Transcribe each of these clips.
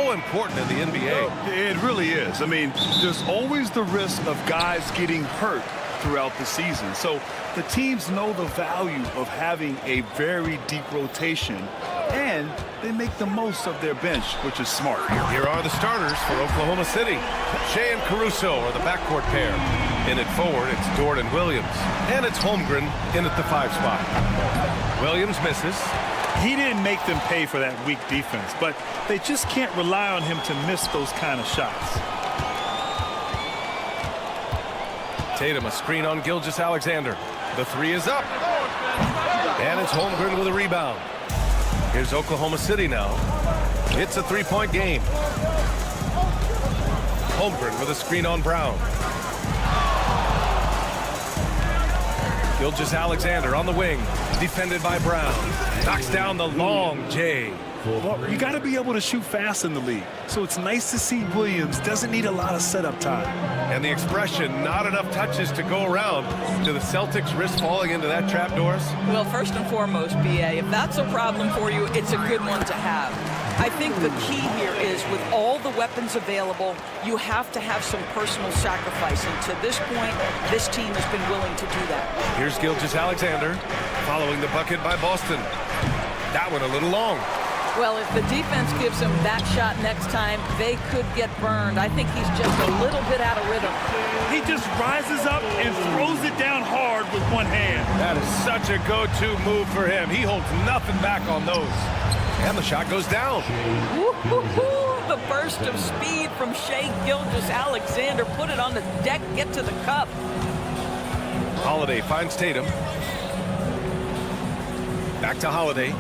so important in the NBA. It really is. I mean, there's always the risk of guys getting hurt throughout the season. So the teams know the value of having a very deep rotation, and they make the most of their bench, which is smart. Here are the starters for Oklahoma City. Shea and Caruso are the backcourt pair. In at forward, it's Dort and Williams. And it's Holmgren in at the 5 spot. Williams misses. He didn't make them pay for that weak defense, but they just can't rely on him to miss those kind of shots. Tatum, a screen on Gilgeous-Alexander. The 3 is up. And it's Holmgren with a rebound. Here's Oklahoma City now. It's a 3-point game. Holmgren with a screen on Brown. Gilgeous-Alexander on the wing. Defended by Brown. Knocks down the long J. Well, you got to be able to shoot fast in the league. So it's nice to see Williams doesn't need a lot of setup time. And the expression, not enough touches to go around. Do the Celtics risk falling into that trap, Doris? Well, first and foremost, BA, if that's a problem for you, it's a good one to have. I think the key here is with all the weapons available, you have to have some personal sacrifice. And to this point, this team has been willing to do that. Here's Gilgeous-Alexander following the bucket by Boston. That one a little long. Well, if the defense gives him that shot next time, they could get burned. I think he's just a little bit out of rhythm. He just rises up and throws it down hard with one hand. That is such a go-to move for him. He holds nothing back on those. And the shot goes down. Woo-hoo-hoo. The burst of speed from Shea Gilgeous-Alexander. Put it on the deck, get to the cup. Holiday finds Tatum. Back to Holiday.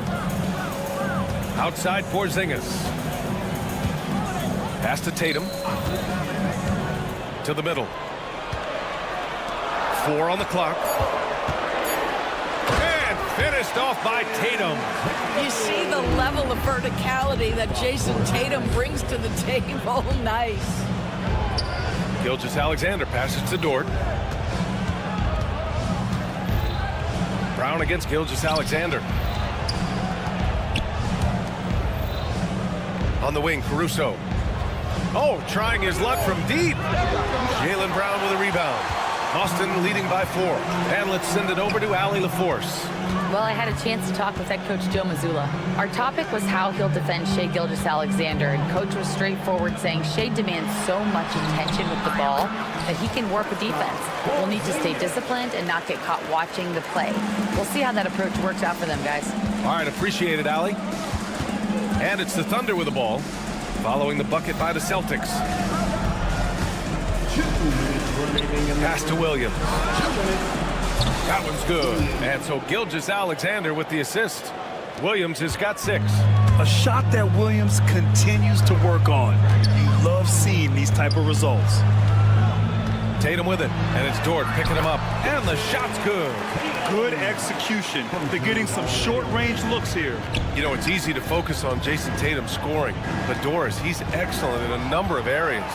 Outside Porzingis. Pass to Tatum. To the middle. 4 on the clock. And finished off by Tatum. You see the level of verticality that Jason Tatum brings to the table. Nice. Gilgeous-Alexander passes to Dort. Brown against Gilgeous-Alexander. On the wing, Caruso. Oh, trying his luck from deep. Jaylen Brown with a rebound. Boston leading by 4. And let's send it over to Allie LaForce. Well, I had a chance to talk with head coach Joe Mazzulla. Our topic was how he'll defend Shea Gilgeous-Alexander, and coach was straightforward, saying Shea demands so much attention with the ball that he can work with defense. We'll need to stay disciplined and not get caught watching the play. We'll see how that approach works out for them, guys. All right, appreciate it, Allie. And it's the Thunder with the ball, following the bucket by the Celtics. Pass to Williams. That one's good. And so Gilgeous-Alexander with the assist. Williams has got 6. A shot that Williams continues to work on. You love seeing these type of results. Tatum with it, and it's Dort picking him up. And the shot's good. Good execution. They're getting some short-range looks here. You know, it's easy to focus on Jason Tatum scoring, but Doris, he's excellent in a number of areas.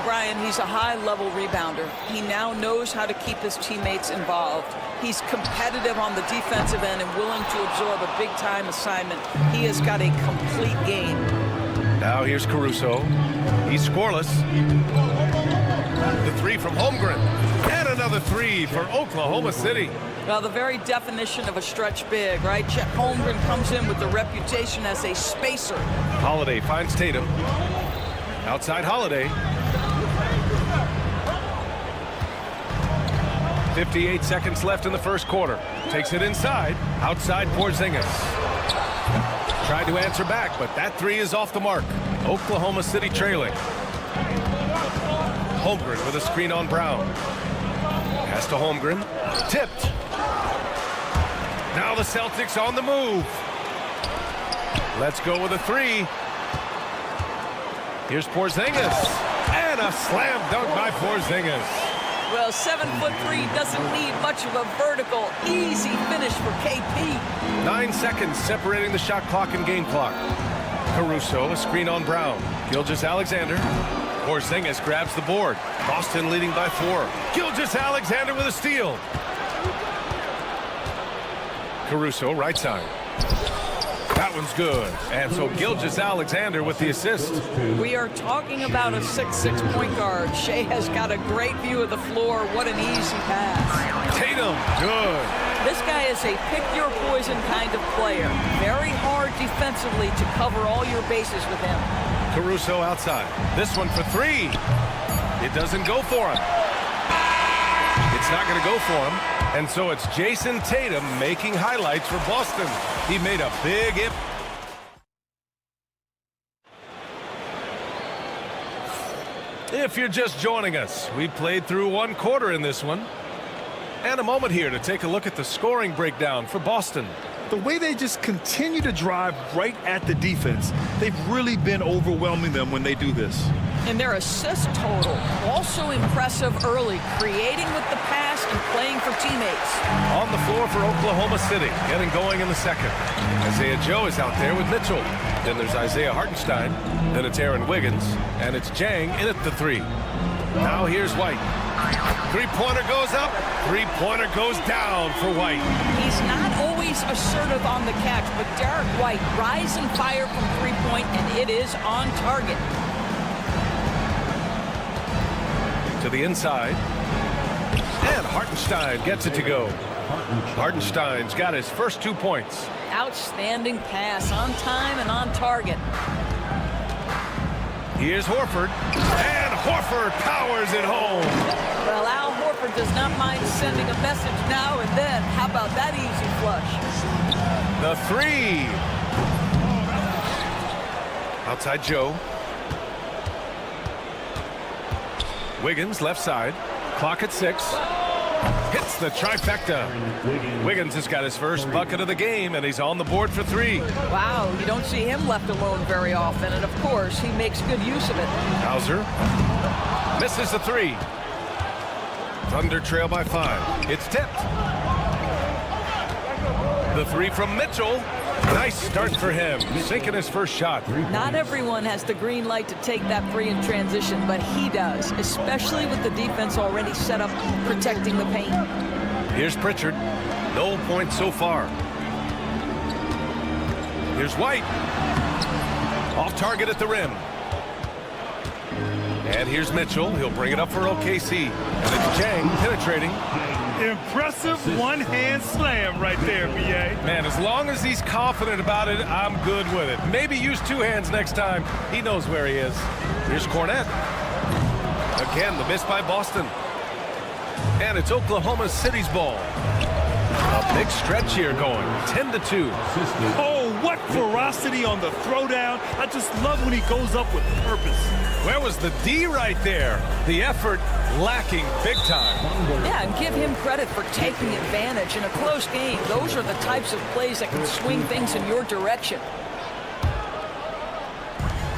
Brian, he's a high-level rebounder. He now knows how to keep his teammates involved. He's competitive on the defensive end and willing to absorb a big-time assignment. He has got a complete game. Now here's Caruso. He's scoreless. The 3 from Holmgren. And another 3 for Oklahoma City. Well, the very definition of a stretch big, right? Chet Holmgren comes in with the reputation as a spacer. Holiday finds Tatum. Outside Holiday. 58 seconds left in the first quarter. Takes it inside. Outside Porzingis. Tried to answer back, but that 3 is off the mark. Oklahoma City trailing. Holmgren with a screen on Brown. Pass to Holmgren. Tipped. Now the Celtics on the move. Let's go with a 3. Here's Porzingis. And a slam dunk by Porzingis. Well, 7'3" doesn't need much of a vertical. Easy finish for KP. 9 seconds separating the shot clock and game clock. Caruso, a screen on Brown. Gilgeous-Alexander. Porzingis grabs the board. Boston leading by 4. Gilgeous-Alexander with a steal. Caruso, right side. That one's good. And so Gilgeous-Alexander with the assist. We are talking about a 6'6" point guard. Shea has got a great view of the floor. What an easy pass. Tatum, good. This guy is a pick-your-poison kind of player. Very hard defensively to cover all your bases with him. Caruso outside. This one for three. It doesn't go for him. It's not going to go for him. And so it's Jason Tatum making highlights for Boston. He made a big impact. If you're just joining us, we played through one quarter in this one. And a moment here to take a look at the scoring breakdown for Boston. The way they just continue to drive right at the defense, they've really been overwhelming them when they do this. And their assist total, also impressive early, creating with the pass and playing for teammates. On the floor for Oklahoma City, getting going in the second. Isaiah Joe is out there with Mitchell. Then there's Isaiah Hartenstein. Then it's Aaron Wiggins. And it's Jang in at the three. Now here's White. Three-pointer goes up. Three-pointer goes down for White. He's not always assertive on the catch, but Derek White rise and fire from three-point, and it is on target. To the inside. And Hartenstein gets it to go. Hartenstein's got his first 2 points. Outstanding pass, on time and on target. Here's Horford. And Horford powers it home. Well, Al Horford does not mind sending a message now and then. How about that easy flush? The three. Outside Joe. Wiggins left side. Clock at 6. Hits the trifecta. Wiggins has got his first bucket of the game, and he's on the board for three. Wow, you don't see him left alone very often, and of course, he makes good use of it. Hauser misses the three. Thunder trail by 5. It's tipped. The three from Mitchell. Nice start for him, sinking his first shot. Not everyone has the green light to take that three in transition, but he does, especially with the defense already set up protecting the paint. Here's Pritchard. No points so far. Here's White. Off target at the rim. And here's Mitchell. He'll bring it up for OKC. And it's Jang penetrating. Impressive one-hand slam right there, B.A. Man, as long as he's confident about it, I'm good with it. Maybe use 2 hands next time. He knows where he is. Here's Cornette. Again, the miss by Boston. And it's Oklahoma City's ball. A big stretch here going. 10-2. Oh, what ferocity on the throwdown. I just love when he goes up with purpose. Where was the D right there? The effort lacking big time. Yeah, and give him credit for taking advantage in a close game. Those are the types of plays that can swing things in your direction.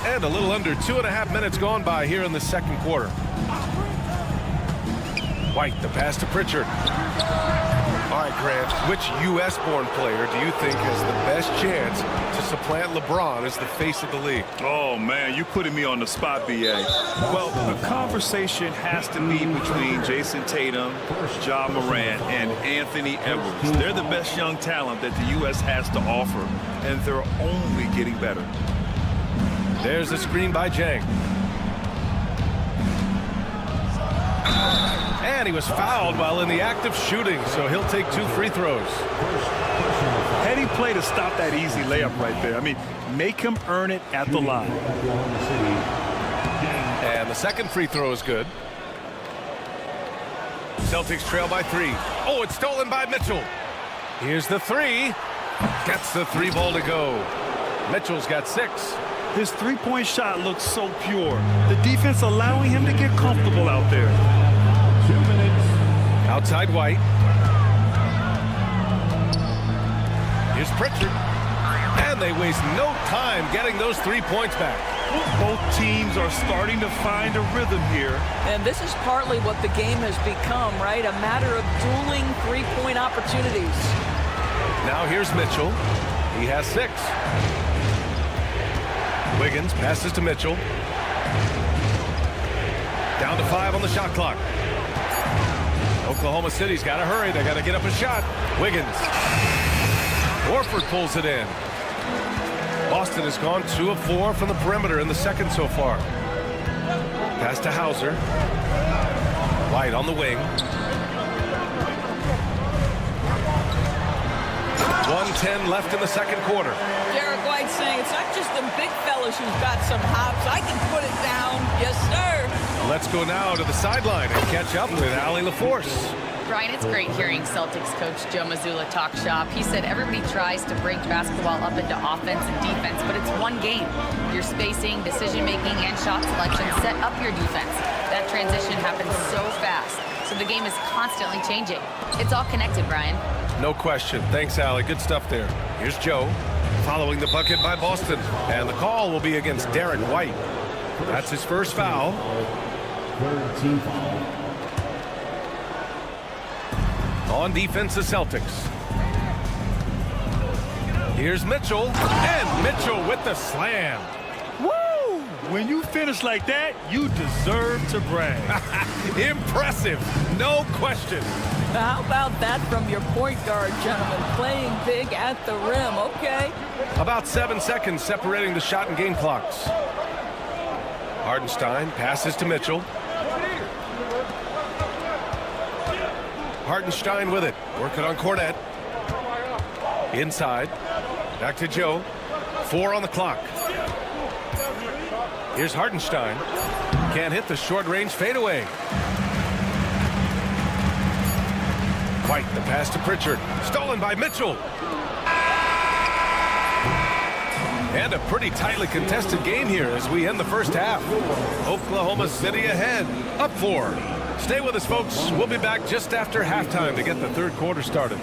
And a little under 2.5 minutes gone by here in the second quarter. White, the pass to Pritchard. All right, Grant, which U.S.-born player do you think has the best chance to supplant LeBron as the face of the league? Oh, man, you putting me on the spot, B.A. Well, the conversation has to be between Jason Tatum, Ja Morant, and Anthony Edwards. They're the best young talent that the U.S. has to offer, and they're only getting better. There's a screen by Jang. And he was fouled while in the act of shooting, so he'll take 2 free throws. Heady play to stop that easy layup right there. I mean, make him earn it at the line. And the second free throw is good. Celtics trail by 3. Oh, it's stolen by Mitchell. Here's the 3. Gets the 3 ball to go. Mitchell's got 6. His three-point shot looks so pure. The defense allowing him to get comfortable out there. 2 minutes. Outside White. Here's Pritchard. And they waste no time getting those 3 points back. Both teams are starting to find a rhythm here. And this is partly what the game has become, right? A matter of dueling three-point opportunities. Now here's Mitchell. He has 6. Wiggins passes to Mitchell. Down to 5 on the shot clock. Oklahoma City's got to hurry. They got to get up a shot. Wiggins. Horford pulls it in. Boston has gone 2 of 4 from the perimeter in the second so far. Pass to Hauser. White on the wing. 1:10 left in the second quarter. Derek White saying it's not just the big fellas who've got some hops. I can put it down. Yes, sir. Let's go now to the sideline and catch up with Allie LaForce. Brian, it's great hearing Celtics coach Joe Mazzulla talk shop. He said everybody tries to break basketball up into offense and defense, but it's one game. Your spacing, decision-making, and shot selection set up your defense. That transition happens so fast, so the game is constantly changing. It's all connected, Brian. No question. Thanks, Allie. Good stuff there. Here's Joe following the bucket by Boston, and the call will be against Derek White. That's his first foul. Third team foul. On defense, the Celtics. Here's Mitchell, and Mitchell with the slam. Woo! When you finish like that, you deserve to brag. Impressive, no question. How about that from your point guard, gentlemen? Playing big at the rim, okay? About 7 seconds separating the shot and game clocks. Hartenstein passes to Mitchell. Hartenstein with it, working on Cornette. Inside, back to Joe. 4 on the clock. Here's Hartenstein. Can't hit the short-range fadeaway. White, the pass to Pritchard. Stolen by Mitchell. And a pretty tightly contested game here as we end the first half. Oklahoma City ahead, up 4. Stay with us, folks. We'll be back just after halftime to get the third quarter started.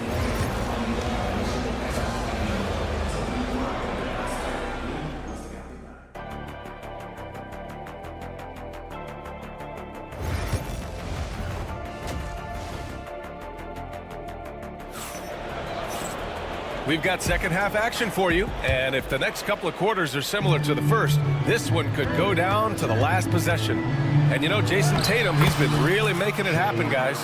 We've got second half action for you, and if the next couple of quarters are similar to the first, this one could go down to the last possession. And you know, Jason Tatum, he's been really making it happen, guys.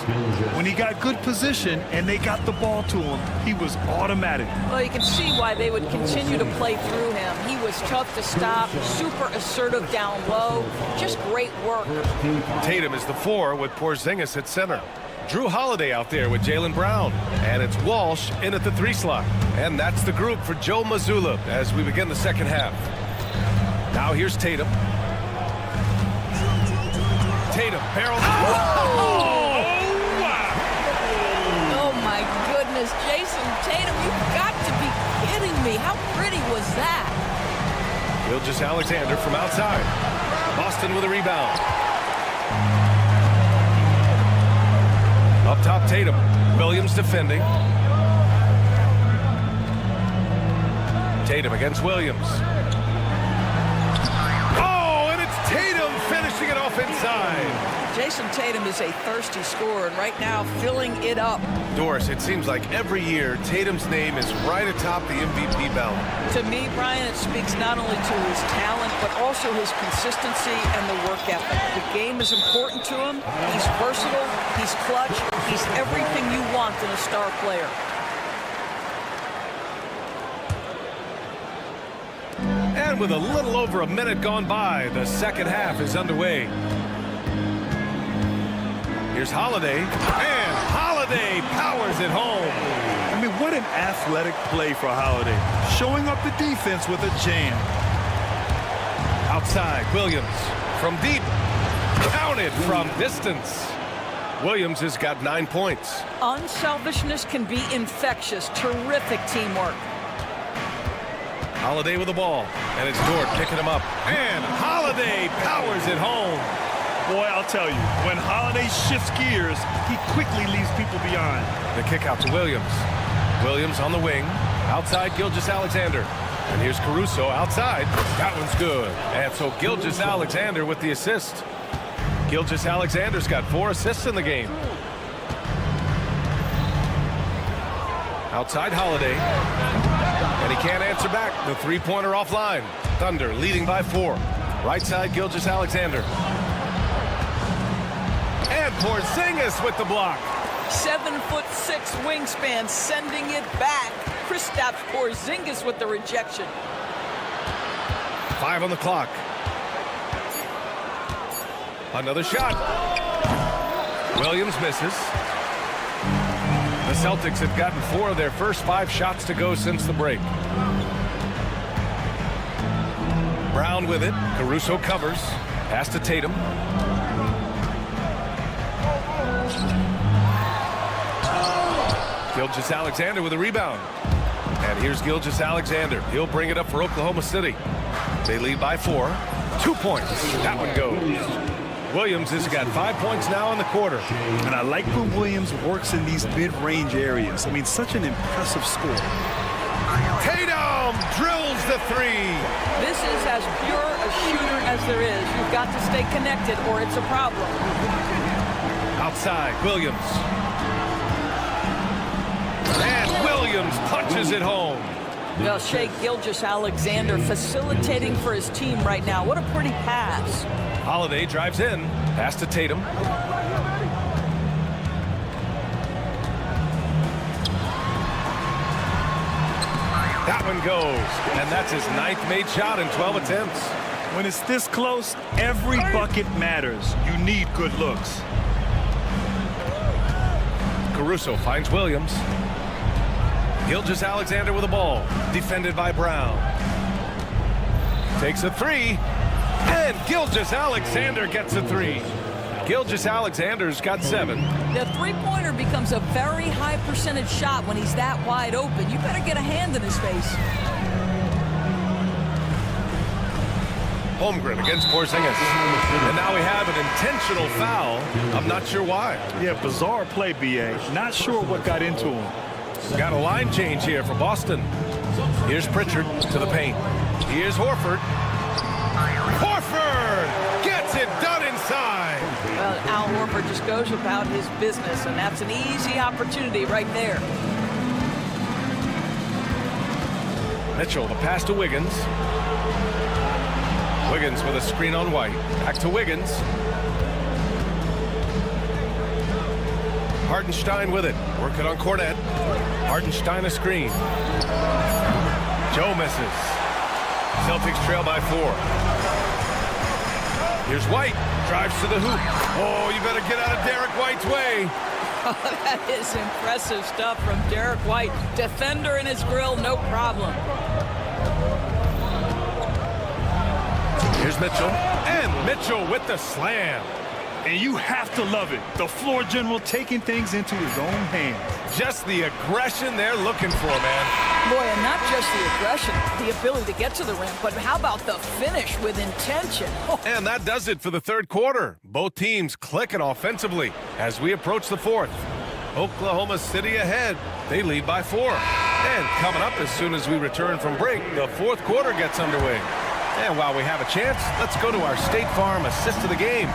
When he got good position and they got the ball to him, he was automatic. Well, you can see why they would continue to play through him. He was tough to stop, super assertive down low, just great work. Tatum is the 4 with Porzingis at center. Drew Holiday out there with Jaylen Brown. And it's Walsh in at the 3 slot. And that's the group for Joe Mazzulla as we begin the second half. Now here's Tatum. Tatum barrels. Oh, my goodness. Jason Tatum, you've got to be kidding me. How pretty was that? Gilgeous-Alexander from outside. Boston with a rebound. Up top, Tatum. Williams defending. Tatum against Williams. Oh, and it's Tatum finishing it off inside. Jason Tatum is a thirsty scorer, and right now filling it up. Doris, it seems like every year Tatum's name is right atop the MVP ballot. To me, Brian, it speaks not only to his talent, but also his consistency and the work ethic. The game is important to him. He's versatile. He's clutch. He's everything you want in a star player. And with a little over a minute gone by, the second half is underway. Here's Holiday, and Holiday powers it home. I mean, what an athletic play for Holiday. Showing up the defense with a jam. Outside, Williams from deep. Counted from distance. Williams has got 9 points. Unselfishness can be infectious. Terrific teamwork. Holiday with the ball, and it's Dort picking him up. And Holiday powers it home. Boy, I'll tell you, when Holiday shifts gears, he quickly leaves people behind. The kick out to Williams. Williams on the wing. Outside, Gilgeous-Alexander. And here's Caruso outside. That one's good. And so Gilgeous-Alexander with the assist. Gilgeous-Alexander's got 4 assists in the game. Outside, Holiday. And he can't answer back. The three-pointer offline. Thunder leading by 4. Right side, Gilgeous-Alexander. And Porzingis with the block. 7'6" wingspan, sending it back. Kristaps Porzingis with the rejection. 5 on the clock. Another shot. Williams misses. The Celtics have gotten 4 of their first 5 shots to go since the break. Brown with it. Caruso covers. Pass to Tatum. Gilgeous-Alexander with a rebound. And here's Gilgeous-Alexander. He'll bring it up for Oklahoma City. They lead by 4. 2 points. That one goes. Williams has got 5 points now in the quarter. And I like when Williams works in these mid-range areas. I mean, such an impressive score. Tatum drills the 3. This is as pure a shooter as there is. You've got to stay connected or it's a problem. Outside, Williams. And Williams punches it home. Well, Shai Gilgeous-Alexander facilitating for his team right now. What a pretty pass. Holiday drives in. Pass to Tatum. That one goes. And that's his 9th made shot in 12 attempts. When it's this close, every bucket matters. You need good looks. Caruso finds Williams. Gilgeous-Alexander with the ball. Defended by Brown. Takes a 3. And Gilgeous-Alexander gets a 3. Gilgeous-Alexander's got 7. The three-pointer becomes a very high percentage shot when he's that wide open. You better get a hand in his face. Holmgren against Porzingis. And now we have an intentional foul. I'm not sure why. Yeah, bizarre play, B.A. Not sure what got into him. Got a line change here for Boston. Here's Pritchard to the paint. Here's Horford. Horford gets it done inside. Well, Al Horford just goes about his business, and that's an easy opportunity right there. Mitchell, the pass to Wiggins. Wiggins with a screen on White. Back to Wiggins. Hartenstein with it. Working on Cornette. Hartenstein a screen. Joe misses. Celtics trail by 4. Here's White. Drives to the hoop. Oh, you better get out of Derek White's way. That is impressive stuff from Derek White. Defender in his grill, no problem. Here's Mitchell. And Mitchell with the slam. And you have to love it. The floor general taking things into his own hands. Just the aggression they're looking for, man. Boy, and not just the aggression, the ability to get to the rim, but how about the finish with intention? Oh. And that does it for the third quarter. Both teams clicking offensively as we approach the 4th. Oklahoma City ahead. They lead by 4. And coming up as soon as we return from break, the 4th quarter gets underway. And while we have a chance, let's go to our State Farm assist of the game.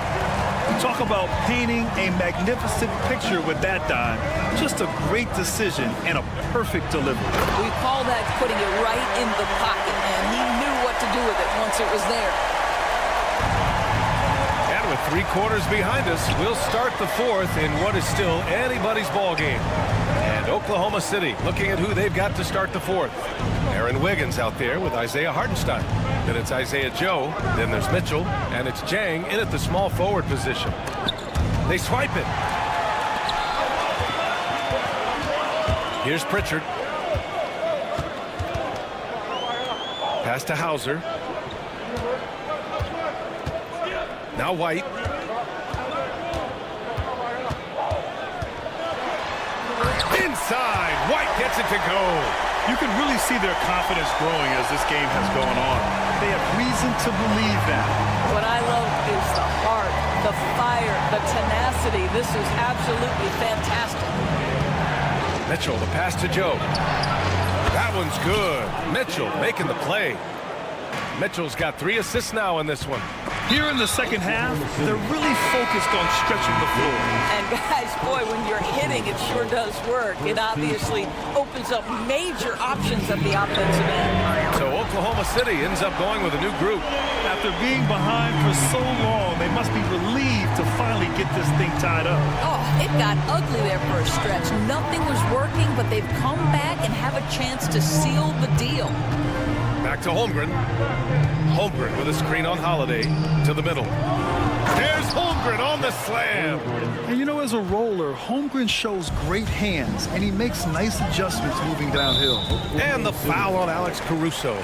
Talk about painting a magnificent picture with that dime. Just a great decision and a perfect delivery. We call that putting it right in the pocket, and he knew what to do with it once it was there. And with 3 quarters behind us, we'll start the 4th in what is still anybody's ball game. And Oklahoma City looking at who they've got to start the 4th. Aaron Wiggins out there with Isaiah Hartenstein. Then it's Isaiah Joe. Then there's Mitchell. And it's Jang in at the small forward position. They swipe it. Here's Pritchard. Pass to Hauser. Now White. Inside. White gets it to go. You can really see their confidence growing as this game has gone on. They have reason to believe that. What I love is the heart, the fire, the tenacity. This is absolutely fantastic. Mitchell, the pass to Joe. That one's good. Mitchell making the play. Mitchell's got 3 assists now in this one. Here in the second half, they're really focused on stretching the floor. And guys, boy, when you're hitting, it sure does work. It obviously opens up major options at the offensive end. So Oklahoma City ends up going with a new group. After being behind for so long, they must be relieved to finally get this thing tied up. Oh, it got ugly there for a stretch. Nothing was working, but they've come back and have a chance to seal the deal. Back to Holmgren. Holmgren with a screen on Holiday to the middle. There's Holmgren on the slam. And you know, as a roller, Holmgren shows great hands, and he makes nice adjustments moving downhill. And the foul on Alex Caruso.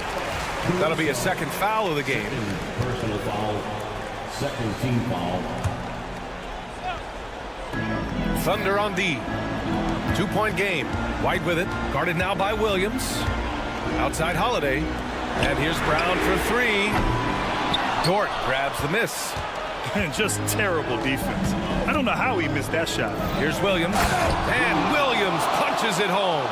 That'll be a second foul of the game. Personal foul. Second team foul. Thunder on D. 2-point game. White with it. Guarded now by Williams. Outside Holiday. And here's Brown for three. Dort grabs the miss. And just terrible defense. I don't know how he missed that shot. Here's Williams. And Williams punches it home.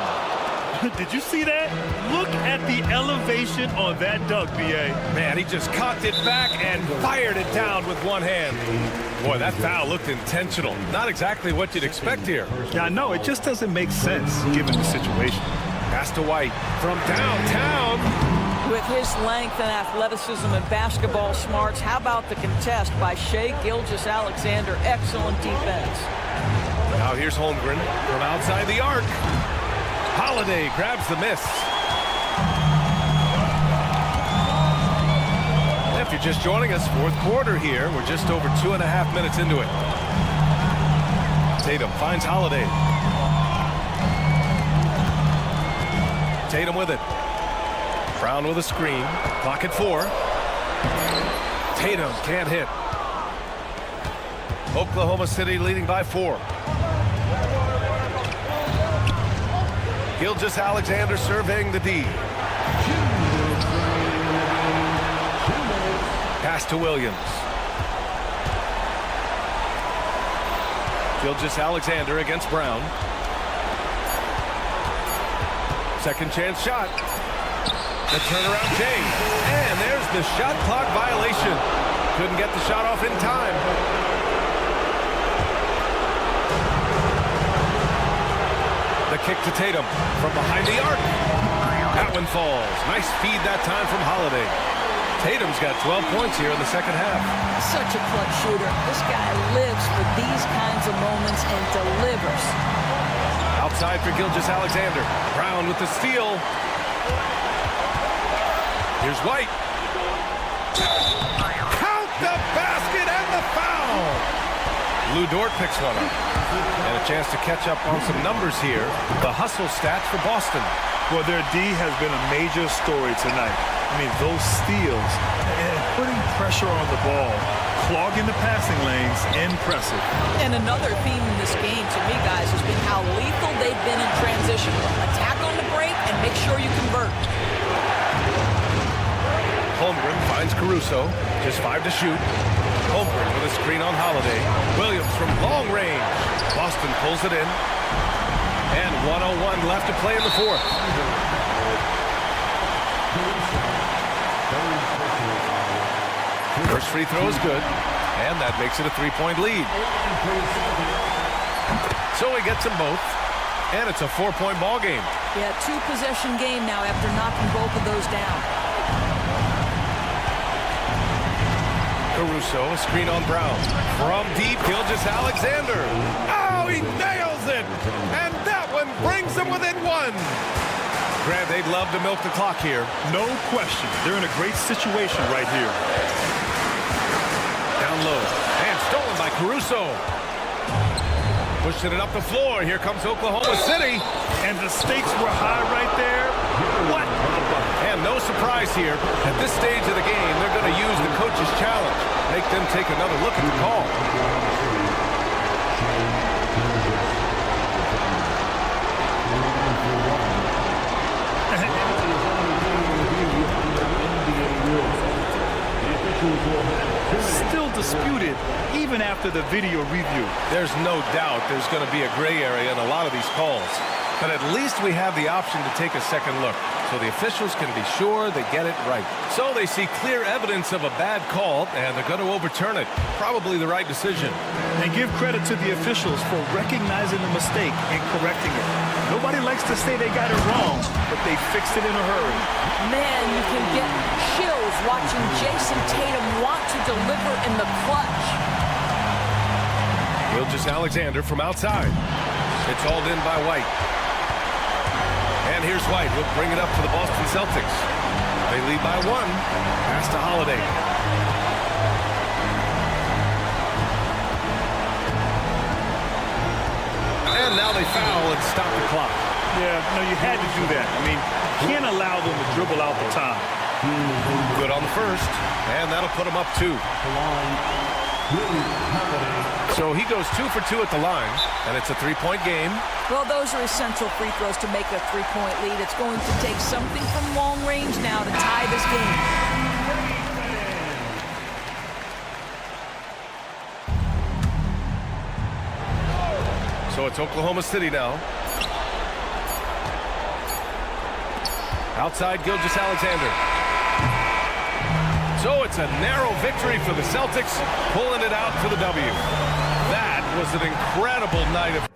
Did you see that? Look at the elevation on that dunk, B.A. Man, he just cocked it back and fired it down with one hand. Boy, that foul looked intentional. Not exactly what you'd expect here. Yeah, I know. It just doesn't make sense given the situation. Pass to White from downtown. With his length and athleticism and basketball smarts, how about the contest by Shai Gilgeous-Alexander? Excellent defense. Now here's Holmgren from outside the arc. Holiday grabs the miss. If you're just joining us, fourth quarter here. We're just over 2.5 minutes into it. Tatum finds Holiday. Tatum with it. Brown with a screen. Clock at 4. Tatum can't hit. Oklahoma City leading by 4. Gilgeous-Alexander surveying the D. Pass to Williams. Gilgeous-Alexander against Brown. Second chance shot. The turnaround J. And there's the shot clock violation. Couldn't get the shot off in time. The kick to Tatum from behind the arc. That one falls. Nice feed that time from Holiday. Tatum's got 12 points here in the second half. Such a clutch shooter. This guy lives for these kinds of moments and delivers. Outside for Gilgeous-Alexander. Brown with the steal. Here's White. Count the basket and the foul. Lou Dort picks one up. And a chance to catch up on some numbers here. The hustle stats for Boston. Well, their D has been a major story tonight. I mean, those steals and putting pressure on the ball, clogging the passing lanes, impressive. And another theme in this game, to me, guys, has been how lethal they've been in transition. Attack on the break and make sure you convert. Holmgren finds Caruso. Just 5 to shoot. Holmgren with a screen on Holiday. Williams from long range. Boston pulls it in. And 1:01 left to play in the fourth. First free throw is good. And that makes it a 3-point lead. So he gets them both. And it's a 4-point ball game. Yeah, 2-possession game now after knocking both of those down. Caruso, a screen on Brown. From deep, Gilgeous-Alexander. Oh, he nails it! And that one brings them within 1. Grant, they'd love to milk the clock here. No question. They're in a great situation right here. Down low. And stolen by Caruso. Pushing it up the floor. Here comes Oklahoma City. And the stakes were high right there. What? And no surprise here. At this stage of the game, they're going to use the coach's challenge. Make them take another look at the call. Still disputed even after the video review. There's no doubt there's going to be a gray area in a lot of these calls. But at least we have the option to take a second look, so the officials can be sure they get it right. So they see clear evidence of a bad call, and they're going to overturn it. Probably the right decision. And give credit to the officials for recognizing the mistake and correcting it. Nobody likes to say they got it wrong, but they fixed it in a hurry. Man, you can get chills watching Jason Tatum want to deliver in the clutch. Gilgeous-Alexander from outside. It's hauled in by White. And here's White. He'll bring it up for the Boston Celtics. They lead by 1. Pass to Holiday. And now they foul and stop the clock. Yeah, no, you had to do that. I mean, you can't allow them to dribble out the time. Good on the first. And that'll put him up 2. So he goes 2 for 2 at the line, and it's a 3-point game. Well, those are essential free throws to make a 3-point lead. It's going to take something from long range now to tie this game. So it's Oklahoma City now. Outside Gilgeous-Alexander. So it's a narrow victory for the Celtics, pulling it out for the W. That was an incredible night of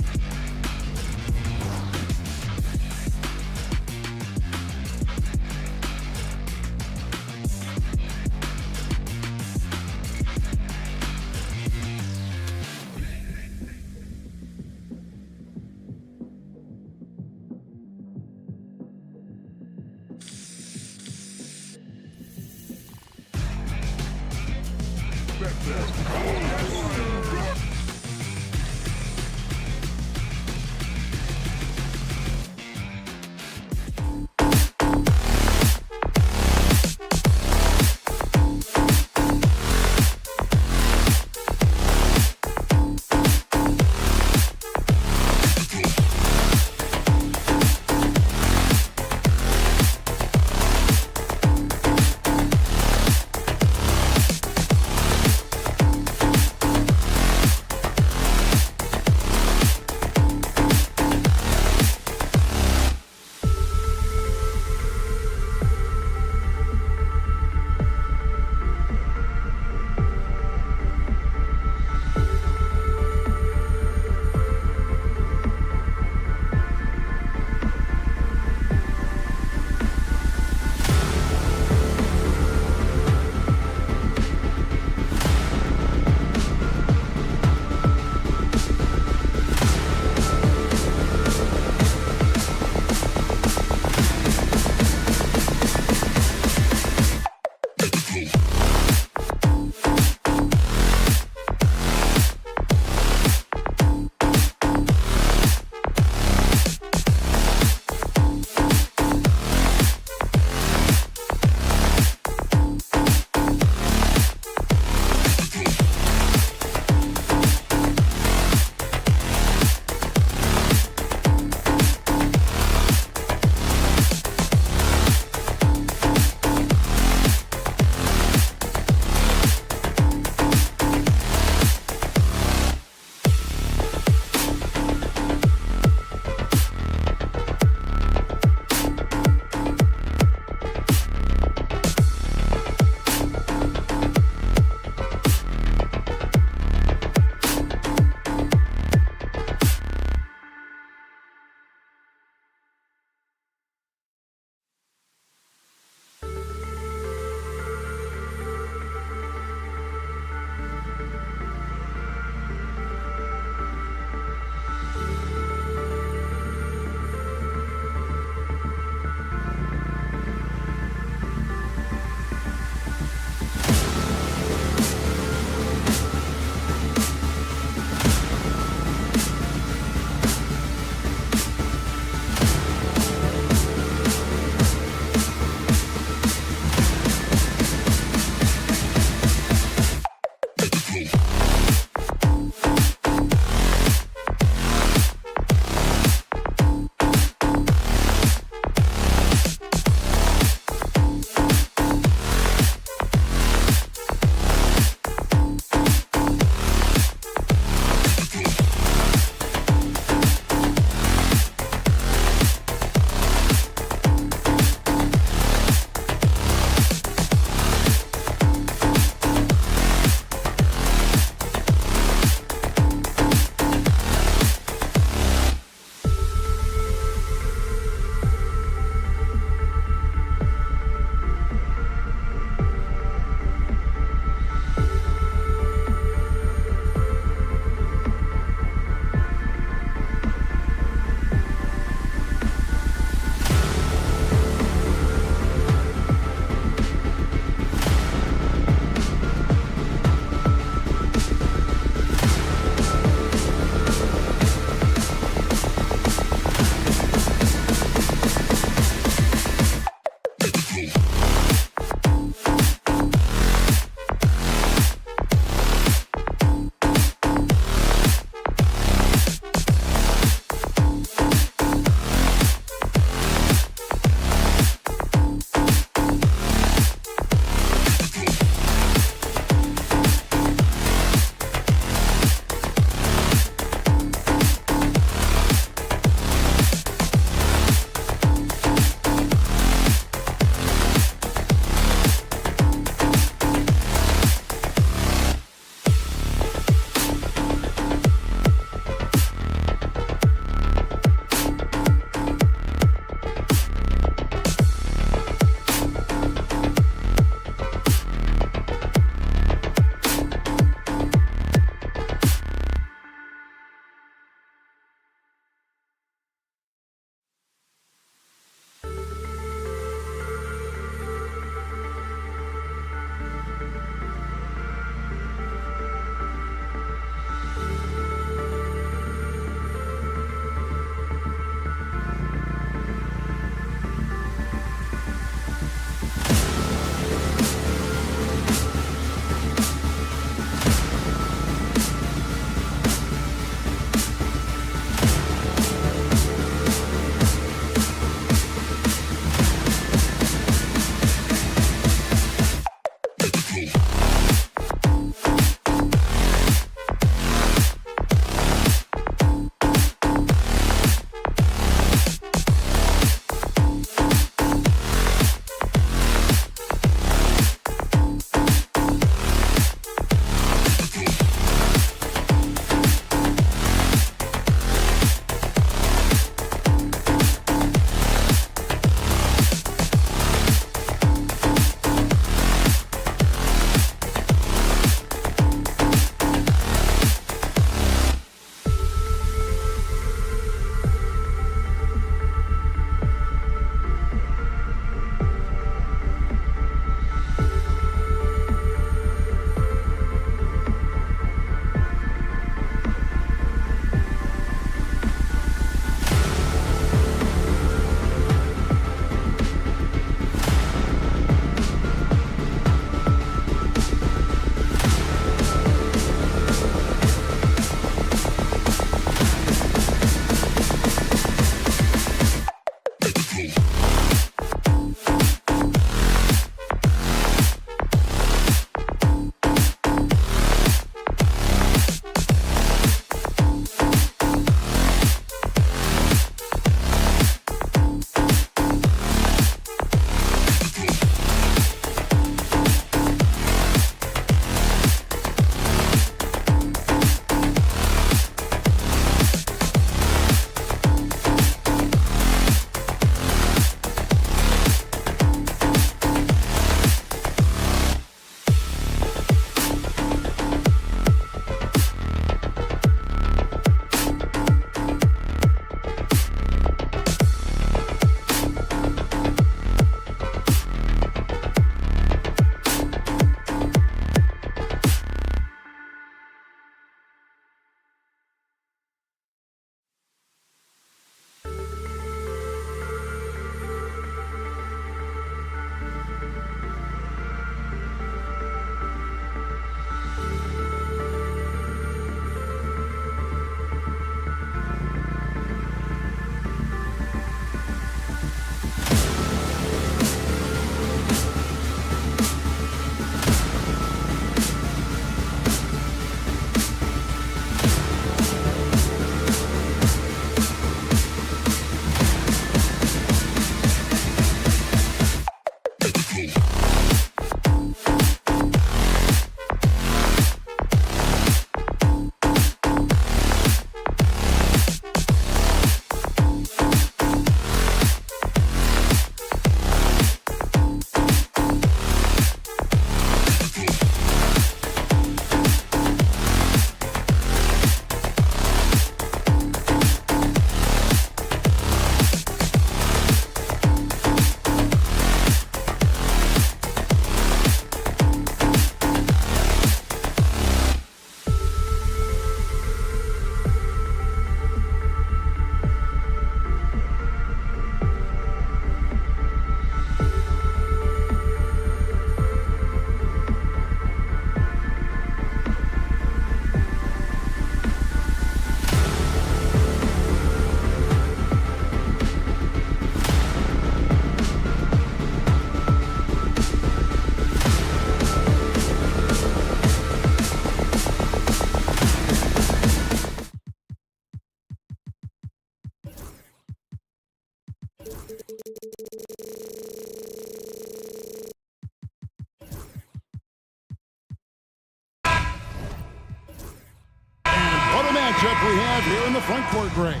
matchup we have here in the front court, Greg.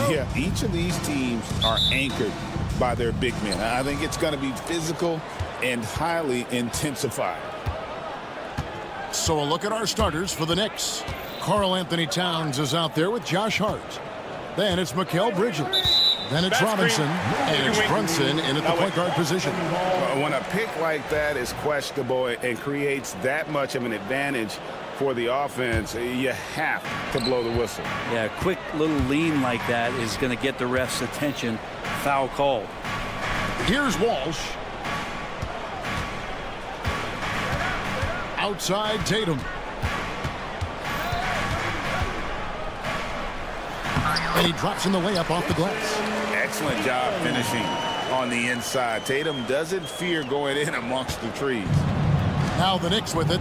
Yeah, each of these teams are anchored by their big men. I think it's going to be physical and highly intensified. So a look at our starters for the Knicks. Karl Anthony Towns is out there with Josh Hart. Then it's Mikal Bridges. Then it's Robinson. And it's Brunson in at the point guard position. When a pick like that is questionable and creates that much of an advantage for the offense, you have to blow the whistle. Yeah, a quick little lean like that is going to get the ref's attention. Foul called. Here's Walsh. Outside Tatum. And he drops in the layup off the glass. Excellent job finishing on the inside. Tatum doesn't fear going in amongst the trees. Now the Knicks with it.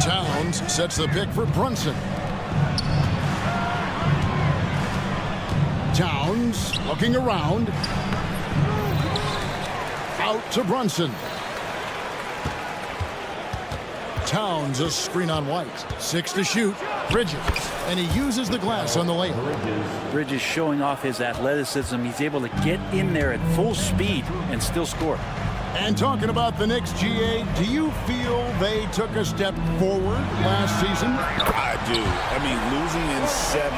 Towns sets the pick for Brunson. Towns looking around. Out to Brunson. Towns a screen on White. 6 to shoot. Bridges. And he uses the glass on the layup. Bridges showing off his athleticism. He's able to get in there at full speed and still score. And talking about the Knicks, GA, do you feel they took a step forward last season? I do. I mean, losing in 7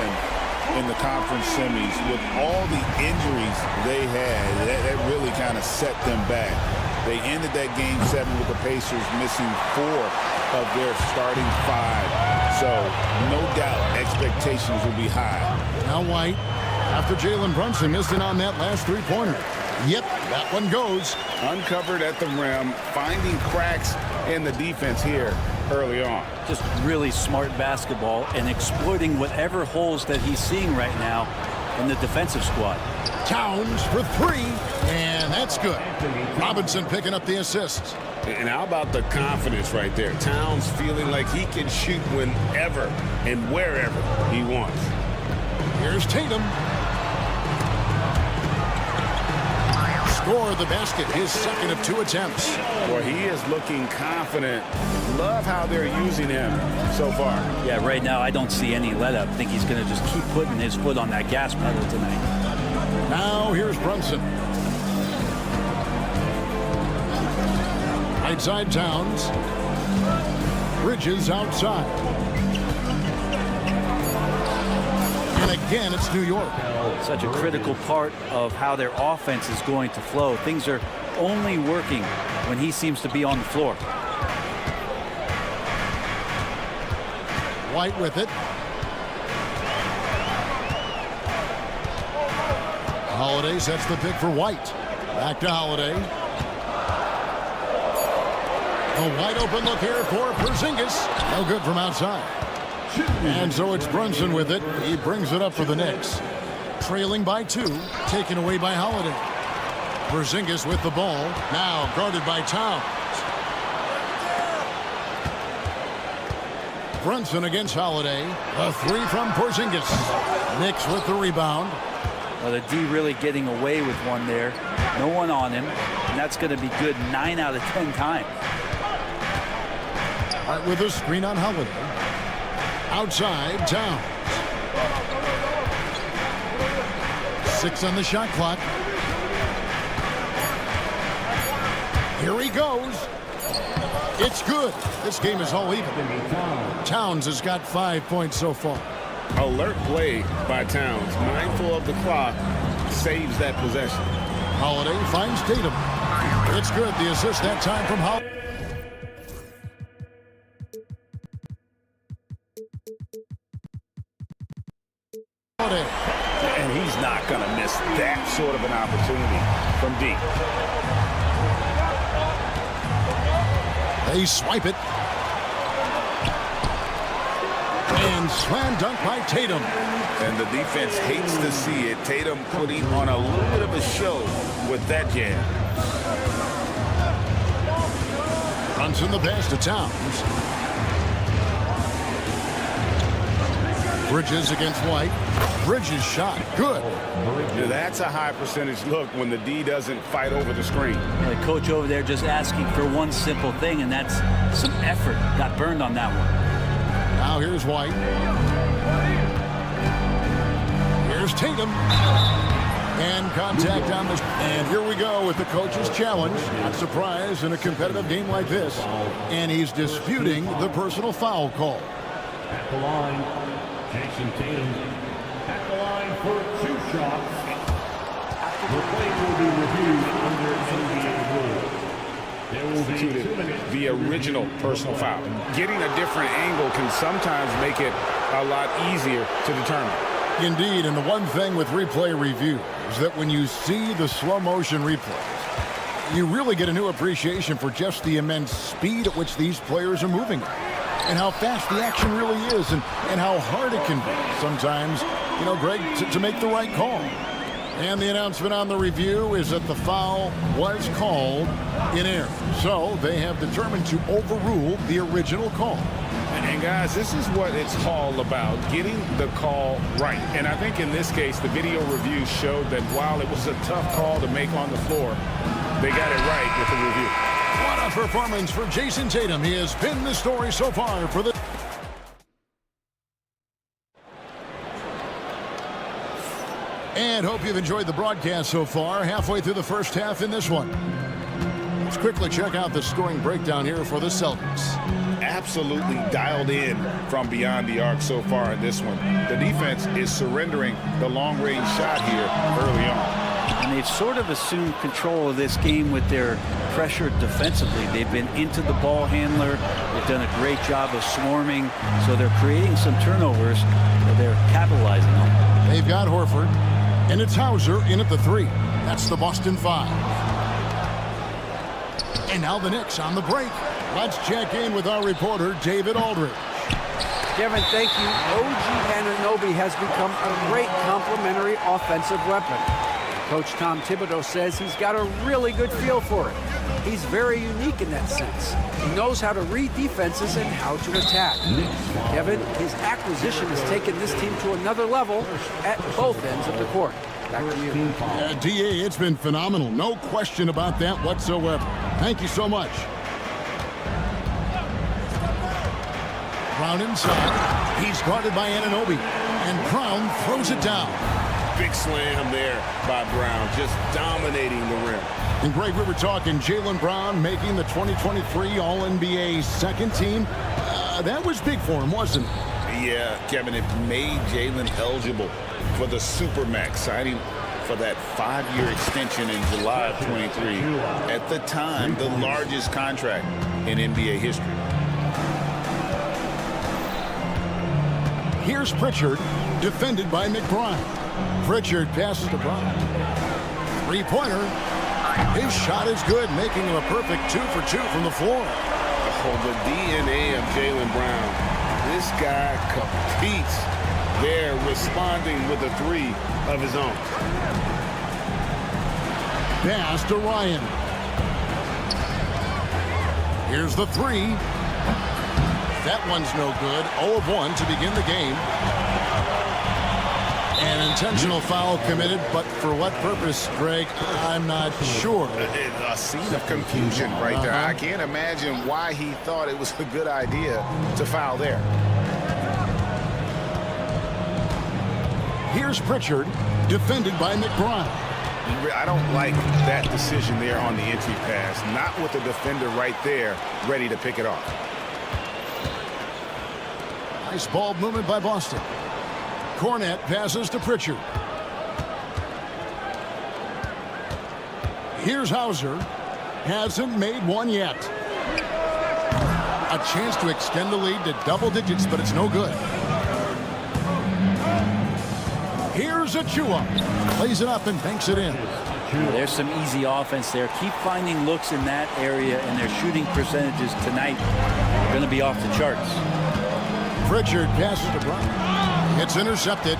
in the conference semis with all the injuries they had, that really kind of set them back. They ended that game 7 with the Pacers missing 4 of their starting 5. So, no doubt, expectations will be high. Now White, after Jalen Brunson missed it on that last three-pointer. Yep, that one goes. Uncovered at the rim, finding cracks in the defense here early on. Just really smart basketball and exploiting whatever holes that he's seeing right now in the defensive squad. Towns for 3, and that's good. Robinson picking up the assist. And how about the confidence right there? Towns feeling like he can shoot whenever and wherever he wants. Here's Tatum. Score the basket, his second of 2 attempts. Boy, he is looking confident. Love how they're using him so far. Yeah, right now I don't see any let up. I think he's going to just keep putting his foot on that gas pedal tonight. Now here's Brunson. Right side Towns. Bridges outside. And again, it's New York. Such a critical part of how their offense is going to flow. Things are only working when he seems to be on the floor. White with it. Holiday sets the pick for White. Back to Holiday. A wide open look here for Porzingis. No good from outside. And so it's Brunson with it. He brings it up for the Knicks. Trailing by 2, taken away by Holiday. Porzingis with the ball, now guarded by Towns. Brunson against Holiday. A 3 from Porzingis. Knicks with the rebound. Well, the D really getting away with one there. No one on him, and that's going to be good 9 out of 10 times. Right with a screen on Holiday. Outside, Towns. 6 on the shot clock. Here he goes. It's good. This game is all even. Towns has got 5 points so far. Alert play by Towns. Mindful of the clock. Saves that possession. Holiday finds Tatum. It's good. The assist that time from Holiday. And he's not going to miss that sort of an opportunity from deep. They swipe it. And slam dunk by Tatum. And the defense hates to see it. Tatum putting on a little bit of a show with that jam. Brunson the pass to Towns. Bridges against White. Bridges shot. Good. Now that's a high percentage look when the D doesn't fight over the screen. And the coach over there just asking for one simple thing, and that's some effort. Got burned on that one. Now here's White. Here's Tatum. And contact on this. And here we go with the coach's challenge. Not surprised in a competitive game like this. And he's disputing the personal foul call. At the line, Jason Tatum. At the line for 2 shots. The play will be reviewed under NBA rules. There will be 2 minutes. The original personal foul. Getting a different angle can sometimes make it a lot easier to determine. Indeed, and the one thing with replay review is that when you see the slow motion replays, you really get a new appreciation for just the immense speed at which these players are moving and how fast the action really is and how hard it can be sometimes, you know, Greg, to make the right call. And the announcement on the review is that the foul was called in error. So they have determined to overrule the original call. And guys, this is what it's all about, getting the call right. And I think in this case, the video review showed that while it was a tough call to make on the floor, they got it right with the review. What a performance for Jason Tatum. He has been the story so far for the... And hope you've enjoyed the broadcast so far. Halfway through the first half in this one. Let's quickly check out the scoring breakdown here for the Celtics. Absolutely dialed in from beyond the arc so far in this one. The defense is surrendering the long-range shot here early on. And they've sort of assumed control of this game with their pressure defensively. They've been into the ball handler. They've done a great job of swarming. So they're creating some turnovers that they're capitalizing on. They've got Horford. And it's Hauser in at the 3. That's the Boston 5. And now the Knicks on the break. Let's check in with our reporter, David Aldridge. Kevin, thank you. OG Anunoby has become a great complementary offensive weapon. Coach Tom Thibodeau says he's got a really good feel for it. He's very unique in that sense. He knows how to read defenses and how to attack. Kevin, his acquisition has taken this team to another level at both ends of the court. Back to you. DA, it's been phenomenal. No question about that whatsoever. Thank you so much. Brown inside. He's guarded by Anunoby. And Brown throws it down. Big slam there by Brown, just dominating the rim. And Greg, we were talking Jaylen Brown making the 2023 All-NBA second team. That was big for him, wasn't it? Yeah, Kevin, it made Jaylen eligible for the Supermax, signing for that 5-year extension in July of 23. At the time, the largest contract in NBA history. Here's Pritchard, defended by McBride. Pritchard passes to Brown. Three-pointer. His shot is good, making him a perfect 2 for 2 from the floor. Oh, the DNA of Jaylen Brown. This guy competes there, responding with a 3 of his own. Pass to Ryan. Here's the 3. That one's no good. 0 of 1 to begin the game. An intentional foul committed, but for what purpose, Greg, I'm not sure. A scene of confusion right there. I can't imagine why he thought it was a good idea to foul there. Here's Pritchard, defended by McBride. I don't like that decision there on the entry pass. Not with the defender right there, ready to pick it off. Nice ball movement by Boston. Cornette passes to Pritchard. Here's Hauser. Hasn't made one yet. A chance to extend the lead to double digits, but it's no good. Here's Achua. Plays it up and banks it in. There's some easy offense there. Keep finding looks in that area, and their shooting percentages tonight are going to be off the charts. Pritchard passes to Brown. It's intercepted.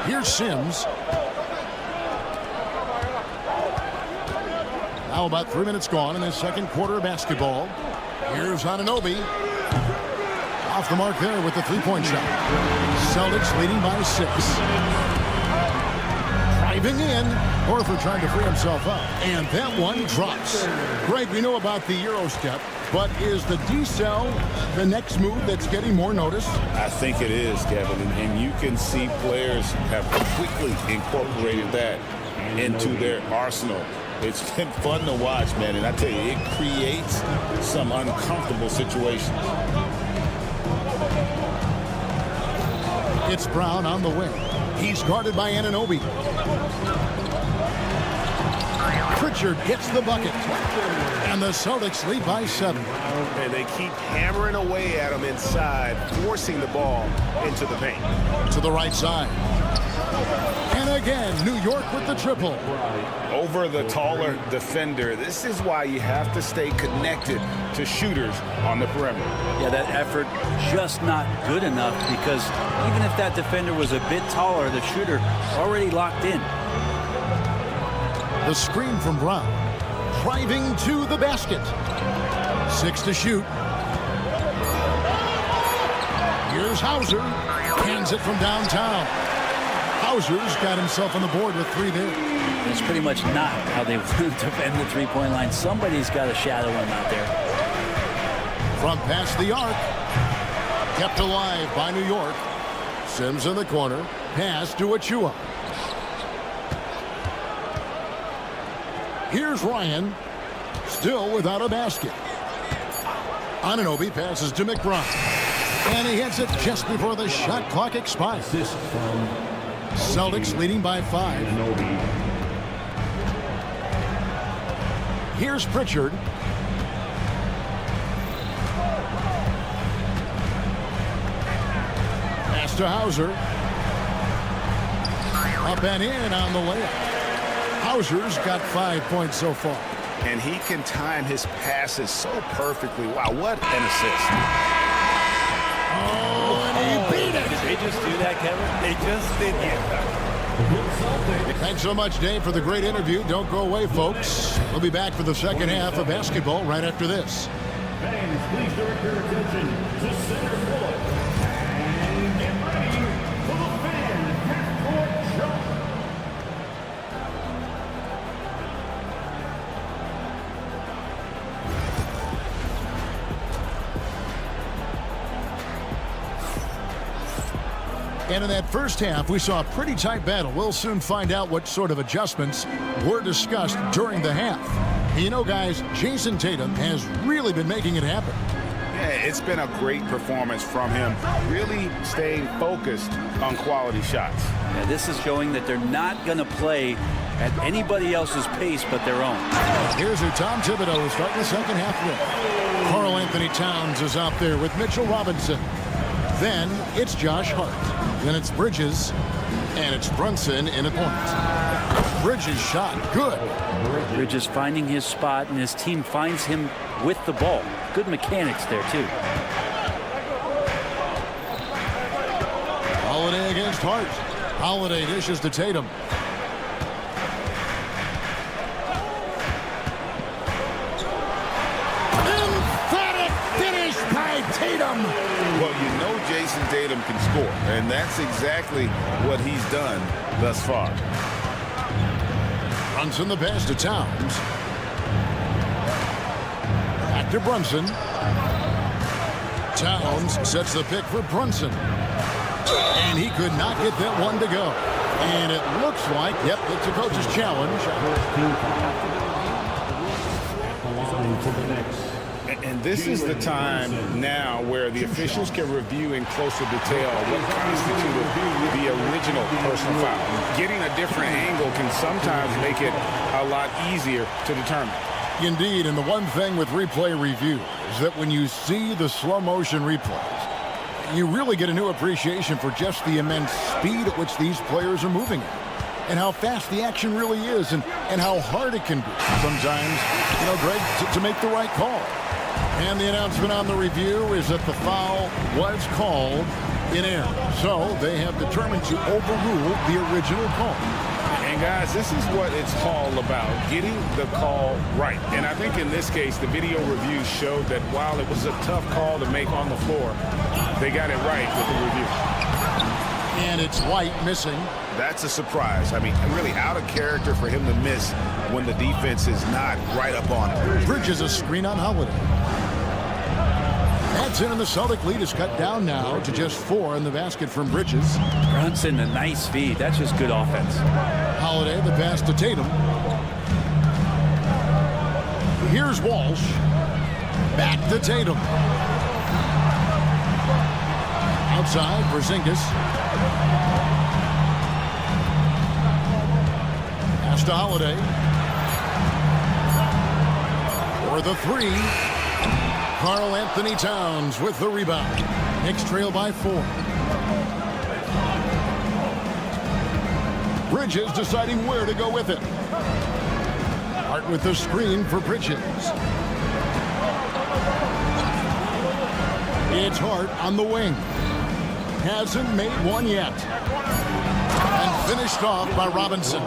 Here's Sims. Now about 3 minutes gone in the second quarter of basketball. Here's Anunoby. Off the mark there with the three-point shot. Celtics leading by 6. Driving in. Horford trying to free himself up. And that one drops. Greg, we know about the Euro step. But is the decel the next move that's getting more notice? I think it is, Kevin, and you can see players have quickly incorporated that into their arsenal. It's been fun to watch, man, and I tell you, it creates some uncomfortable situations. It's Brown on the wing. He's guarded by Anunoby. Pritchard gets the bucket. And the Celtics lead by 7. And they keep hammering away at him inside, forcing the ball into the paint. To the right side. And again, New York with the triple. Over the taller defender. This is why you have to stay connected to shooters on the perimeter. Yeah, that effort just not good enough because even if that defender was a bit taller, the shooter already locked in. The screen from Brown. Driving to the basket. 6 to shoot. Here's Hauser. Hands it from downtown. Hauser's got himself on the board with 3 there. It's pretty much not how they defend the three-point line. Somebody's got to shadow him out there. From past the arc. Kept alive by New York. Sims in the corner. Pass to Achua. Here's Ryan. Still without a basket. Anunoby passes to McBride. And he hits it just before the shot clock expires. Celtics leading by 5. Here's Pritchard. Pass to Hauser. Up and in on the layup. Hauser's got 5 points so far. And he can time his passes so perfectly. Wow, what an assist. Oh, and he beat it. Did they just do that, Kevin? They just did that. Thanks so much, Dave, for the great interview. Don't go away, folks. We'll be back for the second half of basketball right after this. Fans, please direct your attention to center court. And get ready for the fan half-court jump. And in that first half, we saw a pretty tight battle. We'll soon find out what sort of adjustments were discussed during the half. You know, guys, Jason Tatum has really been making it happen. Yeah, it's been a great performance from him, really staying focused on quality shots. Yeah, this is showing that they're not going to play at anybody else's pace but their own. Here's who Tom Thibodeau is starting the second half with. Karl Anthony Towns is out there with Mitchell Robinson. Then it's Josh Hart. Then it's Bridges. And it's Brunson in a point. Bridges shot good. Bridges finding his spot, and his team finds him with the ball. Good mechanics there, too. Holiday against Hart. Holiday dishes to Tatum. Emphatic finish by Tatum. Well, you know Jason Tatum can score, and that's exactly what he's done thus far. Brunson the pass to Towns. Back to Brunson. Towns sets the pick for Brunson. And he could not get that one to go. And it looks like, yep, it's a coach's challenge. And this is the time now where the officials can review in closer detail what constituted the original personal foul. Getting a different angle can sometimes make it a lot easier to determine. Indeed, and the one thing with replay review is that when you see the slow motion replays, you really get a new appreciation for just the immense speed at which these players are moving at, and how fast the action really is, and how hard it can be sometimes, you know, Greg, to make the right call. And the announcement on the review is that the foul was called in error. So they have determined to overrule the original call. And guys, this is what it's all about, getting the call right. And I think in this case, the video review showed that while it was a tough call to make on the floor, they got it right with the review. And it's White missing. That's a surprise. I mean, really out of character for him to miss when the defense is not right up on him. Bridges a screen on Holiday. That's in, and the Celtic lead is cut down now to just 4 in the basket from Bridges. Brunson, a nice feed. That's just good offense. Holiday, the pass to Tatum. Here's Walsh. Back to Tatum. Outside, Porzingis. Pass to Holiday. For the 3. Karl Anthony Towns with the rebound. Knicks trail by 4. Bridges deciding where to go with it. Hart with the screen for Bridges. It's Hart on the wing. Hasn't made one yet. And finished off by Robinson.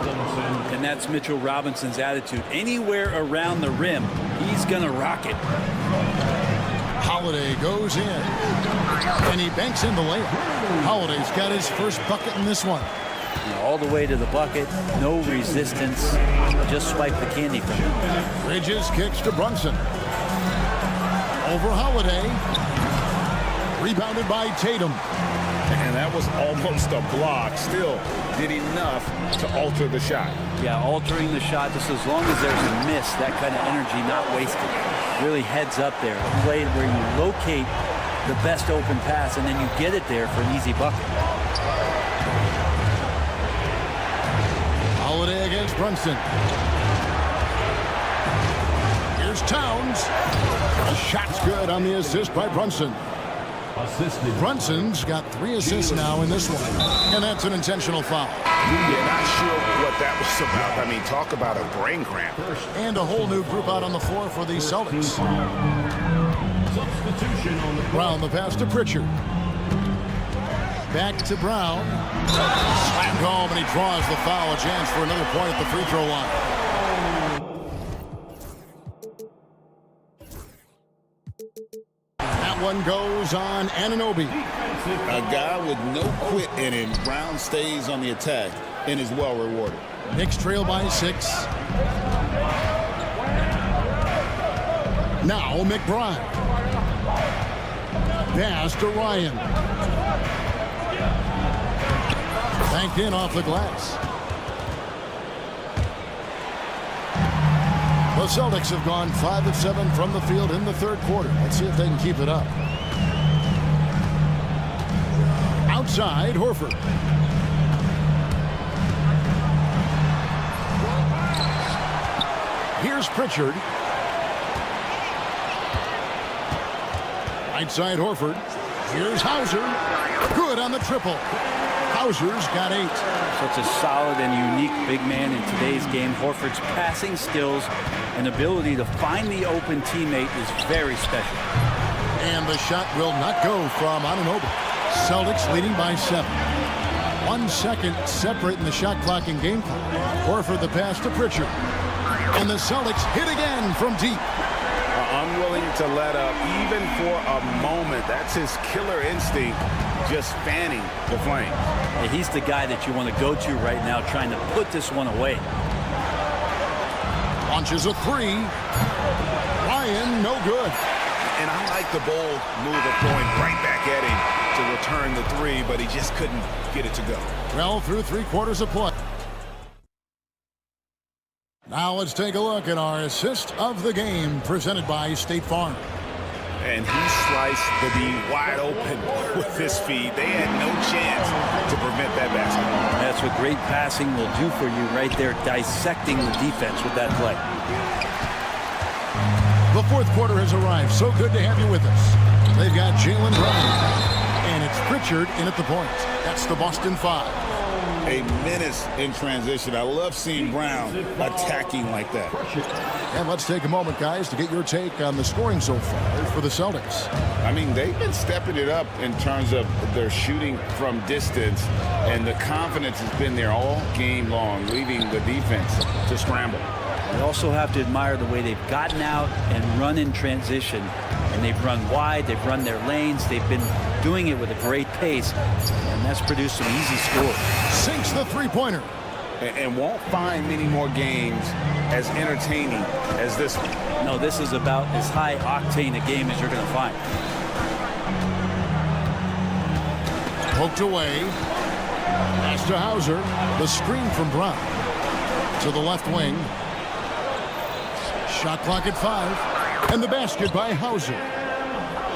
And that's Mitchell Robinson's attitude. Anywhere around the rim, he's going to rock it. Holiday goes in. And he banks in the layup. Holiday's got his first bucket in this one. All the way to the bucket, no resistance. Just swipe the candy from him. Bridges kicks to Brunson. Over Holiday. Rebounded by Tatum. And that was almost a block. Still did enough to alter the shot. Yeah, altering the shot, just as long as there's a miss, that kind of energy not wasted. Really heads up there. A play where you locate the best open pass and then you get it there for an easy bucket. Holiday against Brunson. Here's Towns. The shot's good on the assist by Brunson. Assisted. Brunson's got 3 assists now in this one. And that's an intentional foul. Yeah, not sure what that was about. I mean, talk about a brain cramp. And a whole new group out on the floor for the Celtics. Substitution on the Brown the pass to Pritchard. Back to Brown. Slammed home, and he draws the foul. A chance for another point at the free throw line. That one goes on Anunoby. A guy with no quit in him. Brown stays on the attack and is well rewarded. Knicks trail by 6. Now McBride. Pass to Ryan. Banked in off the glass. The Celtics have gone 5 of 7 from the field in the third quarter. Let's see if they can keep it up. Outside, Horford. Here's Pritchard. Right side, Horford. Here's Hauser. Good on the triple. Hauser's got 8. Such a solid and unique big man in today's game. Horford's passing skills and ability to find the open teammate is very special. And the shot will not go from Anunoby. Celtics leading by 7. 1 second separating the shot clock and game clock. Horford the pass to Pritchard. And the Celtics hit again from deep. Unwilling to let up even for a moment. That's his killer instinct, just fanning the flame. And he's the guy that you want to go to right now trying to put this one away. Launches a 3. Ryan, no good. And I like the bold move of going right back at him to return the 3, but he just couldn't get it to go. Well, through 3 quarters of play. Now let's take a look at our assist of the game presented by State Farm. And he sliced the D wide open with his feed. They had no chance to prevent that basket. That's what great passing will do for you right there, dissecting the defense with that play. The fourth quarter has arrived. So good to have you with us. They've got Jalen Brown. And it's Pritchard in at the point. That's the Boston 5. A menace in transition. I love seeing Brown attacking like that. And let's take a moment, guys, to get your take on the scoring so far for the Celtics. I mean, they've been stepping it up in terms of their shooting from distance, and the confidence has been there all game long, leaving the defense to scramble. You also have to admire the way they've gotten out and run in transition. And they've run wide, they've run their lanes, they've been doing it with a great pace, and that's produced some easy scores. Sinks the three-pointer. And won't find many more games as entertaining as this one. No, this is about as high octane a game as you're going to find. Poked away. Pass to Hauser. The screen from Brown. To the left wing. Shot clock at 5. And the basket by Hauser.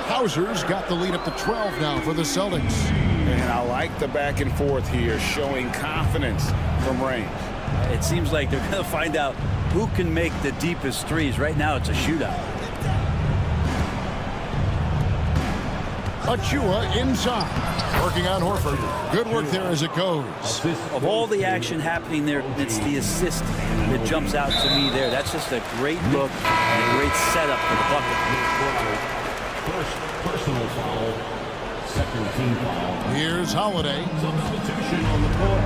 Hauser's got the lead up to 12 now for the Celtics. And I like the back and forth here, showing confidence from range. It seems like they're going to find out who can make the deepest threes. Right now, it's a shootout. Achua inside. Working on Horford. Good work there as it goes. Of all the action happening there, it's the assist that jumps out to me there. That's just a great look and a great setup for the bucket. First personal foul, second team foul. Here's Holiday. Substitution on the court.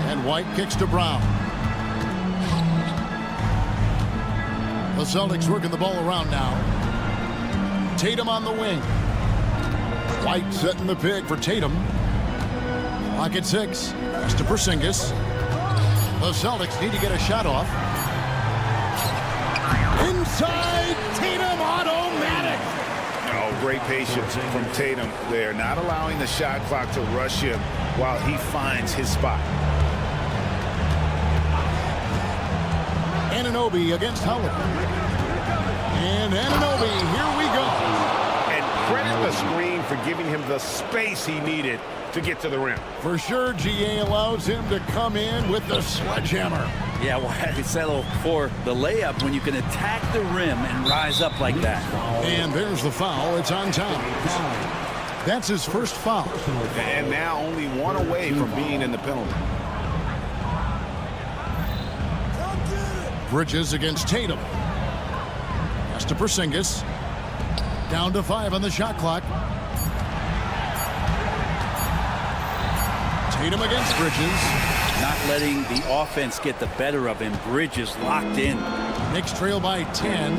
And White kicks to Brown. The Celtics working the ball around now. Tatum on the wing. White setting the pick for Tatum. Clock at 6. Pass to Porzingis. The Celtics need to get a shot off. Inside, Tatum automatic. Oh, great patience from Tatum there, not allowing the shot clock to rush him while he finds his spot. Anunoby against Howard. And Anunoby, here we go. And credit the screen for giving him the space he needed to get to the rim. For sure, GA allows him to come in with the sledgehammer. Yeah, why settle for the layup when you can attack the rim and rise up like that? And there's the foul. It's on Towns. That's his first foul. And now only one away from being in the penalty. Bridges against Tatum. Pass to Porzingis. Down to 5 on the shot clock. Tatum against Bridges. Not letting the offense get the better of him. Bridges locked in. Knicks trail by 10.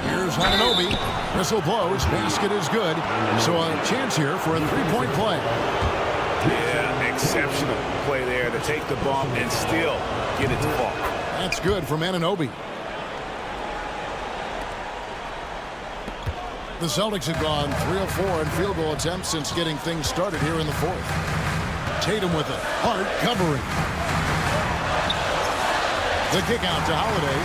Here's Anunoby. Whistle blows. Basket is good. So a chance here for a three-point play. Yeah, exceptional play there to take the bump and still get it to fall. That's good from Anunoby. The Celtics have gone 3 of 4 in field goal attempts since getting things started here in the fourth. Tatum with it. Hart covering. The kick out to Holiday.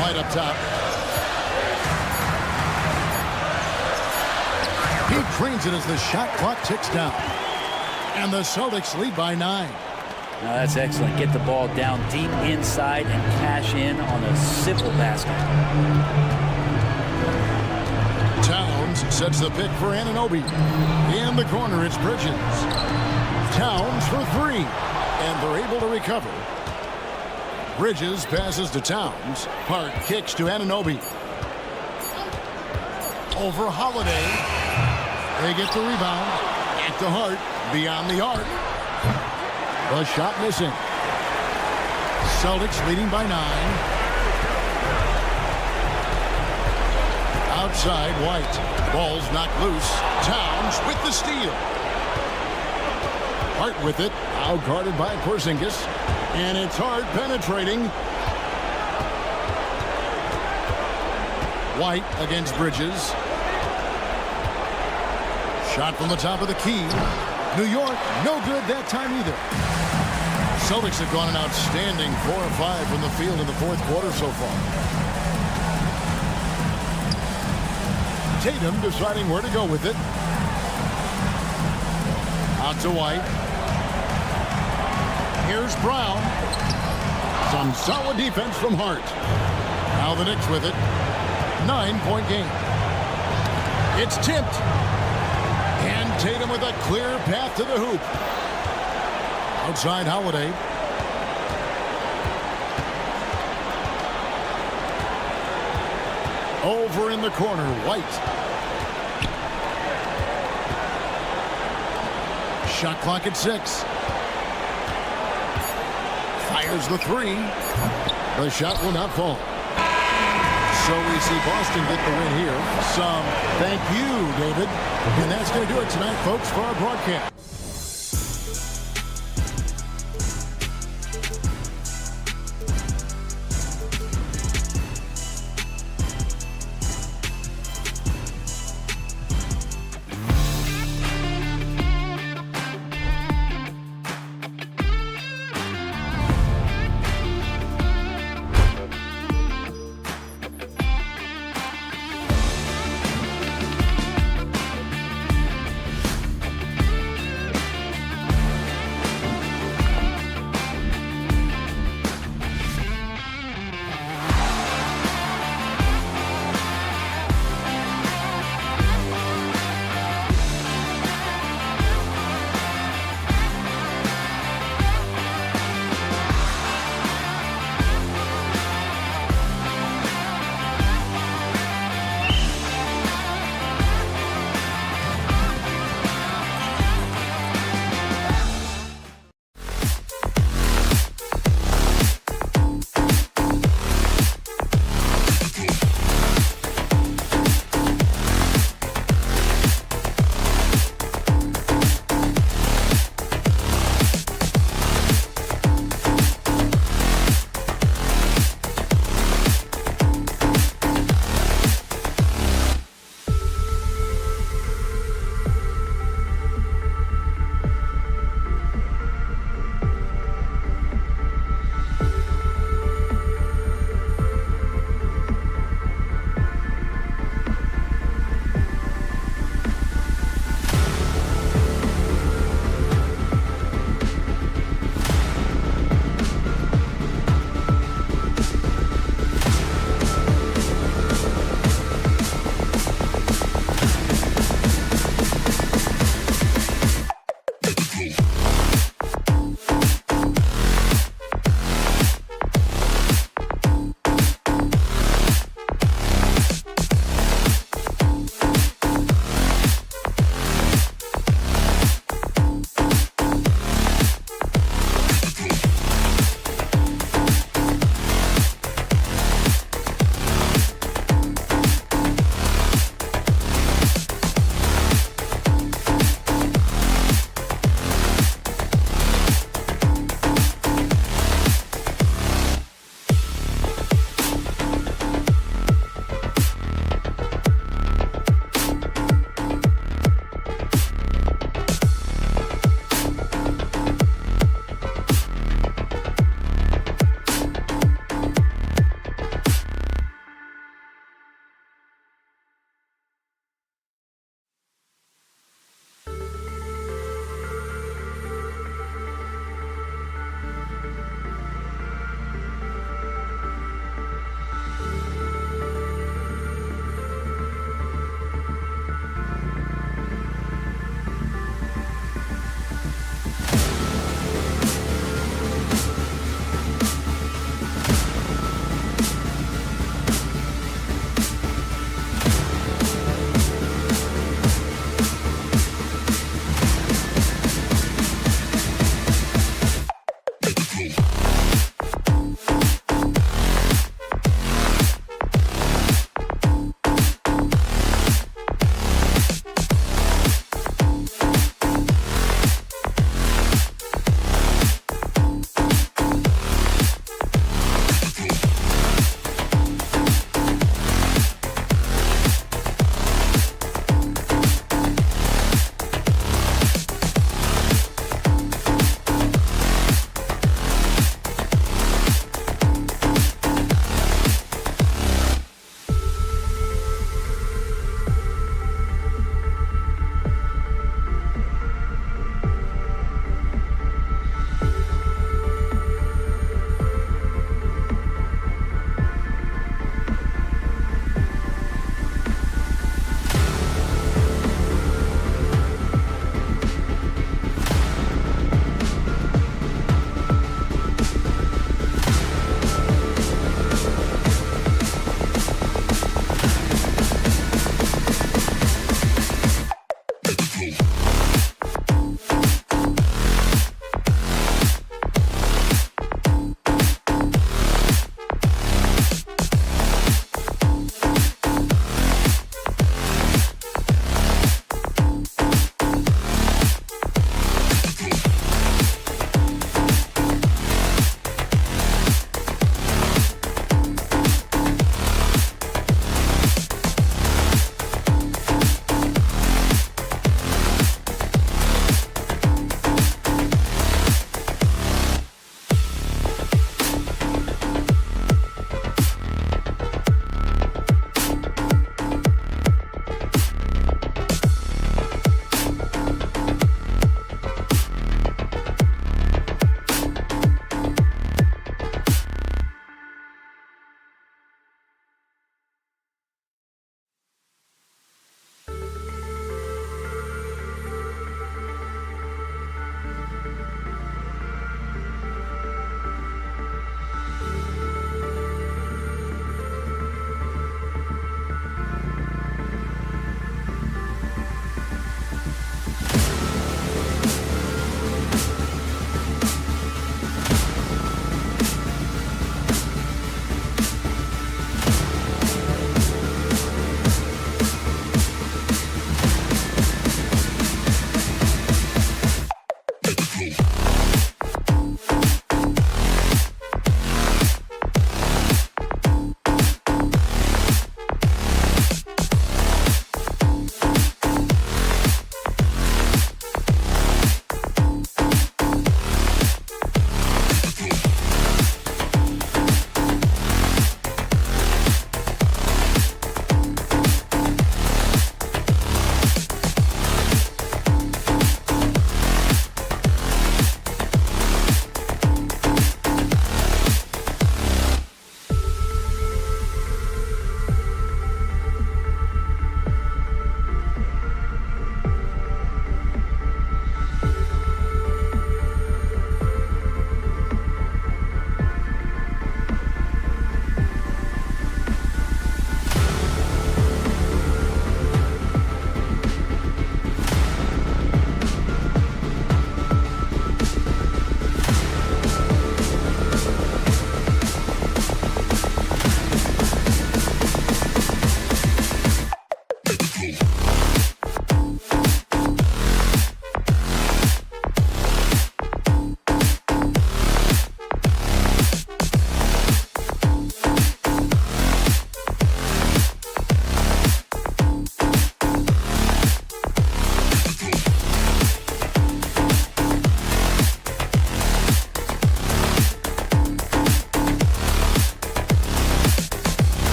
Right up top. He trains it as the shot clock ticks down. And the Celtics lead by 9. Now that's excellent. Get the ball down deep inside and cash in on a simple basket. Towns sets the pick for Anunoby. In the corner, it's Bridges. Towns for 3. And they're able to recover. Bridges passes to Towns. Hart kicks to Anunoby. Over Holiday. They get the rebound. Back to Hart. Beyond the arc. The shot missing. Celtics leading by 9. Outside, White. Ball's knocked loose. Towns with the steal. Hart with it. Out guarded by Porzingis. And it's Hart penetrating. White against Bridges. Shot from the top of the key. New York, no good that time either. Celtics have gone an outstanding 4 of 5 from the field in the fourth quarter so far. Tatum deciding where to go with it. Out to White. Here's Brown. Some solid defense from Hart. Now the Knicks with it. 9-point game. It's tipped. And Tatum with a clear path to the hoop. Outside Holiday. Over in the corner, White. Shot clock at 6. Fires the 3. The shot will not fall. So we see Boston get the win here. Some thank you, David. And that's going to do it tonight, folks, for our broadcast.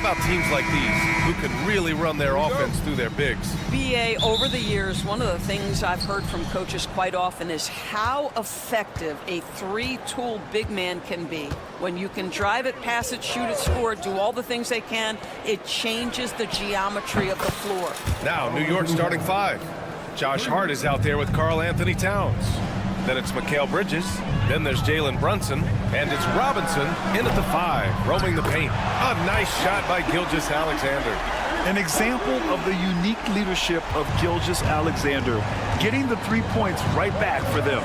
about teams like these who can really run their offense through their bigs? BA, over the years, one of the things I've heard from coaches quite often is how effective a three-tool big man can be. When you can drive it, pass it, shoot it, score it, do all the things they can, it changes the geometry of the floor. Now, New York starting five. Josh Hart is out there with Karl Anthony Towns. Then it's Mikal Bridges. Then there's Jalen Brunson. And it's Robinson in at the five, roaming the paint. A nice shot by Gilgeous-Alexander. An example of the unique leadership of Gilgeous-Alexander, getting the 3 points right back for them.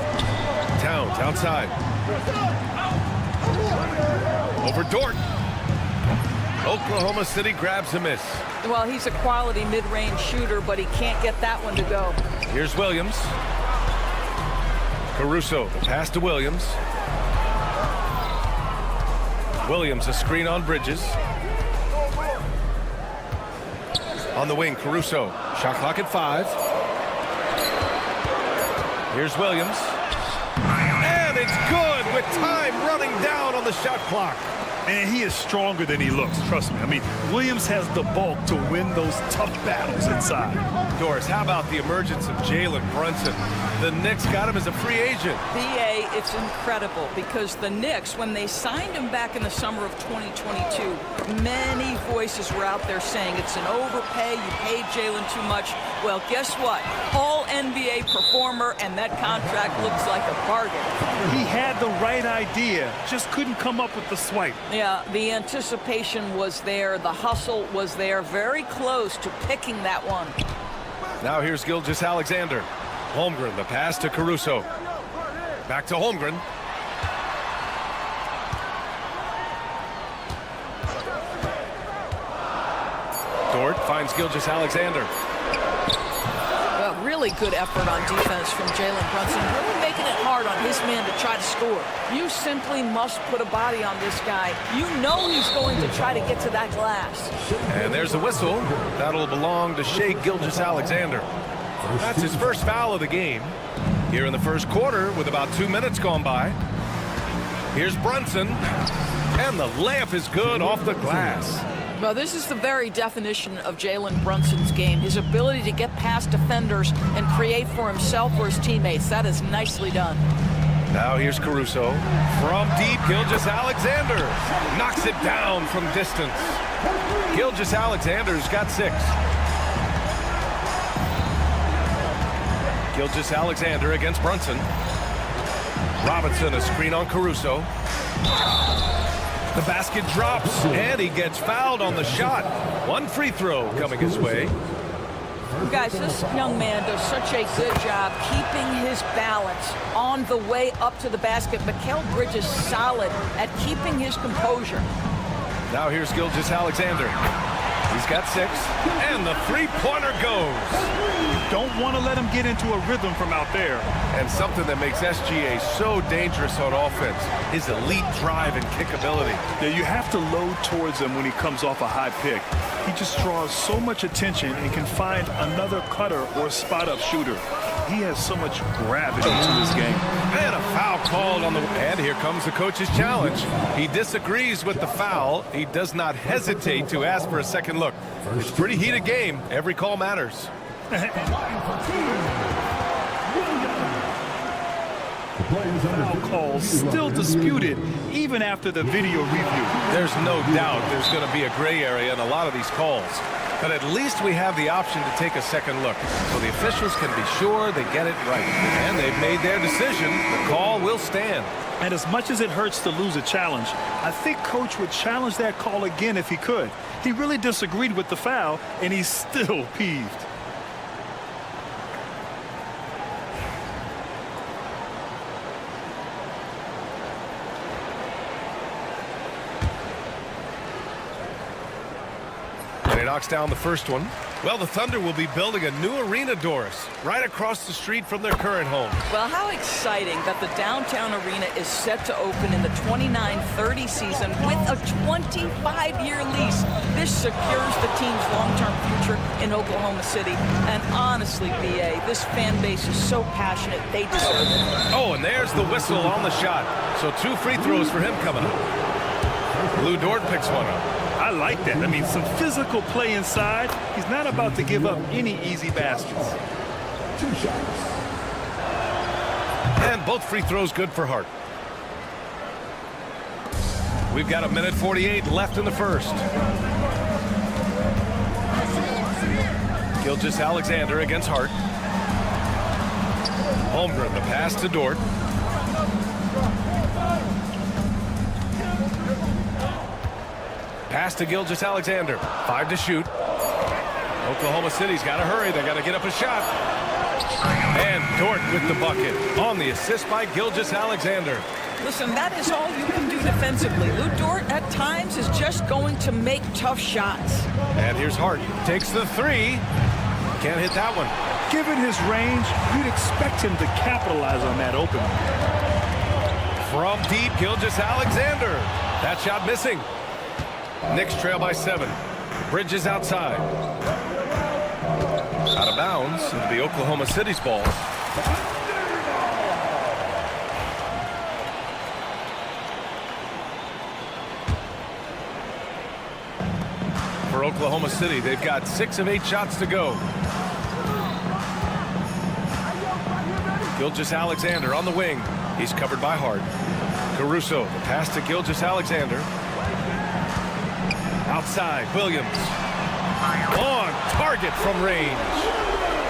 Towns outside. Over Dort. Oklahoma City grabs a miss. Well, he's a quality mid-range shooter, but he can't get that one to go. Here's Williams. Caruso, the pass to Williams. Williams, a screen on Bridges. On the wing, Caruso. Shot clock at 5. Here's Williams. And it's good with time running down on the shot clock. And he is stronger than he looks, trust me. I mean, Williams has the bulk to win those tough battles inside. Doris, how about the emergence of Jalen Brunson? The Knicks got him as a free agent. BA, it's incredible because the Knicks, when they signed him back in the summer of 2022, many voices were out there saying it's an overpay, you paid Jalen too much. Well, guess what? All NBA performer, and that contract looks like a bargain. He had the right idea, just couldn't come up with the swipe. Yeah, the anticipation was there, the hustle was there, very close to picking that one. Now here's Gilgeous-Alexander. Holmgren, the pass to Caruso. Back to Holmgren. Dort finds Gilgeous-Alexander. Well, really good effort on defense from Jalen Brunson, really making it hard on his man to try to score. You simply must put a body on this guy. You know he's going to try to get to that glass. And there's the whistle. That'll belong to Shai Gilgeous-Alexander. That's his first foul of the game. Here in the first quarter with about 2 minutes gone by. Here's Brunson. And the layup is good off the glass. Well, this is the very definition of Jalen Brunson's game. His ability to get past defenders and create for himself or his teammates. That is nicely done. Now here's Caruso. From deep, Gilgeous-Alexander knocks it down from distance. Gilgeous-Alexander's got 6. Gilgeous-Alexander against Brunson. Robinson, a screen on Caruso. The basket drops, and he gets fouled on the shot. One free throw coming his way. Guys, this young man does such a good job keeping his balance on the way up to the basket. Mikal Bridges solid at keeping his composure. Now here's Gilgeous-Alexander. He's got 6, and the three-pointer goes. Don't want to let him get into a rhythm from out there. And something that makes SGA so dangerous on offense, his elite drive and kick ability. Yeah, you have to load towards him when he comes off a high pick. He just draws so much attention and can find another cutter or spot-up shooter. He has so much gravity to his game. And a foul called on the... And here comes the coach's challenge. He disagrees with the foul. He does not hesitate to ask for a second look. It's a pretty heated game. Every call matters. Foul calls still disputed even after the video review. There's no doubt there's going to be a gray area in a lot of these calls. But at least we have the option to take a second look. So the officials can be sure they get it right. And they've made their decision. The call will stand. And as much as it hurts to lose a challenge, I think Coach would challenge that call again if he could. He really disagreed with the foul, and he's still peeved. And he knocks down the first one. Well, the Thunder will be building a new arena, Doris, right across the street from their current home. Well, how exciting that the downtown arena is set to open in the 29-30 season with a 25-year lease. This secures the team's long-term future in Oklahoma City. And honestly, BA, this fan base is so passionate, they deserve it. Oh, and there's the whistle on the shot. So 2 free throws for him coming up. Lou Dort picks one up. I like that. I mean, some physical play inside. He's not about to give up any easy baskets. 2 shots. And both free throws good for Hart. We've got 1:48 left in the first. Gilgeous-Alexander against Hart. Holmgren, the pass to Dort. Pass to Gilgeous-Alexander. 5 to shoot. Oklahoma City's got to hurry. They got to get up a shot. And Dort with the bucket on the assist by Gilgeous-Alexander. Listen, that is all you can do defensively. Lou Dort at times is just going to make tough shots. And here's Hart. Takes the 3. Can't hit that one. Given his range, you'd expect him to capitalize on that opening. From deep, Gilgeous-Alexander. That shot missing. Knicks trail by 7. Bridges outside. Out of bounds. It'll be Oklahoma City's ball. For Oklahoma City, they've got 6 of 8 shots to go. Gilgeous-Alexander on the wing. He's covered by Hart. Caruso, the pass to Gilgeous-Alexander. Outside, Williams. On target from range.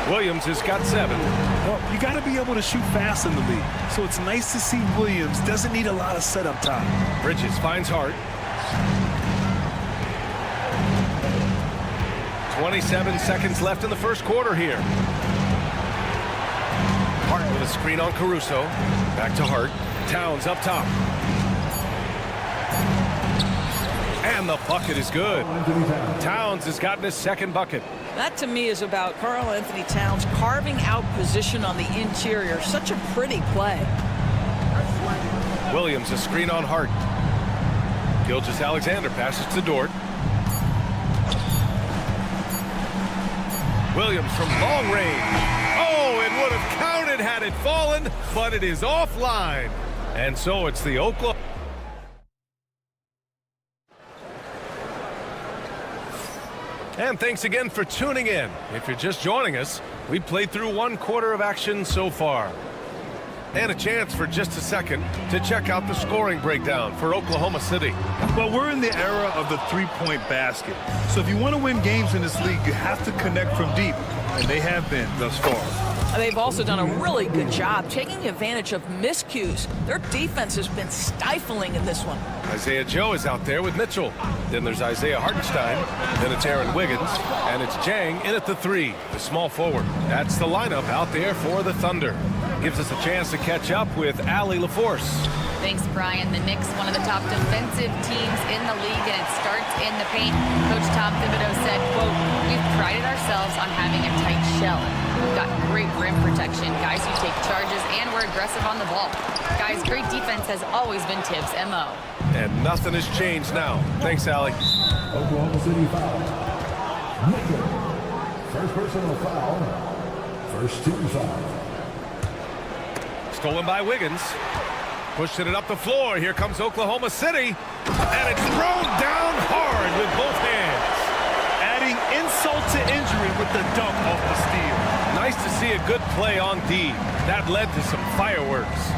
Williams has got 7. Well, you got to be able to shoot fast in the league. So it's nice to see Williams doesn't need a lot of setup time. Bridges finds Hart. 27 seconds left in the first quarter here. Hart with a screen on Caruso. Back to Hart. Towns up top. And the bucket is good. Towns has gotten his second bucket. That to me is about Karl-Anthony Towns carving out position on the interior. Such a pretty play. Williams a screen on Hart. Gilgeous-Alexander passes to Dort. Williams from long range. Oh, it would have counted had it fallen, but it is offline. And so it's the Oklahoma. And thanks again for tuning in. If you're just joining us, we played through 1 quarter of action so far. And a chance for just a second to check out the scoring breakdown for Oklahoma City. Well, we're in the era of the 3-point basket. So if you want to win games in this league, you have to connect from deep. And they have been thus far. They've also done a really good job taking advantage of miscues. Their defense has been stifling in this one. Isaiah Joe is out there with Mitchell. Then there's Isaiah Hartenstein. Then it's Aaron Wiggins. And it's Jang in at the 3, the small forward. That's the lineup out there for the Thunder. Gives us a chance to catch up with Allie LaForce. Thanks, Brian. The Knicks, one of the top defensive teams in the league, and it starts in the paint. Coach Tom Thibodeau said, quote, "We've prided ourselves on having a tight shell. We've got great rim protection, guys who take charges, and we're aggressive on the ball. Guys, great defense has always been Tibbs' MO." And nothing has changed now. Thanks, Allie. Oklahoma City foul. Mitchell. First personal foul. First team foul. Stolen by Wiggins. Pushing it up the floor. Here comes Oklahoma City. And it's thrown down hard with both hands. Adding insult to injury with the dunk off the steal. Nice to see a good play on D. That led to some fireworks.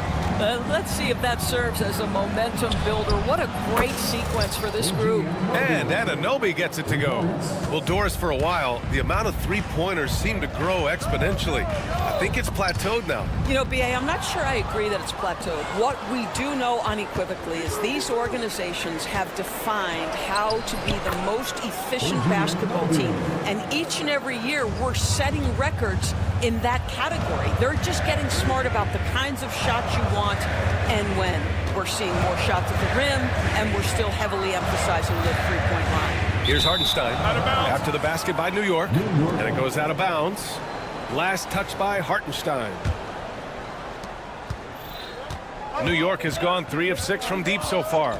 Let's see if that serves as a momentum builder. What a great sequence for this group. And Anunoby gets it to go. Well, Doris, for a while, the amount of three-pointers seemed to grow exponentially. I think it's plateaued now. You know, B.A., I'm not sure I agree that it's plateaued. What we do know unequivocally is these organizations have defined how to be the most efficient basketball team. And each and every year, we're setting records in that category. They're just getting smart about the kinds of shots you want and when. We're seeing more shots at the rim, and we're still heavily emphasizing the three-point line. Here's Hartenstein. After the basket by New York. And it goes out of bounds. Last touch by Hartenstein. New York has gone 3 of 6 from deep so far.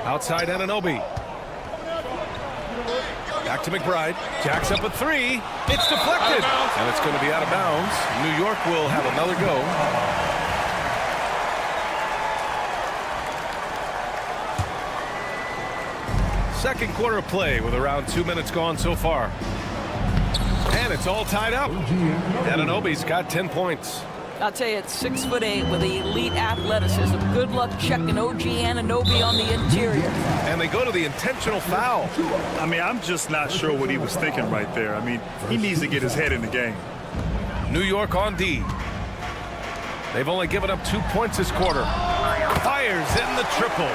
Outside Anunoby. Back to McBride. Jacks up a 3. It's deflected. And it's going to be out of bounds. New York will have another go. Second quarter of play with around 2 minutes gone so far. And it's all tied up. Anunoby's got 10 points. I'll tell you, it's 6'8" with elite athleticism. Good luck checking OG Anunoby on the interior. And they go to the intentional foul. I mean, I'm just not sure what he was thinking right there. I mean, he needs to get his head in the game. New York on D. They've only given up 2 points this quarter. Fires in the triple.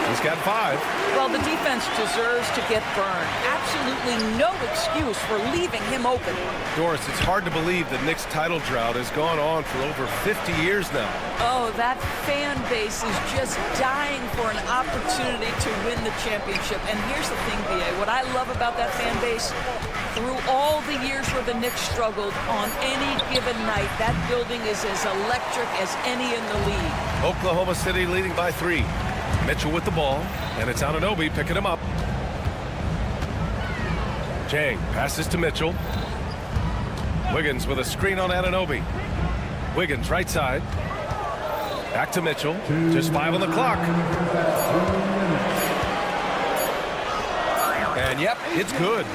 He's got 5. Well, the defense deserves to get burned. Absolutely no excuse for leaving him open. Doris, it's hard to believe the Knicks title drought has gone on for over 50 years now. Oh, that fan base is just dying for an opportunity to win the championship. And here's the thing, B.A., what I love about that fan base, through all the years where the Knicks struggled, on any given night, that building is as electric as any in the league. Oklahoma City leading by 3. Mitchell with the ball, and it's Anunoby picking him up. Jang passes to Mitchell. Wiggins with a screen on Anunoby. Wiggins right side. Back to Mitchell. Just 5 on the clock. And yep, it's good.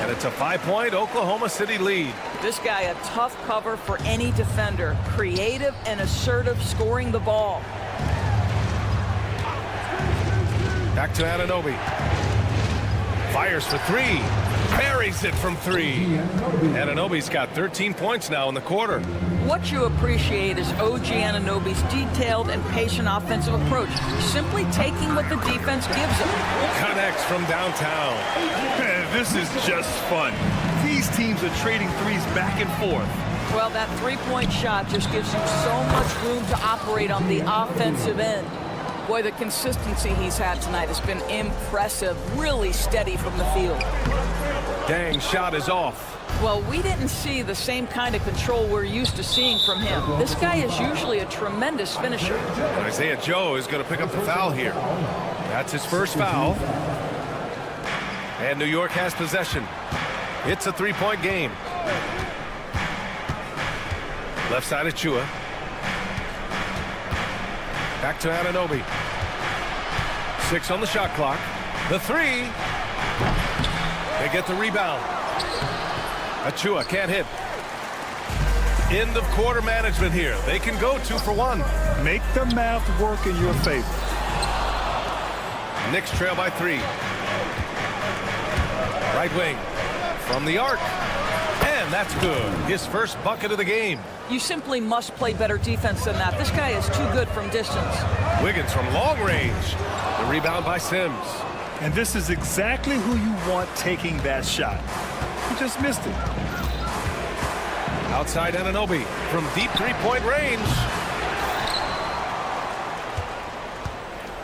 And it's a 5-point Oklahoma City lead. This guy a tough cover for any defender. Creative and assertive scoring the ball. Back to Anunoby. Fires for 3. Buries it from 3. Anunoby's got 13 points now in the quarter. What you appreciate is OG Anunoby's detailed and patient offensive approach. Simply taking what the defense gives him. Connects from downtown. Man, this is just fun. These teams are trading threes back and forth. Well, that three-point shot just gives you so much room to operate on the offensive end. Boy, the consistency he's had tonight has been impressive. Really steady from the field. Dang, shot is off. Well, we didn't see the same kind of control we're used to seeing from him. This guy is usually a tremendous finisher. Isaiah Joe is going to pick up the foul here. That's his first foul. And New York has possession. It's a 3-point game. Left side of Chua. Back to Anunoby. 6 on the shot clock. The 3. They get the rebound. Achua can't hit. End of quarter management here. They can go 2 for 1. Make the math work in your favor. Knicks trail by 3. Right wing from the arc. And that's good. His first bucket of the game. You simply must play better defense than that. This guy is too good from distance. Wiggins from long range. The rebound by Sims. And this is exactly who you want taking that shot. He just missed it. Outside Anunoby from deep 3-point range.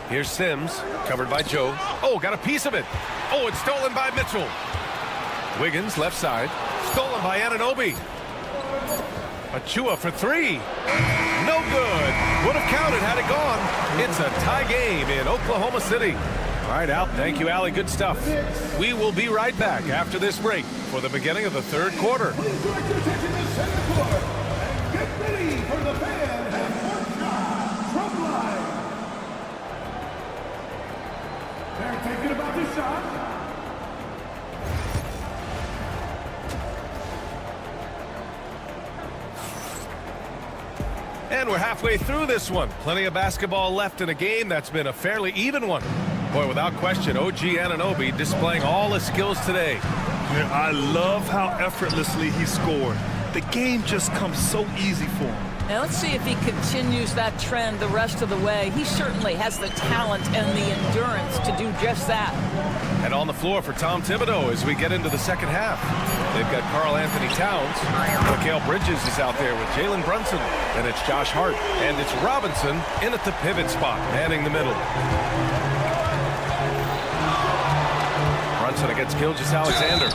Here's Sims, covered by Joe. Oh, got a piece of it. Oh, it's stolen by Mitchell. Wiggins, left side. Stolen by Anunoby. Achua for 3. No good. Would have counted had it gone. It's a tie game in Oklahoma City. All right, Al. Thank you, Allie. Good stuff. We will be right back after this break for the beginning of the third quarter. Please direct your attention to center court. And get ready for the fan and one shot from line. They're thinking about the shot. And we're halfway through this one. Plenty of basketball left in a game that's been a fairly even one. Boy, without question, OG Anunoby displaying all his skills today. Yeah, I love how effortlessly he scored. The game just comes so easy for him. Now let's see if he continues that trend the rest of the way. He certainly has the talent and the endurance to do just that. And on the floor for Tom Thibodeau as we get into the second half. They've got Karl Anthony Towns. Mikal Bridges is out there with Jalen Brunson. And it's Josh Hart. And it's Robinson in at the pivot spot, manning the middle. Brunson against Gilgeous-Alexander.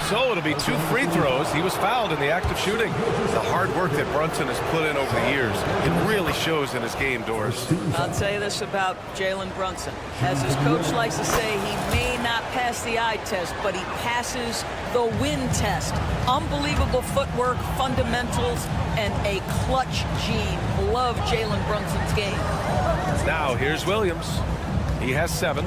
So it'll be 2 free throws. He was fouled in the act of shooting. The hard work that Brunson has put in over the years, it really shows in his game, Doris. I'll say this about Jalen Brunson. As his coach likes to say, he may not pass the eye test, but he passes the win test. Unbelievable footwork, fundamentals, and a clutch gene. Love Jalen Brunson's game. Now here's Williams. He has 7.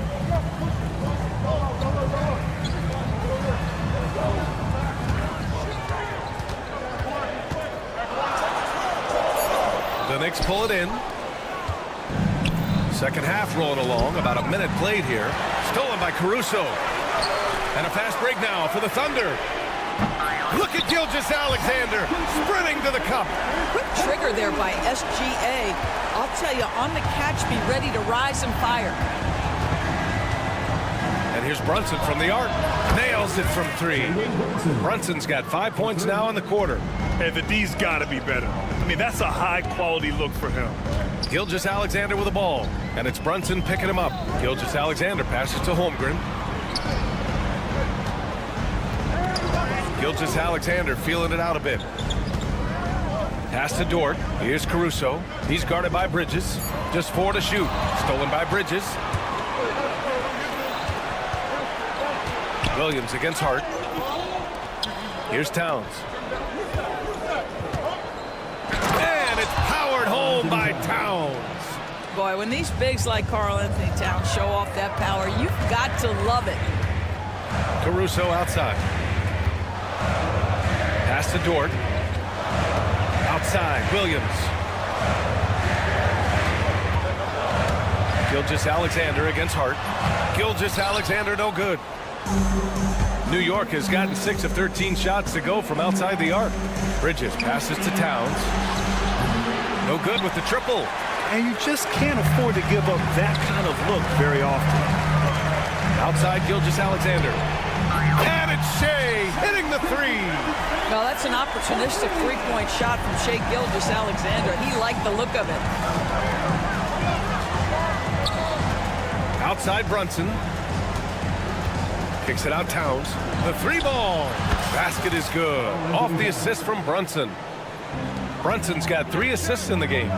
Knicks pull it in. Second half rolling along. About a minute played here. Stolen by Caruso. And a fast break now for the Thunder. Look at Gilgeous-Alexander sprinting to the cup. Quick trigger there by SGA. I'll tell you, on the catch, be ready to rise and fire. And here's Brunson from the arc. Nails it from 3. Brunson's got 5 points now in the quarter. Hey, the D's got to be better. I mean, that's a high-quality look for him. Gilgeous-Alexander with the ball. And it's Brunson picking him up. Gilgeous-Alexander passes to Holmgren. Gilgeous-Alexander feeling it out a bit. Pass to Dort. Here's Caruso. He's guarded by Bridges. Just 4 to shoot. Stolen by Bridges. Williams against Hart. Here's Towns. And it's powered home by Towns. Boy, when these bigs like Karl Anthony Towns show off that power, you've got to love it. Caruso outside. Pass to Dort. Outside, Williams. Gilgeous-Alexander against Hart. Gilgeous-Alexander no good. New York has gotten 6 of 13 shots to go from outside the arc. Bridges passes to Towns. No good with the triple. And you just can't afford to give up that kind of look very often. Outside Gilgeous-Alexander. And it's Shea hitting the 3. Well, that's an opportunistic three-point shot from Shea Gilgeous-Alexander. He liked the look of it. Outside Brunson. Kicks it out Towns. The 3-ball. Basket is good. Off the assist from Brunson. Brunson's got 3 assists in the game.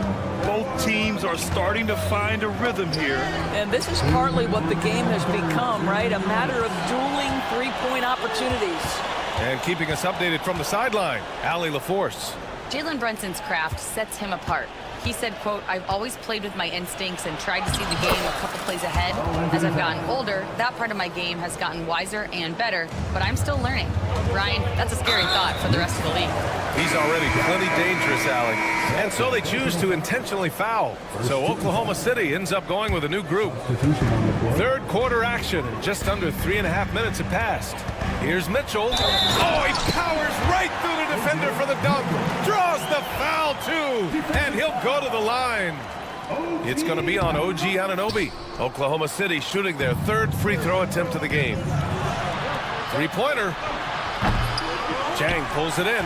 Both teams are starting to find a rhythm here. And this is partly what the game has become, right? A matter of dueling three-point opportunities. And keeping us updated from the sideline, Allie LaForce. Jalen Brunson's craft sets him apart. He said, quote, "I've always played with my instincts and tried to see the game a couple plays ahead. As I've gotten older, that part of my game has gotten wiser and better, but I'm still learning." Ryan, that's a scary thought for the rest of the league. He's already plenty dangerous, Allie. And so they choose to intentionally foul. So Oklahoma City ends up going with a new group. Third quarter action, and just under 3.5 minutes have passed. Here's Mitchell. Oh, he powers right through the defender for the dunk. Draws the foul, too. And he'll go to the line. It's going to be on OG Anunoby. Oklahoma City shooting their 3rd free throw attempt of the game. Three-pointer. Jang pulls it in.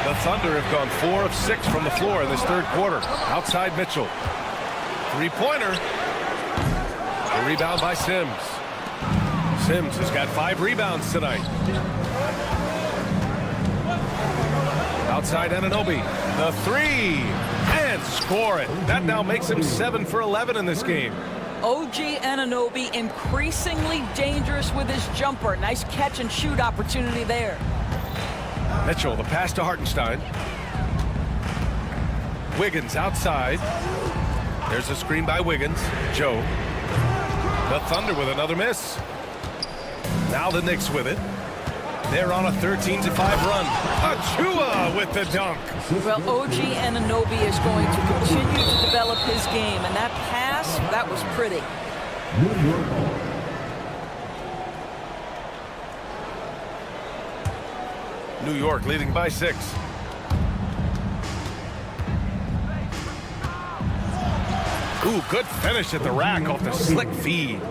The Thunder have gone 4 of 6 from the floor in this 3rd quarter. Outside Mitchell. Three-pointer. The rebound by Sims. Sims has got 5 rebounds tonight. Outside Anunoby. The 3. And score it. That now makes him 7 for 11 in this game. OG Anunoby increasingly dangerous with his jumper. Nice catch and shoot opportunity there. Mitchell, the pass to Hartenstein. Wiggins outside. There's a screen by Wiggins. Joe. The Thunder with another miss. Now the Knicks with it. They're on a 13-5 run. Achua with the dunk. Well, OG Anunoby is going to continue to develop his game, and that pass, that was pretty. New York leading by 6. Ooh, good finish at the rack off the slick feed.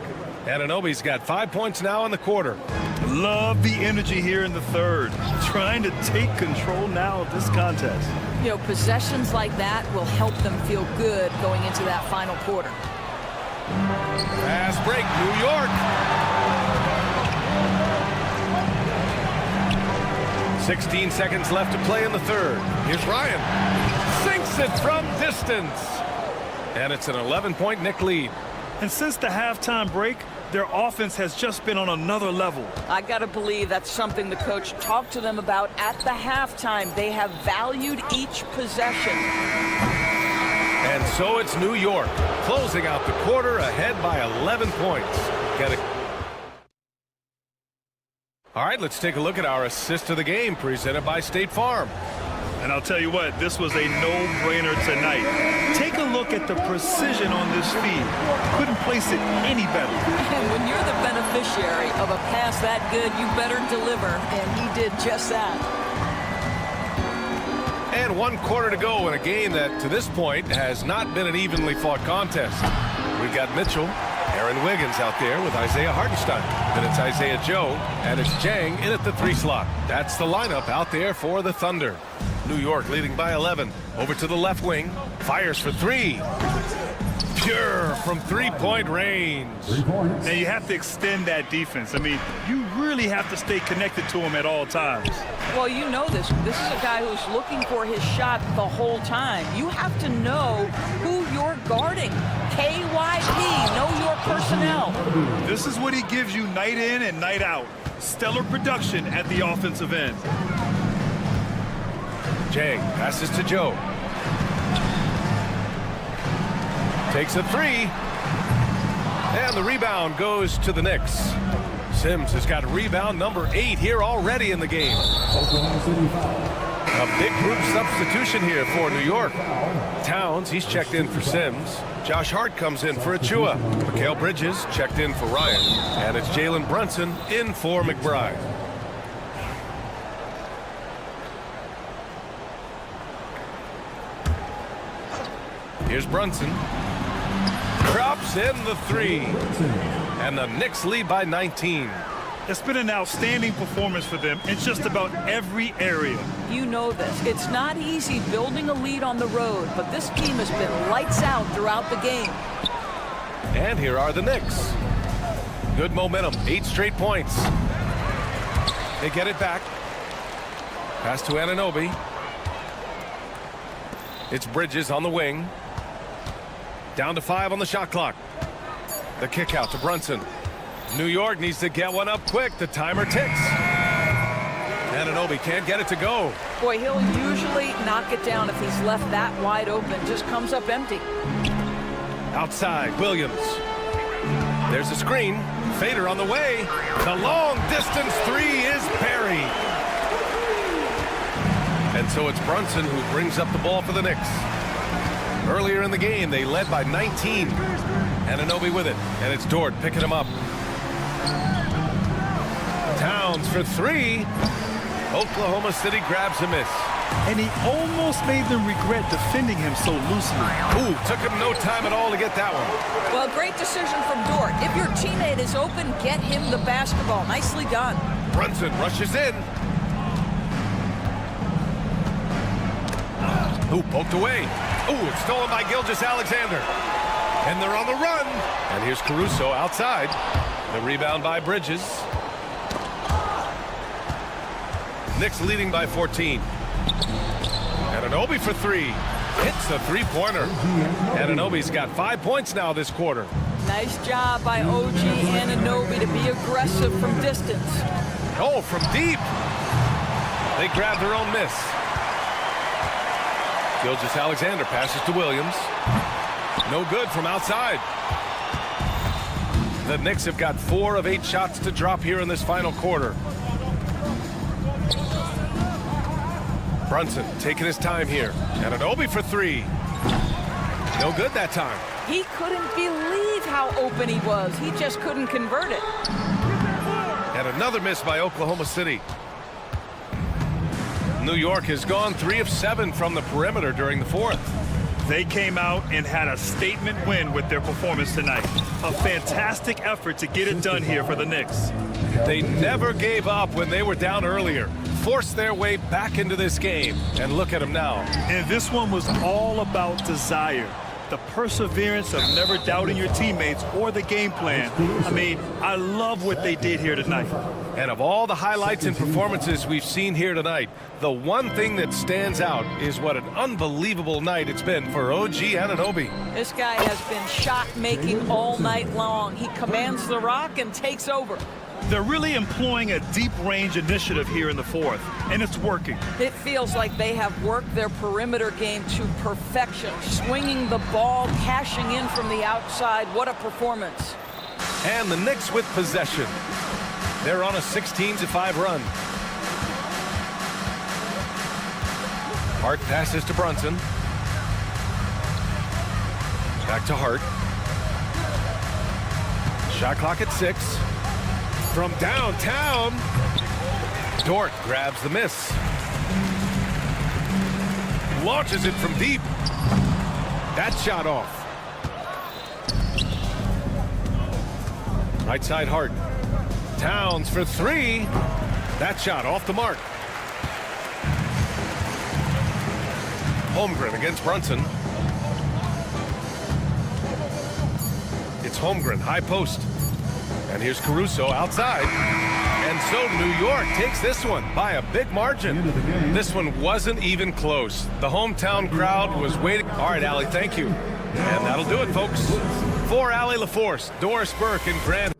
Anunoby's got 5 points now in the quarter. Love the energy here in the 3rd. Trying to take control now of this contest. You know, possessions like that will help them feel good going into that final quarter. Fast break, New York. 16 seconds left to play in the 3rd. Here's Ryan. Sinks it from distance. And it's an 11-point Knick lead. And since the halftime break, their offense has just been on another level. I got to believe that's something the coach talked to them about at the halftime. They have valued each possession. And so it's New York closing out the quarter ahead by 11 points. All right, let's take a look at our assist of the game presented by State Farm. And I'll tell you what, this was a no-brainer tonight. Take a look at the precision on this feed. Couldn't place it any better. And when you're the beneficiary of a pass that good, you better deliver, and he did just that. And 1 quarter to go in a game that, to this point, has not been an evenly fought contest. We've got Mitchell, Aaron Wiggins out there with Isaiah Hartenstein. Then it's Isaiah Joe, and it's Jang in at the 3 slot. That's the lineup out there for the Thunder. New York leading by 11. Over to the left wing. Fires for 3. Pure from 3-point range. Now you have to extend that defense. I mean, you really have to stay connected to him at all times. Well, you know this. This is a guy who's looking for his shot the whole time. You have to know who you're guarding. KYP, know your personnel. This is what he gives you night in and night out. Stellar production at the offensive end. Jang passes to Joe. Takes a 3. And the rebound goes to the Knicks. Sims has got rebound number 8 here already in the game. A big group substitution here for New York. Towns, he's checked in for Sims. Josh Hart comes in for Achua. Mikal Bridges checked in for Ryan. And it's Jalen Brunson in for McBride. Here's Brunson. Drops in the 3. And the Knicks lead by 19. It's been an outstanding performance for them in just about every area. You know this. It's not easy building a lead on the road, but this team has been lights out throughout the game. And here are the Knicks. Good momentum. 8 straight points. They get it back. Pass to Anunoby. It's Bridges on the wing. Down to 5 on the shot clock. The kick out to Brunson. New York needs to get one up quick. The timer ticks. Anunoby can't get it to go. Boy, he'll usually knock it down if he's left that wide open. Just comes up empty. Outside, Williams. There's a screen. Fader on the way. The long distance 3 is buried. And so it's Brunson who brings up the ball for the Knicks. Earlier in the game, they led by 19. Anunoby with it, and it's Dort picking him up. Towns for 3. Oklahoma City grabs a miss. And he almost made them regret defending him so loosely. Ooh, took him no time at all to get that one. Well, great decision from Dort. If your teammate is open, get him the basketball. Nicely done. Brunson rushes in. Ooh, poked away. Ooh, it's stolen by Gilgeous-Alexander. And they're on the run. And here's Caruso outside. The rebound by Bridges. Knicks leading by 14. Anunoby for 3. Hits the 3-pointer. Anunoby's got 5 points now this quarter. Nice job by OG Anunoby to be aggressive from distance. Oh, from deep. They grab their own miss. Gilgeous-Alexander passes to Williams. No good from outside. The Knicks have got 4 of 8 shots to drop here in this final quarter. Brunson taking his time here. Anunoby for 3. No good that time. He couldn't believe how open he was. He just couldn't convert it. And another miss by Oklahoma City. New York has gone 3 of 7 from the perimeter during the 4th. They came out and had a statement win with their performance tonight. A fantastic effort to get it done here for the Knicks. They never gave up when they were down earlier. Forced their way back into this game. And look at them now. And this one was all about desire. The perseverance of never doubting your teammates or the game plan. I mean, I love what they did here tonight. And of all the highlights and performances we've seen here tonight, the one thing that stands out is what an unbelievable night it's been for OG Anunoby. This guy has been shot-making all night long. He commands the rock and takes over. They're really employing a deep-range initiative here in the 4th, and it's working. It feels like they have worked their perimeter game to perfection, swinging the ball, cashing in from the outside. What a performance. And the Knicks with possession. They're on a 16-5 run. Hart passes to Brunson. Back to Hart. Shot clock at 6. From downtown, Dort grabs the miss. Launches it from deep. That shot off. Right side Hart. Towns for 3. That shot off the mark. Holmgren against Brunson. It's Holmgren, high post. And here's Caruso outside. And so New York takes this one by a big margin. This one wasn't even close. The hometown crowd was waiting. All right, Allie, thank you. And that'll do it, folks. For Allie LaForce, Doris Burke, and Grant.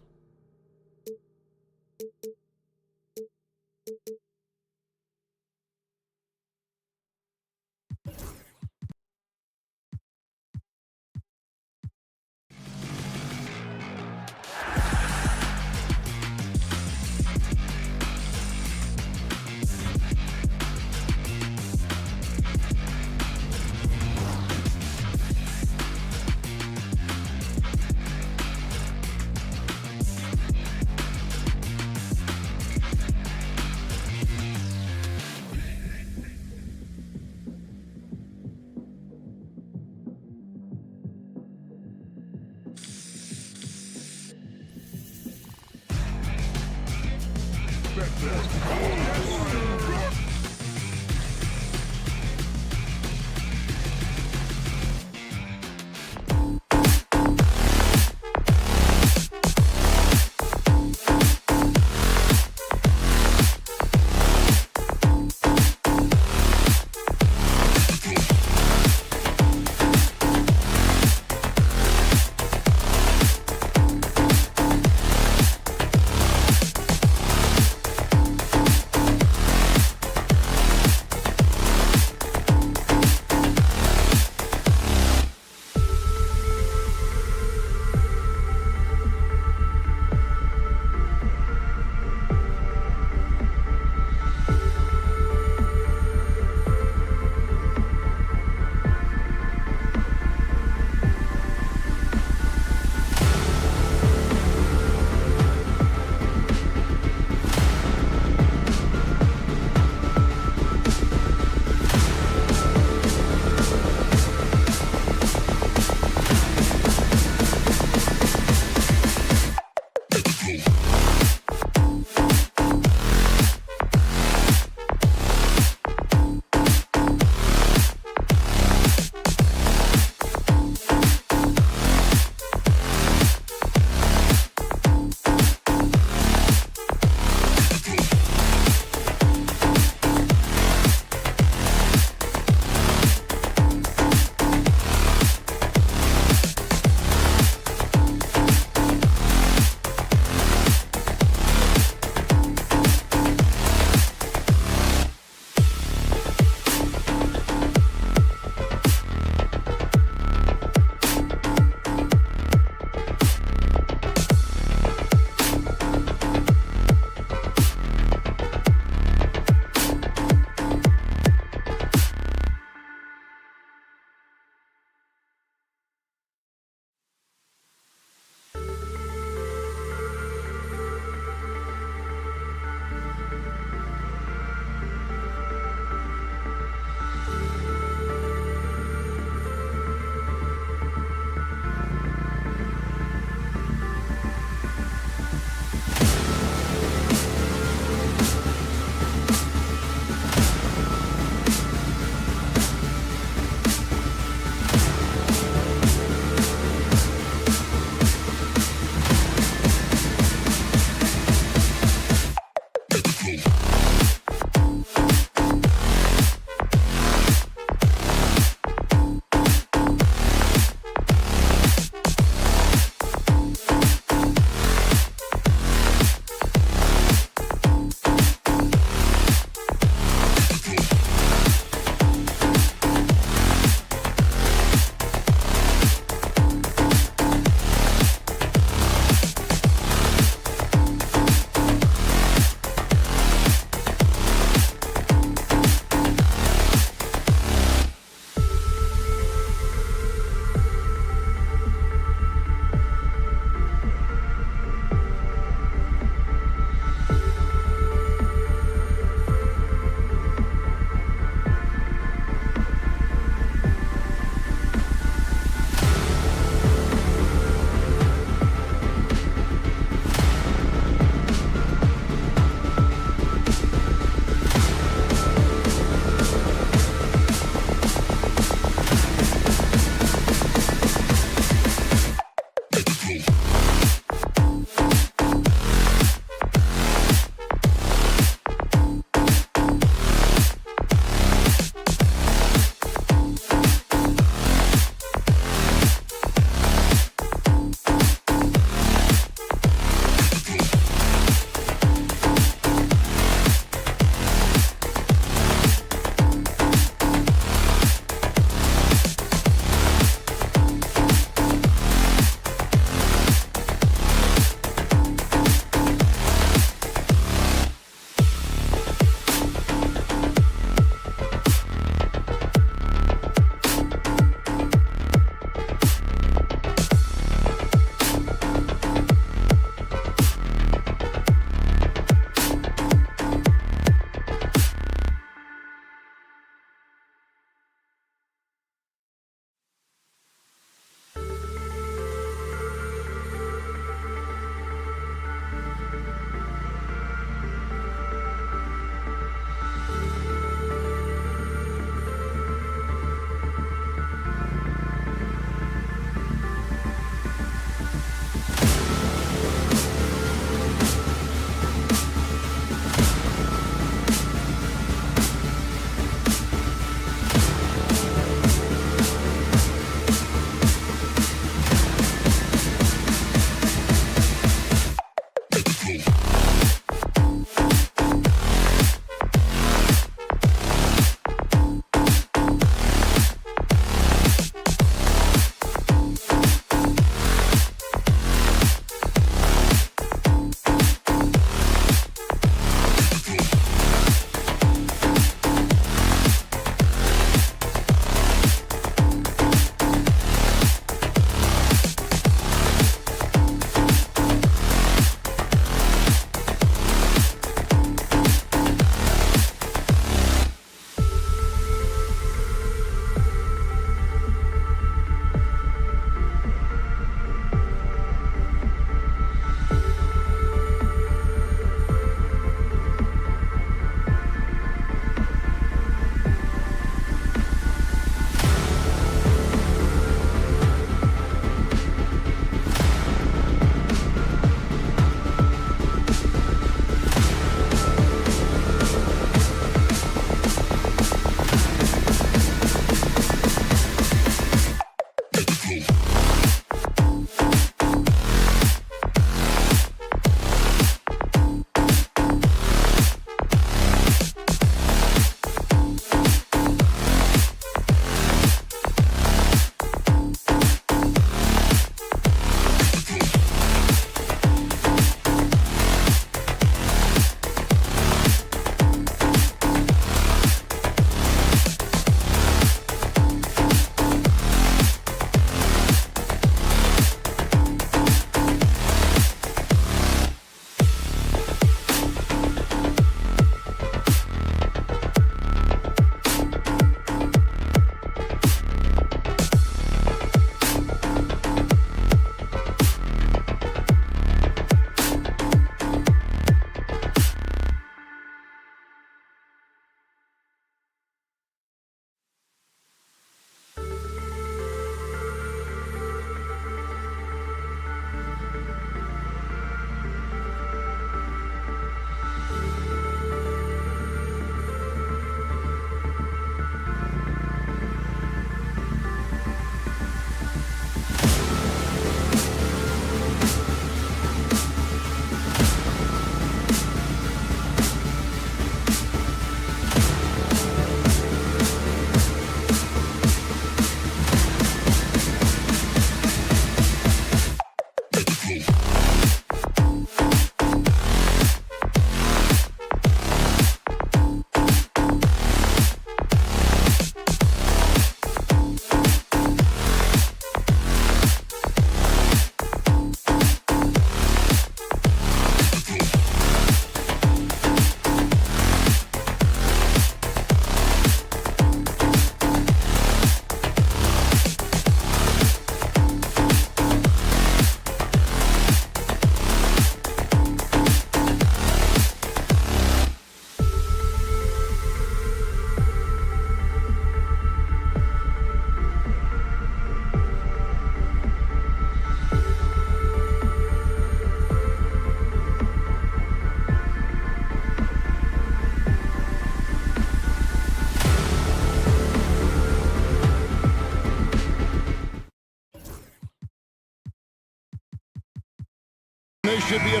They should be a...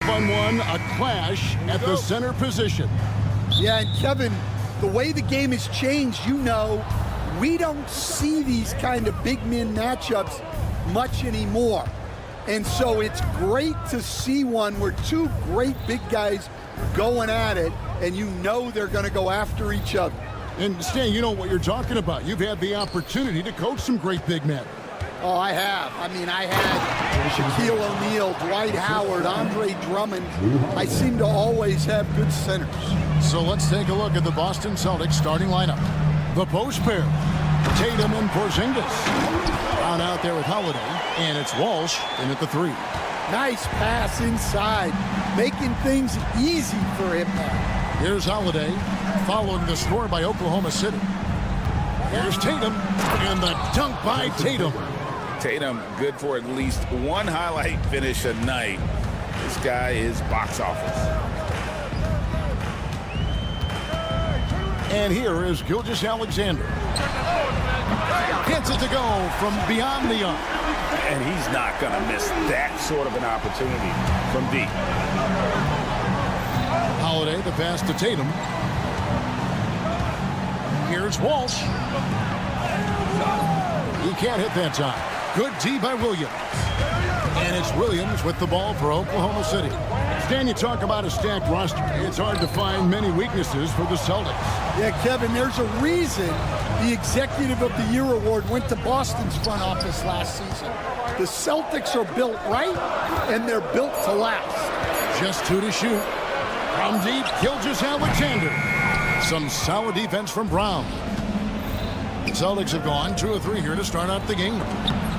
Fun one, a clash at the center position. Yeah, and Kevin, the way the game has changed, you know, we don't see these kind of big men matchups much anymore. And so it's great to see one where two great big guys going at it, and you know they're going to go after each other. And Stan, you know what you're talking about. You've had the opportunity to coach some great big men. Oh, I have. I mean, I had Shaquille O'Neal, Dwight Howard, Andre Drummond. I seem to always have good centers. So let's take a look at the Boston Celtics starting lineup. The post pair, Tatum and Porzingis. On out there with Holiday, and it's Walsh in at the 3. Nice pass inside, making things easy for him now. Here's Holiday, following the score by Oklahoma City. Here's Tatum, and the dunk by Tatum. Tatum, good for at least one highlight finish a night. This guy is box office. And here is Gilgeous-Alexander. Gets it to go from beyond the arc. And he's not going to miss that sort of an opportunity from deep. Holiday, the pass to Tatum. Here's Walsh. He can't hit that time. Good D by Williams. And it's Williams with the ball for Oklahoma City. Stan, you talk about a stacked roster. It's hard to find many weaknesses for the Celtics. Yeah, Kevin, there's a reason the Executive of the Year award went to Boston's front office last season. The Celtics are built right, and they're built to last. Just 2 to shoot. From deep, Gilgeous-Alexander. Some solid defense from Brown. The Celtics have gone 2 of 3 here to start out the game.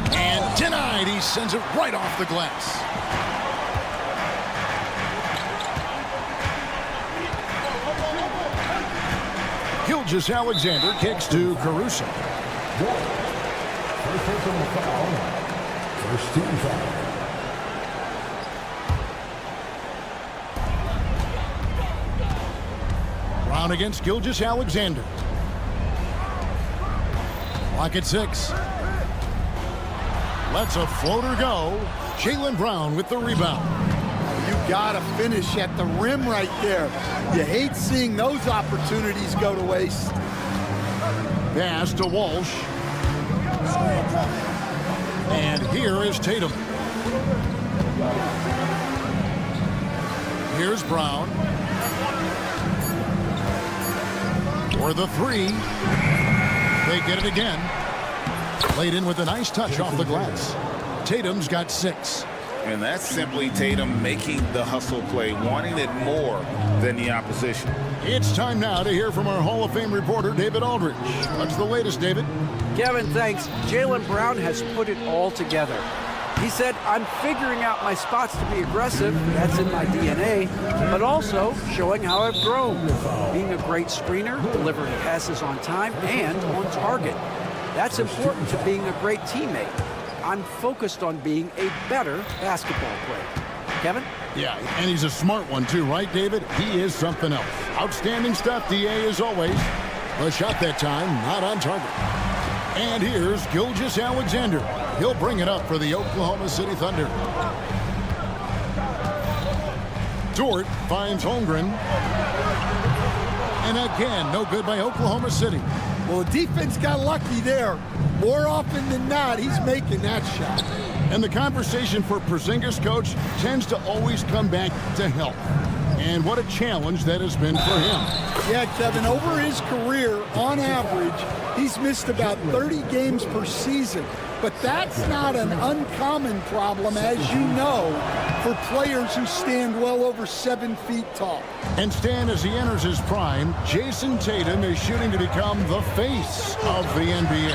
And denied. He sends it right off the glass. Gilgeous-Alexander kicks to Caruso. First personal foul. First team foul. Brown against Gilgeous-Alexander. Clock at 6. Lets a floater go. Jaylen Brown with the rebound. You gotta finish at the rim right there. You hate seeing those opportunities go to waste. Pass to Walsh. And here is Tatum. Here's Brown. For the 3. They get it again. Laid in with a nice touch off the glass. Tatum's got 6. And that's simply Tatum making the hustle play, wanting it more than the opposition. It's time now to hear from our Hall of Fame reporter, David Aldridge. What's the latest, David? Kevin, thanks. Jaylen Brown has put it all together. He said, I'm figuring out my spots to be aggressive, that's in my DNA, but also showing how I've grown. Being a great screener, delivering passes on time and on target. That's important to being a great teammate. I'm focused on being a better basketball player. Kevin? Yeah, and he's a smart one too, right, David? He is something else. Outstanding stuff, DA, as always. The shot that time, not on target. And here's Gilgeous-Alexander. He'll bring it up for the Oklahoma City Thunder. Dort finds Holmgren. And again, no good by Oklahoma City. Well, the defense got lucky there. More often than not, he's making that shot. And the conversation for Porzingis, coach, tends to always come back to health. And what a challenge that has been for him. Yeah, Kevin, over his career, on average, he's missed about 30 games per season. But that's not an uncommon problem, as you know, for players who stand well over 7 feet tall. And Stan, as he enters his prime, Jason Tatum is shooting to become the face of the NBA.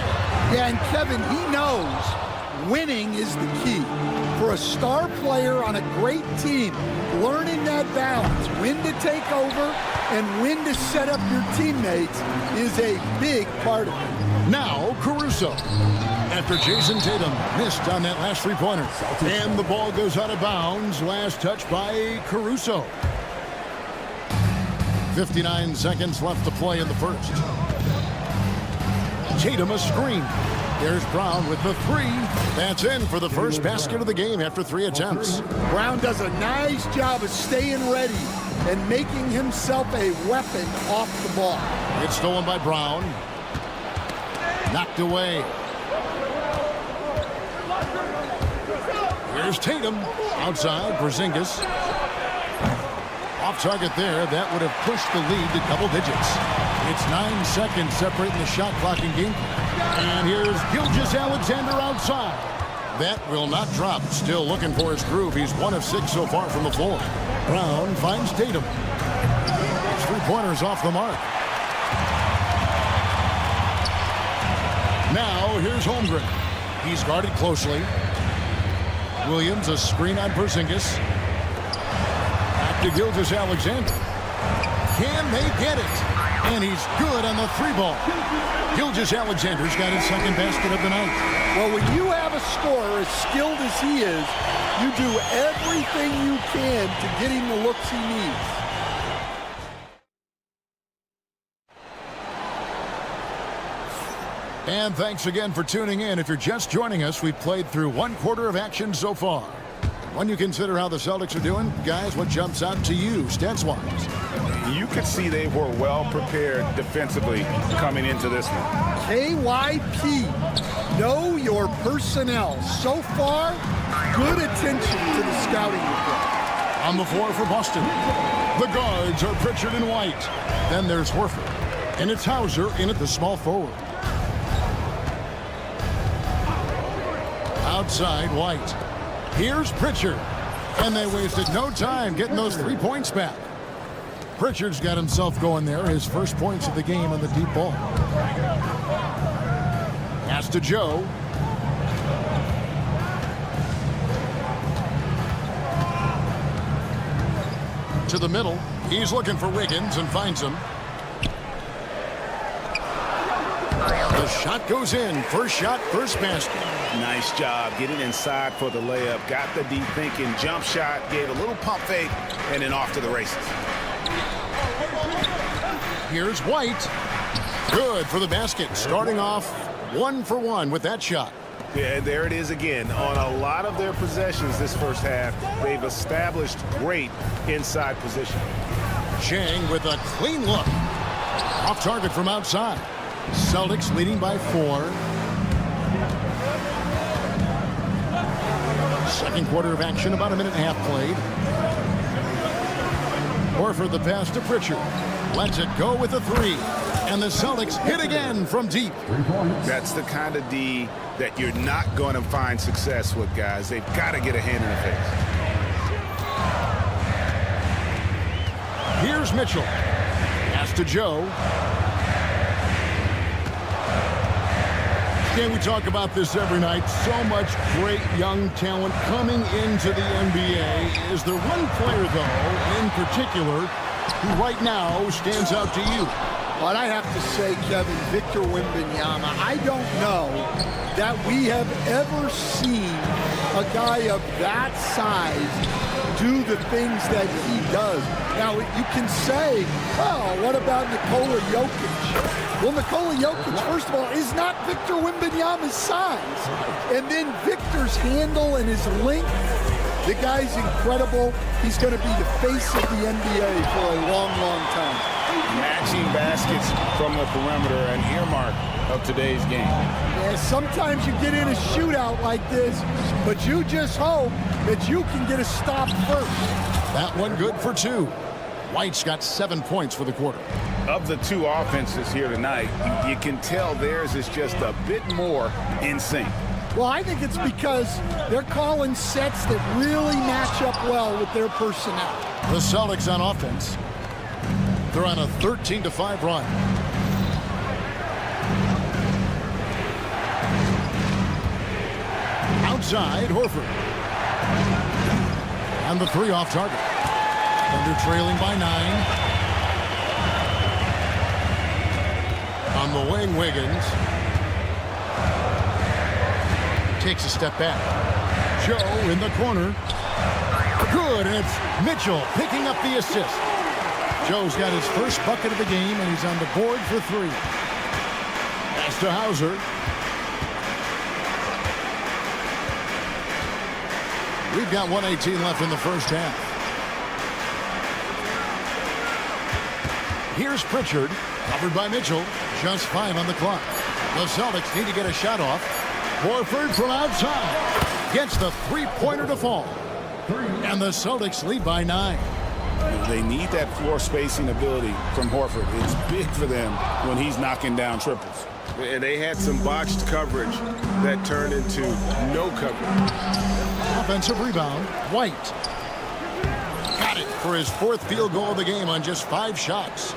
Yeah, and Kevin, he knows winning is the key. For a star player on a great team, learning that balance, when to take over and when to set up your teammates, is a big part of it. Now, Caruso. after Jason Tatum missed on that last three-pointer. And the ball goes out of bounds. Last touch by Caruso. 59 seconds left to play in the first. Tatum a screen. There's Brown with the three. That's in for the first basket of the game after 3 attempts. Brown does a nice job of staying ready and making himself a weapon off the ball. It's stolen by Brown. Knocked away. Here's Tatum. Outside, Porzingis. Off target there. That would have pushed the lead to double digits. It's 9 seconds separating the shot clock and game. And here's Gilgeous-Alexander outside. That will not drop. Still looking for his groove. He's 1 of 6 so far from the floor. Brown finds Tatum. His three-pointers off the mark. Now here's Holmgren. He's guarded closely. Williams a screen on Porzingis. Back to Gilgeous-Alexander. Can they get it? And he's good on the three ball. Gilgeous-Alexander's got his second basket of the night. Well, when you have a scorer as skilled as he is, you do everything you can to get him the looks he needs. And thanks again for tuning in. If you're just joining us, we've played through 1 quarter of action so far. When you consider how the Celtics are doing, guys, what jumps out to you, stats-wise? You could see they were well prepared defensively coming into this one. KYP, know your personnel. So far, good attention to the scouting report. On the floor for Boston, the guards are Pritchard and White. Then there's Horford, and it's Hauser in at the small forward. Outside, White. Here's Pritchard. And they wasted no time getting those 3 points back. Pritchard's got himself going there. His first points of the game on the deep ball. Pass to Joe. To the middle. He's looking for Wiggins and finds him. The shot goes in. First shot, first basket. Nice job getting inside for the layup. Got the deep thinking. Jump shot. Gave a little pump fake. And then off to the races. Here's White. Good for the basket. Starting off 1 for 1 with that shot. Yeah, there it is again. On a lot of their possessions this first half, they've established great inside position. Chang with a clean look. Off target from outside. Celtics leading by 4. Second quarter of action, about a minute and a half played. Horford the pass to Pritchard. Lets it go with a 3. And the Celtics hit again from deep. That's the kind of D that you're not going to find success with, guys. They've got to get a hand in the face. Here's Mitchell. Pass to Joe. Can we talk about this every night? So much great young talent coming into the NBA. Is there one player, though, in particular, who right now stands out to you? But I have to say, Kevin, Victor Wembanyama, I don't know that we have ever seen a guy of that size do the things that he does. Now, you can say, oh, what about Nikola Jokic? Well, Nikola Jokic, first of all, is not Victor Wembanyama's size. And then Victor's handle and his length, the guy's incredible. He's going to be the face of the NBA for a long, long time. Matching baskets from the perimeter, an earmark of today's game. Yeah, sometimes you get in a shootout like this, but you just hope that you can get a stop first. That one good for 2. White's got 7 points for the quarter. Of the 2 offenses here tonight, you can tell theirs is just a bit more in sync. Well, I think it's because they're calling sets that really match up well with their personnel. The Celtics on offense. They're on a 13-5 run. Outside, Horford. And the 3 off target. Thunder trailing by 9. On the wing, Wiggins. Takes a step back. Joe in the corner. Good, and it's Mitchell picking up the assist. Joe's got his first bucket of the game, and he's on the board for 3. Pass to Hauser. We've got 1:18 left in the first half. Here's Pritchard, covered by Mitchell. Just 5 on the clock. The Celtics need to get a shot off. Horford from outside gets the three-pointer to fall. And the Celtics lead by 9. They need that floor spacing ability from Horford. It's big for them when he's knocking down triples. And they had some botched coverage that turned into no coverage. Offensive rebound, White. Got it for his 4th field goal of the game on just 5 shots.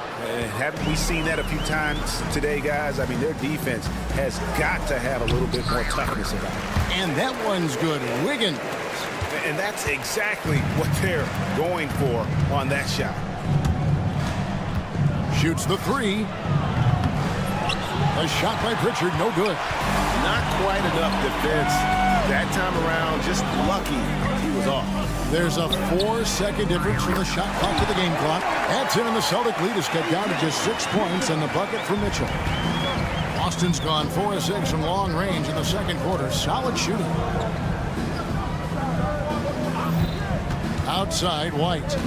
Haven't we seen that a few times today, guys? I mean, their defense has got to have a little bit more toughness about it. And that one's good. Wiggins. And that's exactly what they're going for on that shot. Shoots the 3. A shot by Pritchard, no good. Not quite enough defense that time around. Just lucky he was off. There's a 4-second difference from the shot clock to the game clock. That's it, and the Celtic lead is cut down to just 6 points and the bucket from Mitchell. Boston's gone 4 of 6 from long range in the second quarter. Solid shooting. Outside, White.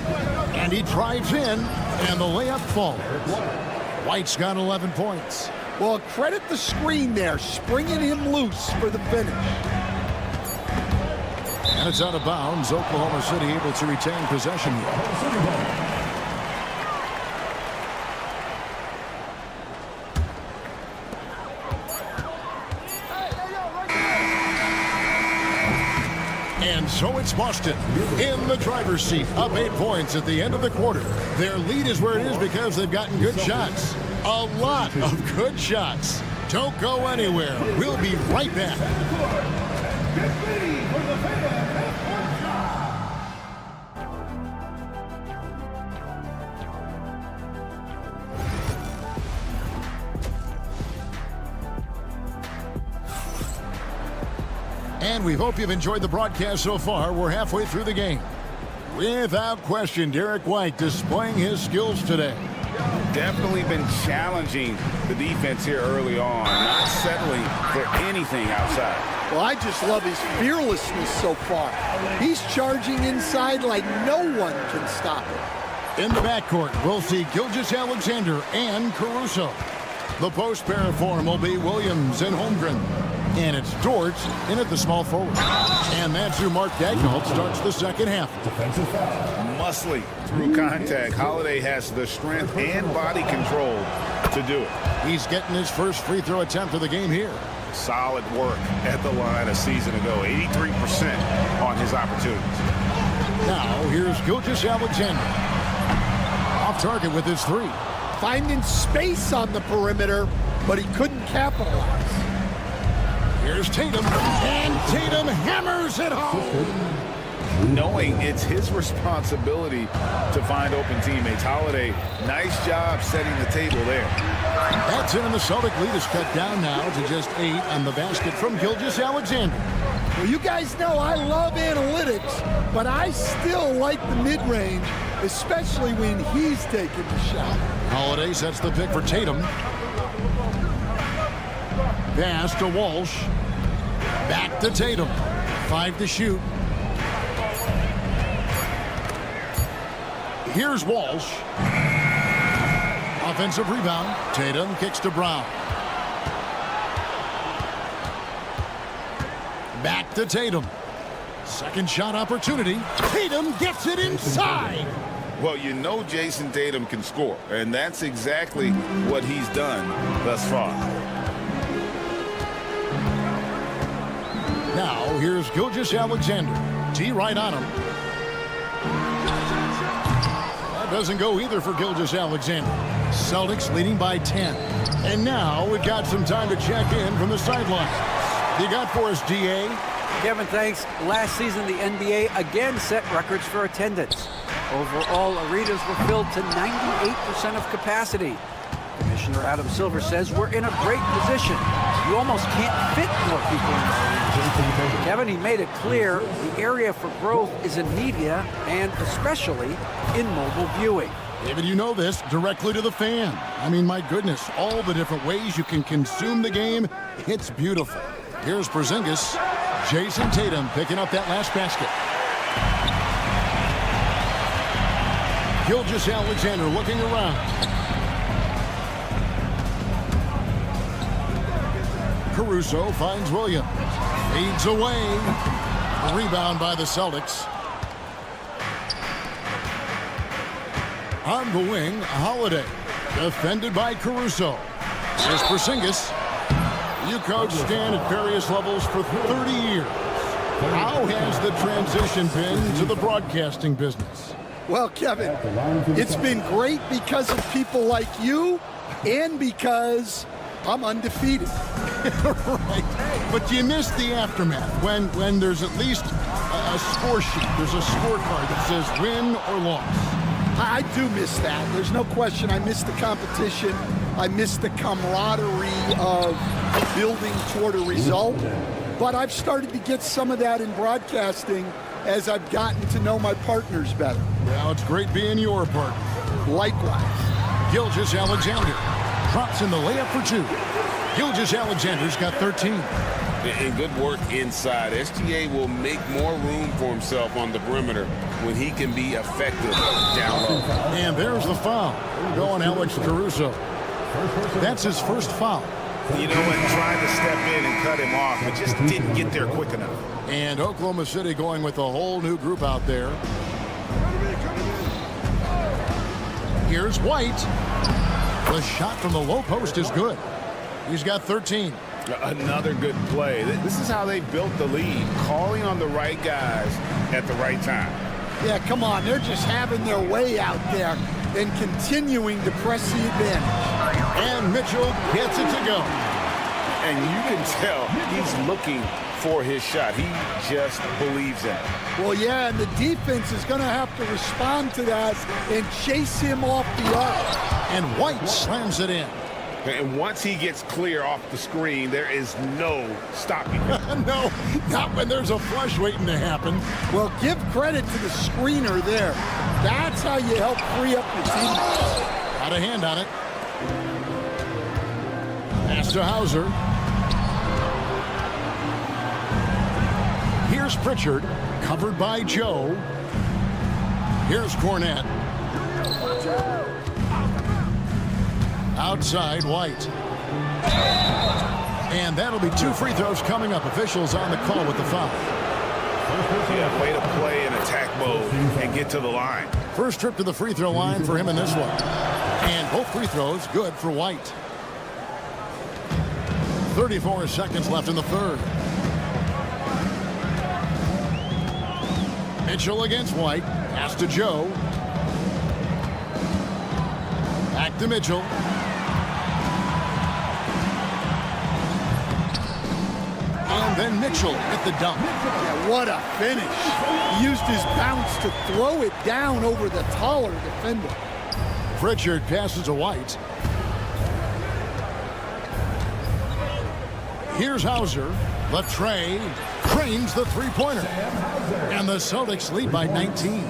And he drives in, and the layup falls. White's got 11 points. Well, credit the screen there, springing him loose for the finish. And it's out of bounds. Oklahoma City able to retain possession here. And so it's Boston in the driver's seat, up 8 points at the end of the quarter. Their lead is where it is because they've gotten good shots. A lot of good shots. Don't go anywhere. We'll be right back. Get ready for the fan half-court shot. And we hope you've enjoyed the broadcast so far. We're halfway through the game. Without question, Derek White displaying his skills today. Definitely been challenging the defense here early on, not settling for anything outside. Well, I just love his fearlessness so far. He's charging inside like no one can stop him. In the backcourt, we'll see Gilgeous-Alexander and Caruso. The post pair of form will be Williams and Holmgren. And it's Dort in at the small forward. And that's who Mark Daigneault starts the second half. Defensive foul. Muscly through contact. Holiday has the strength and body control to do it. He's getting his first free throw attempt of the game here. Solid work at the line a season ago. 83% on his opportunities. Now, here's Gilgeous-Alexander. Off target with his 3. Finding space on the perimeter, but he couldn't capitalize. Here's Tatum, and Tatum hammers it home. Knowing it's his responsibility to find open teammates. Holiday, nice job setting the table there. That's it, and the Celtic lead is cut down now to just 8 on the basket from Gilgeous-Alexander. Well, you guys know I love analytics, but I still like the mid-range, especially when he's taking the shot. Holiday sets the pick for Tatum. Pass to Walsh. Back to Tatum. 5 to shoot. Here's Walsh. Offensive rebound. Tatum kicks to Brown. Back to Tatum. Second shot opportunity. Tatum gets it inside. Well, you know Jason Tatum can score, and that's exactly what he's done thus far. Now, here's Gilgeous-Alexander. T right on him. That doesn't go either for Gilgeous-Alexander. Celtics leading by 10. And now we've got some time to check in from the sideline. You got for us, D.A.? Kevin, thanks. Last season, the NBA again set records for attendance. Overall, arenas were filled to 98% of capacity. Commissioner Adam Silver says we're in a great position. You almost can't fit more people in the arena. Kevin, he made it clear the area for growth is in media and especially in mobile viewing. David, you know this, directly to the fan. I mean, my goodness, all the different ways you can consume the game, it's beautiful. Here's Porzingis. Jason Tatum picking up that last basket. Gilgeous-Alexander looking around. Caruso finds Williams. Fades away. Rebound by the Celtics. On the wing, Holiday. Defended by Caruso. Here's Porzingis. You coach Stan at various levels for 30 years. How has the transition been to the broadcasting business? Well, Kevin, it's been great because of people like you and because I'm undefeated. Right. But you miss the aftermath when there's at least a score sheet. There's a scorecard that says win or loss. I do miss that. There's no question. I miss the competition. I miss the camaraderie of building toward a result. But I've started to get some of that in broadcasting as I've gotten to know my partners better. Well, it's great being your partner. Likewise. Gilgeous-Alexander drops in the layup for two. Gilgeous-Alexander's got 13. And good work inside. SGA will make more room for himself on the perimeter when he can be effective down low. And there's the foul. Going Alex Caruso. That's his first foul. You know what? Trying to step in and cut him off, but just didn't get there quick enough. And Oklahoma City going with a whole new group out there. Here's White. The shot from the low post is good. He's got 13. Another good play. This is how they built the lead, calling on the right guys at the right time. Yeah, come on. They're just having their way out there and continuing to press the advantage. And Mitchell gets it to go. And you can tell he's looking for his shot. He just believes in it. Well, yeah, and the defense is going to have to respond to that and chase him off the arc. And White slams it in. And once he gets clear off the screen, there is no stopping him. No, not when there's a flush waiting to happen. Well, give credit to the screener there. That's how you help free up your teammates. Got a hand on it. Pass to Hauser. Here's Pritchard, covered by Joe. Here's Cornette. Outside, White. And that'll be 2 free throws coming up. Officials on the call with the foul. Yeah, way to play in attack mode and get to the line. First trip to the free throw line for him in this one. And both free throws good for White. 34 seconds left in the third. Mitchell against White. Pass to Joe. Back to Mitchell. And then Mitchell with the dunk. Yeah, what a finish. He used his bounce to throw it down over the taller defender. Pritchard passes to White. Here's Hauser. The tray. Cranes the three-pointer. And the Celtics lead by 19.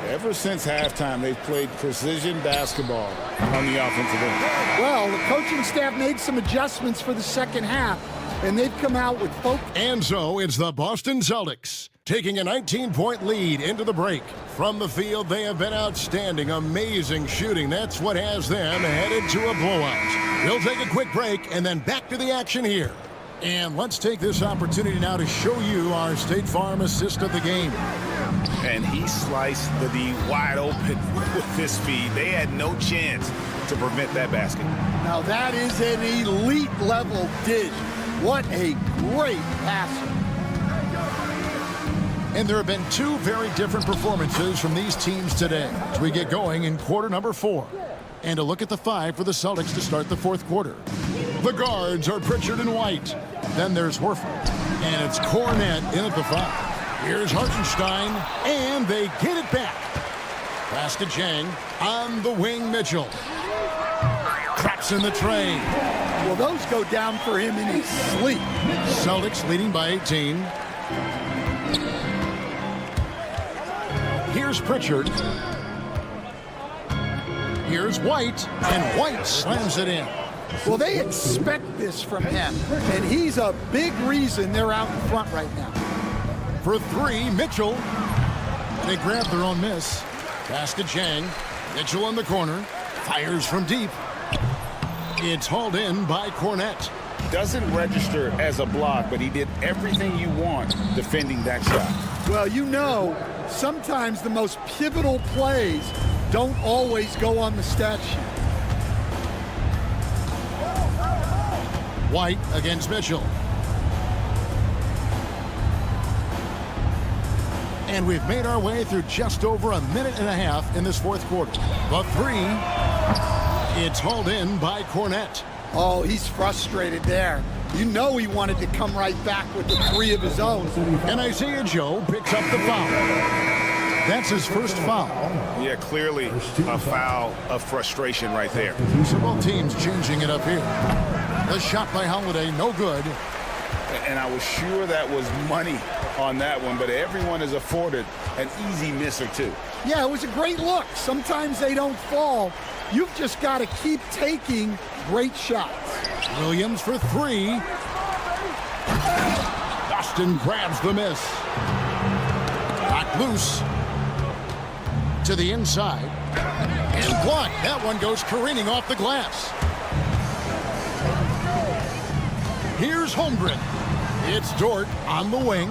Ever since halftime, they've played precision basketball on the offensive end. Well, the coaching staff made some adjustments for the second half, and they've come out with focus. And so it's the Boston Celtics taking a 19-point lead into the break. From the field, they have been outstanding. Amazing shooting. That's what has them headed to a blowout. We'll take a quick break and then back to the action here. And let's take this opportunity now to show you our State Farm assist of the game. And he sliced the D wide open with his speed. They had no chance to prevent that basket. Now that is an elite level dish. What a great passer. And there have been 2 very different performances from these teams today as we get going in quarter number 4. And a look at the 5 for the Celtics to start the 4th quarter. The guards are Pritchard and White. Then there's Horford. And it's Cornette in at the 5. Here's Hartenstein, and they get it back. Pass to Chang. On the wing, Mitchell. Traps in the tray. Well, those go down for him in his sleep. Celtics leading by 18. Here's Pritchard. Here's White, and White slams it in. Well, they expect this from him, and he's a big reason they're out in front right now. For three, Mitchell. They grab their own miss. Pass to Chang. Mitchell in the corner. Fires from deep. It's hauled in by Cornette. Doesn't register as a block, but he did everything you want defending that shot. Well, you know, sometimes the most pivotal plays don't always go on the stat sheet. White against Mitchell. And we've made our way through just over a minute and a half in this fourth quarter. The three, it's hauled in by Cornette. Oh, he's frustrated there. You know he wanted to come right back with the three of his own. And Isaiah Joe picks up the foul. That's his first foul. Yeah, clearly a foul of frustration right there. So both teams changing it up here. The shot by Holiday, no good. And I was sure that was money on that one, but everyone is afforded an easy miss or two. Yeah, it was a great look. Sometimes they don't fall. You've just got to keep taking great shots. Williams for three. Boston grabs the miss. Knocked loose. To the inside. And blocked. That one goes careening off the glass. Here's Holmgren. It's Dort on the wing.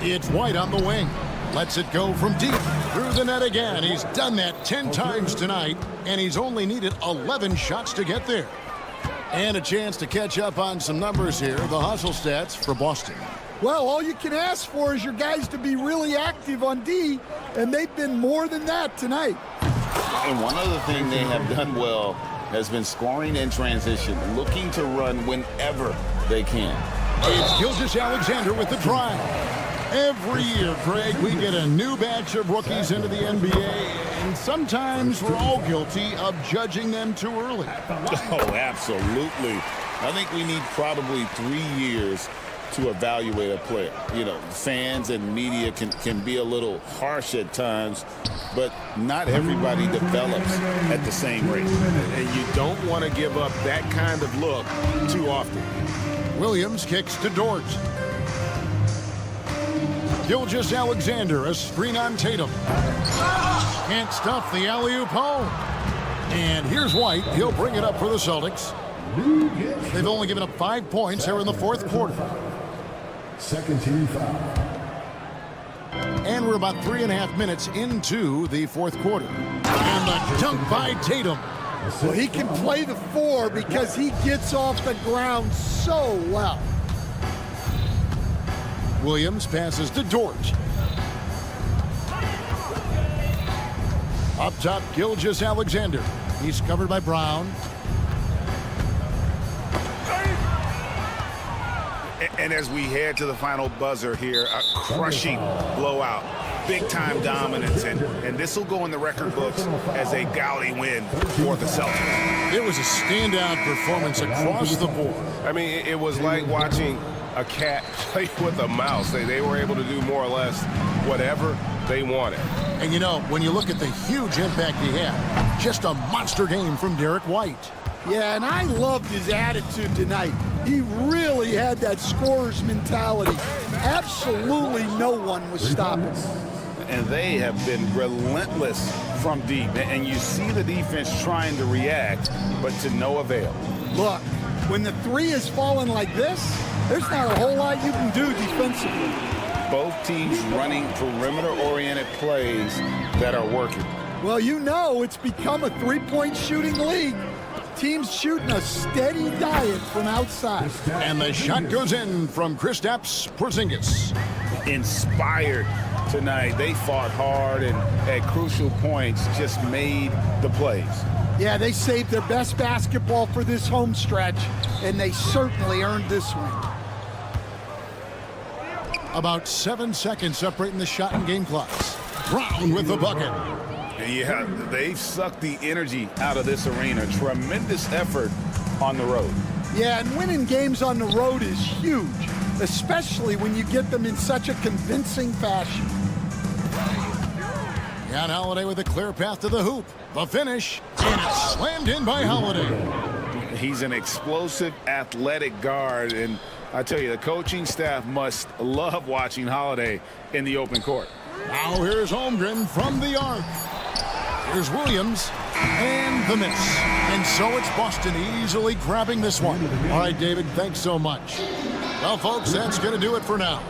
It's White on the wing. Lets it go from deep. Through the net again. He's done that 10 times tonight, and he's only needed 11 shots to get there. And a chance to catch up on some numbers here. The hustle stats for Boston. Well, all you can ask for is your guys to be really active on D, and they've been more than that tonight. And one other thing they have done well has been scoring in transition, looking to run whenever they can. It's Gilgeous-Alexander with the drive. Every year, Craig, we get a new batch of rookies into the NBA, and sometimes we're all guilty of judging them too early. Oh, absolutely. I think we need probably 3 years to evaluate a player. You know, fans and media can be a little harsh at times, but not everybody develops at the same rate. And you don't want to give up that kind of look too often. Williams kicks to Dort. Gilgeous-Alexander, a screen on Tatum. Can't stuff the alley-oop home. And here's White. He'll bring it up for the Celtics. They've only given up 5 points here in the fourth quarter. Second team foul. And we're about 3.5 minutes into the fourth quarter. And the dunk by Tatum. Well, he can play the four because he gets off the ground so well. Williams passes to Dort. Up top, Gilgeous-Alexander. He's covered by Brown. And as we head to the final buzzer here, a crushing blowout, big-time dominance, and this will go in the record books as a gaudy win for the Celtics. It was a standout performance across the board. I mean, it was like watching a cat play with a mouse. They were able to do more or less whatever they wanted. And you know, when you look at the huge impact he had, just a monster game from Derek White. Yeah, and I loved his attitude tonight. He really had that scorer's mentality. Absolutely no one was stopping. And they have been relentless from deep. And you see the defense trying to react, but to no avail. Look, when the three is falling like this, there's not a whole lot you can do defensively. Both teams running perimeter-oriented plays that are working. Well, you know it's become a three-point shooting league. Teams shooting a steady diet from outside. And the shot goes in from Kristaps Porzingis. Inspired tonight. They fought hard and at crucial points just made the plays. Yeah, they saved their best basketball for this home stretch, and they certainly earned this one. About 7 seconds separating the shot and game clocks. Brown with the bucket. Yeah, they've sucked the energy out of this arena. Tremendous effort on the road. Yeah, and winning games on the road is huge, especially when you get them in such a convincing fashion. And Holiday with a clear path to the hoop. The finish, and it's slammed in by Holiday. He's an explosive, athletic guard, and I tell you, the coaching staff must love watching Holiday in the open court. Now here's Holmgren from the arc. Here's Williams, and the miss. And so it's Boston easily grabbing this one. All right, David, thanks so much. Well, folks, that's going to do it for now.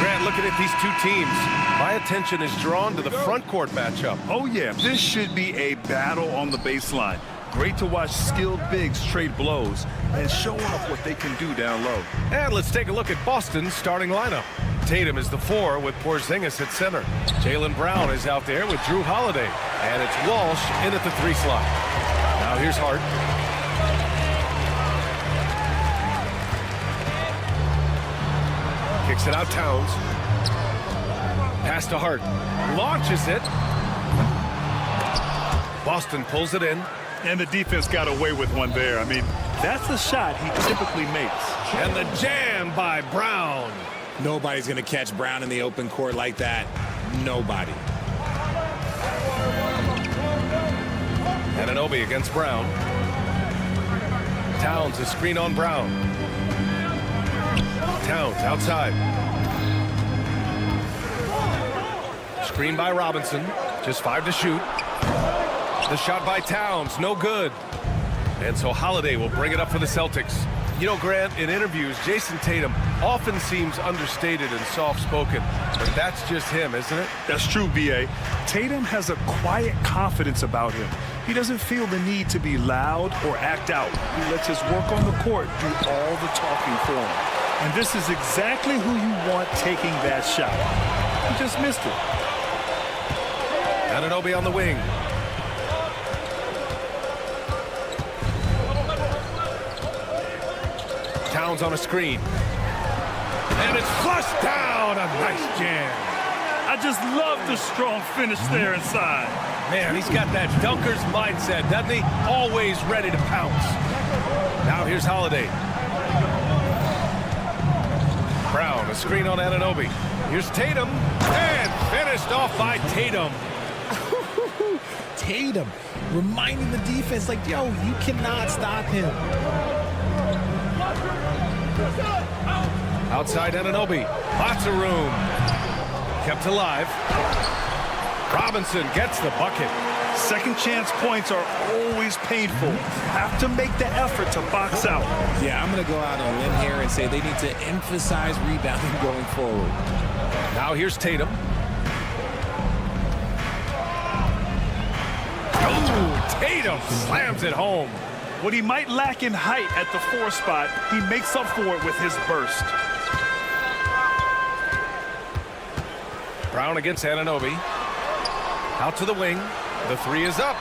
Grant, looking at these two teams, my attention is drawn to the front court matchup. Oh, yeah. This should be a battle on the baseline. Great to watch skilled bigs trade blows and show off what they can do down low. And let's take a look at Boston's starting lineup. Tatum is the 4 with Porzingis at center. Jaylen Brown is out there with Drew Holiday. And it's Walsh in at the 3 slot. Now here's Hart. Kicks it out Towns. Pass to Hart. Launches it. Boston pulls it in. And the defense got away with one there. I mean, that's the shot he typically makes. And the jam by Brown. Nobody's going to catch Brown in the open court like that. Nobody. Anunoby against Brown. Towns a screen on Brown. Towns outside. Screen by Robinson. Just 5 to shoot. The shot by Towns, no good. And so Holiday will bring it up for the Celtics. You know, Grant, in interviews, Jason Tatum often seems understated and soft-spoken. But that's just him, isn't it? That's true, B.A. Tatum has a quiet confidence about him. He doesn't feel the need to be loud or act out. He lets his work on the court do all the talking for him. And this is exactly who you want taking that shot. He just missed it. Anunoby on the wing. Towns on a screen. And it's flushed down. A nice jam. I just love the strong finish there inside. Man, he's got that dunker's mindset, doesn't he? Always ready to pounce. Now here's Holiday. Brown, a screen on Anunoby. Here's Tatum. And finished off by Tatum. Tatum reminding the defense, like, yo, you cannot stop him. Outside Anunoby. Lots of room. Kept alive. Robinson gets the bucket. Second chance points are always painful. Have to make the effort to box out. Yeah, I'm going to go out on a limb here and say they need to emphasize rebounding going forward. Now here's Tatum. Oh, Tatum slams it home. What he might lack in height at the 4 spot, he makes up for it with his burst. Brown against Anunoby. Out to the wing. The 3 is up.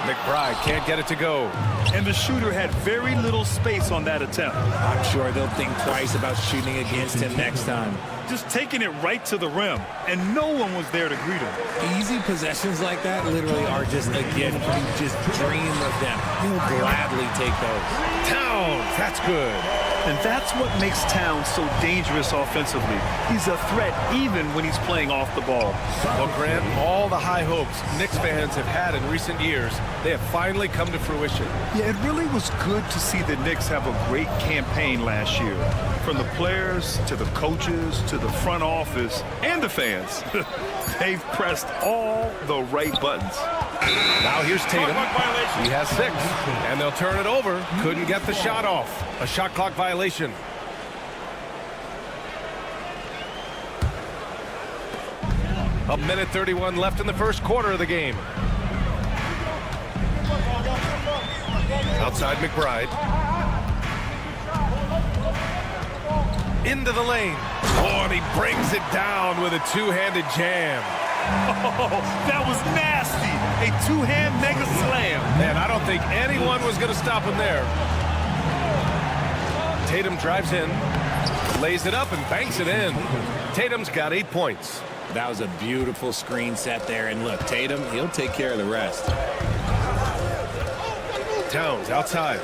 McBride can't get it to go. And the shooter had very little space on that attempt. I'm sure they'll think twice about shooting against him next time. Just taking it right to the rim, and no one was there to greet him. Easy possessions like that literally are just a gift. You just dream of them. He'll gladly take those. Towns, that's good. And that's what makes Towns so dangerous offensively. He's a threat even when he's playing off the ball. Well, Grant, all the high hopes Knicks fans have had in recent years, they have finally come to fruition. Yeah, it really was good to see the Knicks have a great campaign last year. From the players to the coaches to the front office and the fans. They've pressed all the right buttons. Now here's Tatum. He has 6, and they'll turn it over. Couldn't get the shot off. A shot clock violation. A minute 31 left in the first quarter of the game. Outside McBride. Into the lane. Oh, and he brings it down with a 2-handed jam. Oh, that was nasty. A 2-hand mega slam. Man, I don't think anyone was going to stop him there. Tatum drives in, lays it up, and banks it in. Tatum's got 8 points. That was a beautiful screen set there. And look, Tatum, he'll take care of the rest. Towns outside.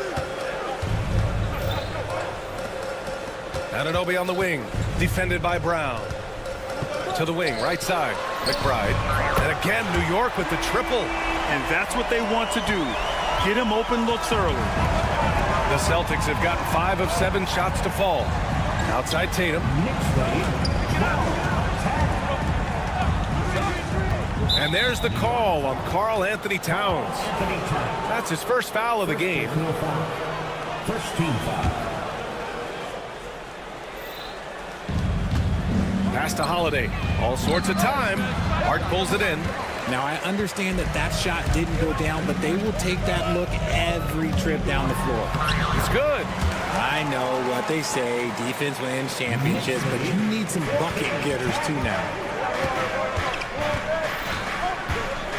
Anunoby on the wing, defended by Brown. To the wing, right side, McBride. And again, New York with the triple. And that's what they want to do. Get him open looks early. The Celtics have gotten 5 of 7 shots to fall. Outside Tatum. And there's the call on Karl Anthony Towns. That's his first foul of the game. First team foul. Pass to Holiday. All sorts of time. Hart pulls it in. Now, I understand that shot didn't go down, but they will take that look every trip down the floor. It's good. I know what they say, defense wins championships, but you need some bucket getters too now.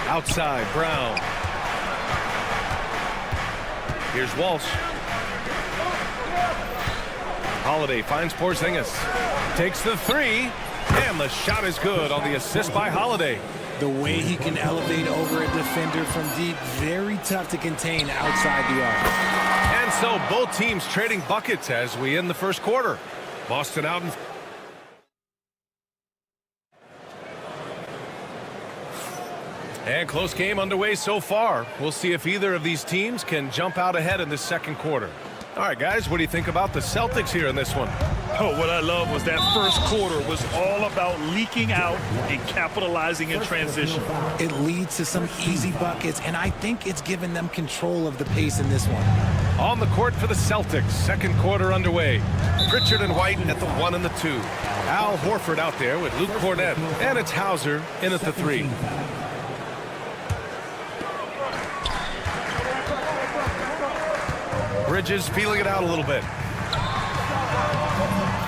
Outside, Brown. Here's Walsh. Holiday finds Porzingis. Takes the three, and the shot is good on the assist by Holiday. The way he can elevate over a defender from deep, very tough to contain outside the arc. And so both teams trading buckets as we end the first quarter. Boston out in... And close game underway so far. We'll see if either of these teams can jump out ahead in this second quarter. All right, guys, what do you think about the Celtics here in this one? Oh, what I love was that first quarter was all about leaking out and capitalizing in transition. It leads to some easy buckets, and I think it's given them control of the pace in this one. On the court for the Celtics, second quarter underway. Pritchard and White at the 1 and the 2. Al Horford out there with Luke Cornett, and it's Hauser in at the 3. Bridges feeling it out a little bit.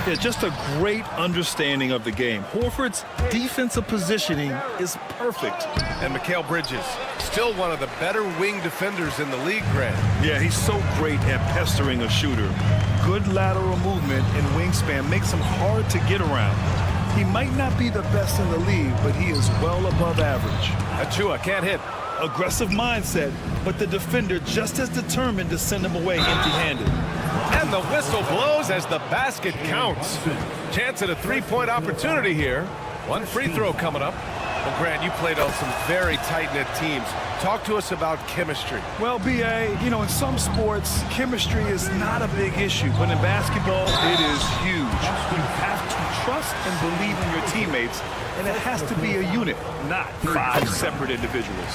Yeah, just a great understanding of the game. Horford's defensive positioning is perfect. And Mikal Bridges, still one of the better wing defenders in the league, Grant. Yeah, he's so great at pestering a shooter. Good lateral movement and wingspan makes him hard to get around. He might not be the best in the league, but he is well above average. Achua can't hit. Aggressive mindset, but the defender just as determined to send him away empty-handed. And the whistle blows as the basket counts. Chance at a three-point opportunity here. One free throw coming up. Well, Grant, you played on some very tight-knit teams. Talk to us about chemistry. Well, B.A., you know, in some sports, chemistry is not a big issue, but in basketball, it is huge. You have to trust and believe in your teammates, and it has to be a unit, not 5 separate individuals.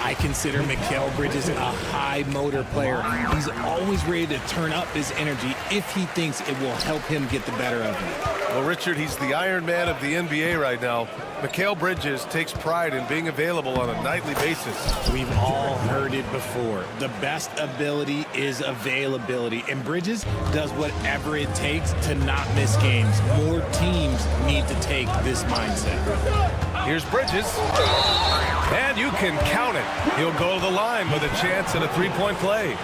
I consider Mikal Bridges a high motor player. He's always ready to turn up his energy if he thinks it will help him get the better of him. Well, Richard, he's the Iron Man of the NBA right now. Mikal Bridges takes pride in being available on a nightly basis. We've all heard it before. The best ability is availability, and Bridges does whatever it takes to not miss games. More teams need to take this mindset. Here's Bridges, and you can count it. He'll go to the line with a chance at a three-point play.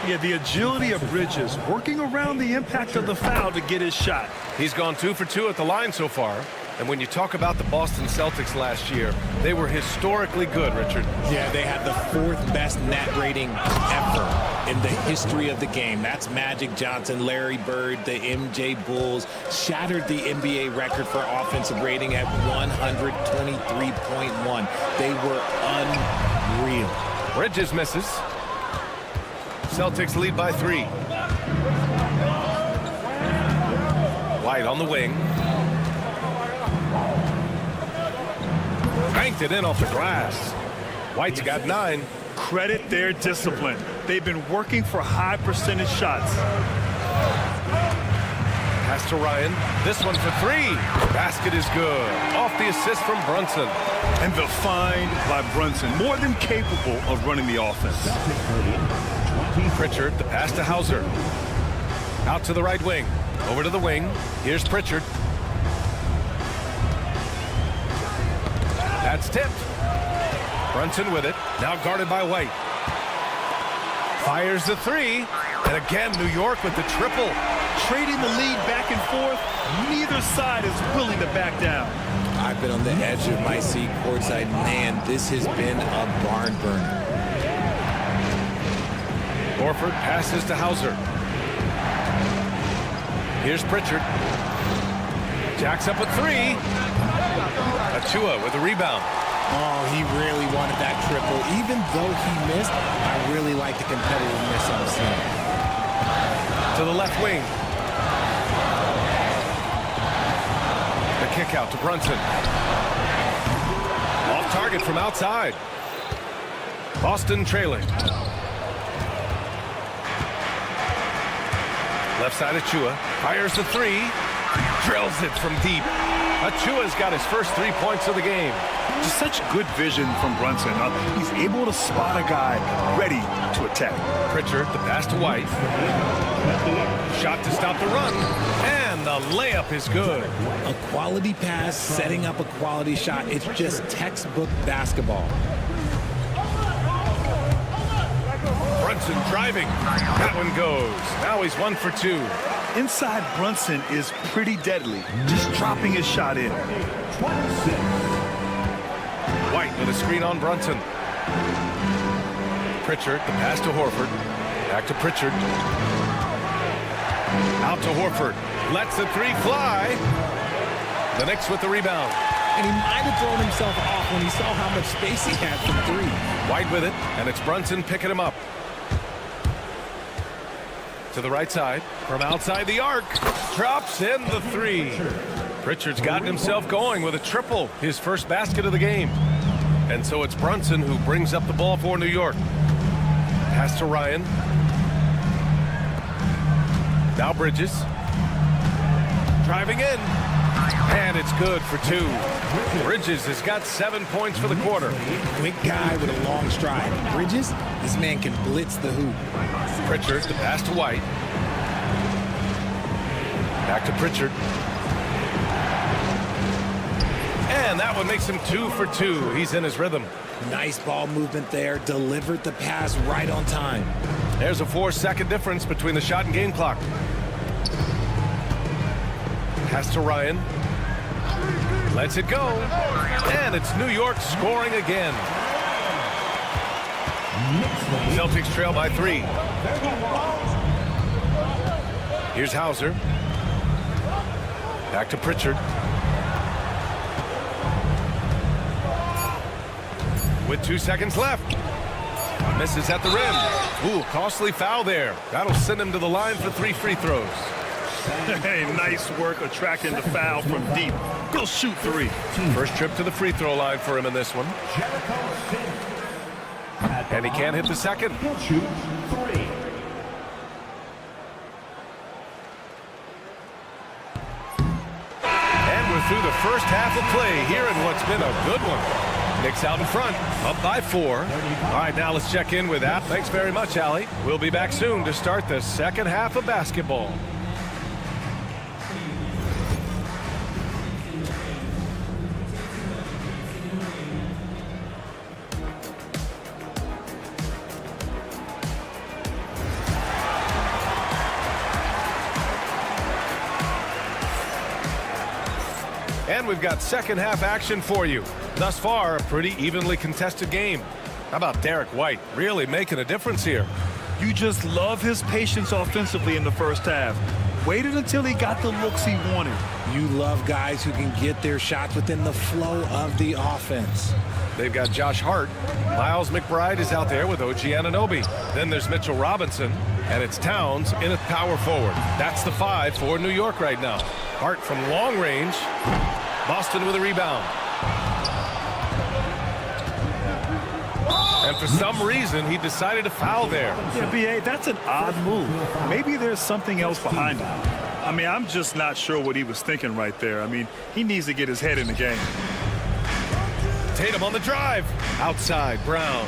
Yeah, the agility of Bridges, working around the impact of the foul to get his shot. He's gone 2 for 2 at the line so far. And when you talk about the Boston Celtics last year, they were historically good, Richard. Yeah, they had the 4th best net rating ever in the history of the game. That's Magic Johnson, Larry Bird, the MJ Bulls, shattered the NBA record for offensive rating at 123.1. They were unreal. Bridges misses. Celtics lead by 3. White on the wing. Banked it in off the glass. White's got 9. Credit their discipline. They've been working for high percentage shots. Pass to Ryan. This one for 3. Basket is good. Off the assist from Brunson. And the find by Brunson, more than capable of running the offense. Pritchard, the pass to Hauser. Out to the right wing. Over to the wing. Here's Pritchard. That's tipped. Brunson with it. Now guarded by White. Fires the 3. And again, New York with the triple. Trading the lead back and forth. Neither side is willing to back down. I've been on the edge of my seat courtside. Man, this has been a barn burner. Horford passes to Hauser. Here's Pritchard. Jacks up a 3. Achua with a rebound. Oh, he really wanted that triple. Even though he missed, I really like the competitiveness I'm seeing. To the left wing. The kick out to Brunson. Off target from outside. Boston trailing. Left side Achua. Fires the 3. Drills it from deep. Achua's got his first 3 points of the game. Just such good vision from Brunson. He's able to spot a guy ready to attack. Pritchard, the pass to White. Shot to stop the run. And the layup is good. A quality pass, setting up a quality shot. It's just textbook basketball. Brunson driving. That one goes. Now he's 1 for 2. Inside Brunson is pretty deadly. Just dropping his shot in. White with a screen on Brunson. Pritchard, the pass to Horford. Back to Pritchard. Out to Horford. Lets the three fly. The Knicks with the rebound. And he might have thrown himself off when he saw how much space he had from 3. White with it, and it's Brunson picking him up. To the right side, from outside the arc, drops in the 3. Pritchard's gotten himself going with a triple, his first basket of the game. And so it's Brunson who brings up the ball for New York. Pass to Ryan. Now Bridges. Driving in. And it's good for 2. Bridges has got 7 points for the quarter. Quick guy with a long stride. Bridges, this man can blitz the hoop. Pritchard, the pass to White. Back to Pritchard. And that one makes him 2 for 2. He's in his rhythm. Nice ball movement there. Delivered the pass right on time. There's a 4-second difference between the shot and game clock. Pass to Ryan. Lets it go. And it's New York scoring again. Celtics trail by 3. Here's Hauser. Back to Pritchard. With 2 seconds left. Misses at the rim. Ooh, costly foul there. That'll send him to the line for 3 free throws. Hey, nice work attracting the foul from deep. Go shoot 3. First trip to the free throw line for him in this one. And he can't hit the second. He'll shoot 3. And we're through the first half of play here in what's been a good one. Knicks out in front, up by 4. All right, now let's check in with App. Thanks very much, Allie. We'll be back soon to start the second half of basketball. And we've got second half action for you. Thus far, a pretty evenly contested game. How about Derek White really making a difference here? You just love his patience offensively in the first half. Waited until he got the looks he wanted. You love guys who can get their shots within the flow of the offense. They've got Josh Hart. Miles McBride is out there with OG Anunoby. Then there's Mitchell Robinson. And it's Towns in at power forward. That's the 5 for New York right now. Hart from long range. Boston with a rebound. And for some reason, he decided to foul there. Yeah, B.A., that's an odd move. Maybe there's something else behind it. I mean, I'm just not sure what he was thinking right there. I mean, he needs to get his head in the game. Tatum on the drive. Outside, Brown.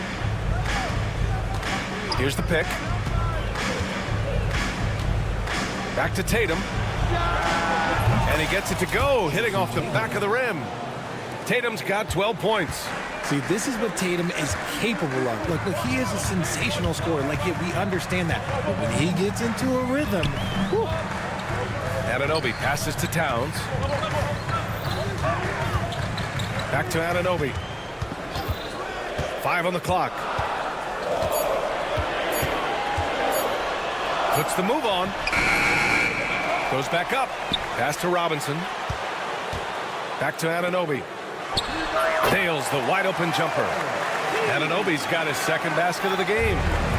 Here's the pick. Back to Tatum. And he gets it to go, hitting off the back of the rim. Tatum's got 12 points. See, this is what Tatum is capable of. Look, he is a sensational scorer. Like, we understand that. But when he gets into a rhythm, whew. Anunoby passes to Towns. Back to Anunoby. 5 on the clock. Puts the move on. Goes back up. Pass to Robinson. Back to Anunoby. Nails the wide open jumper. Anunoby's got his second basket of the game.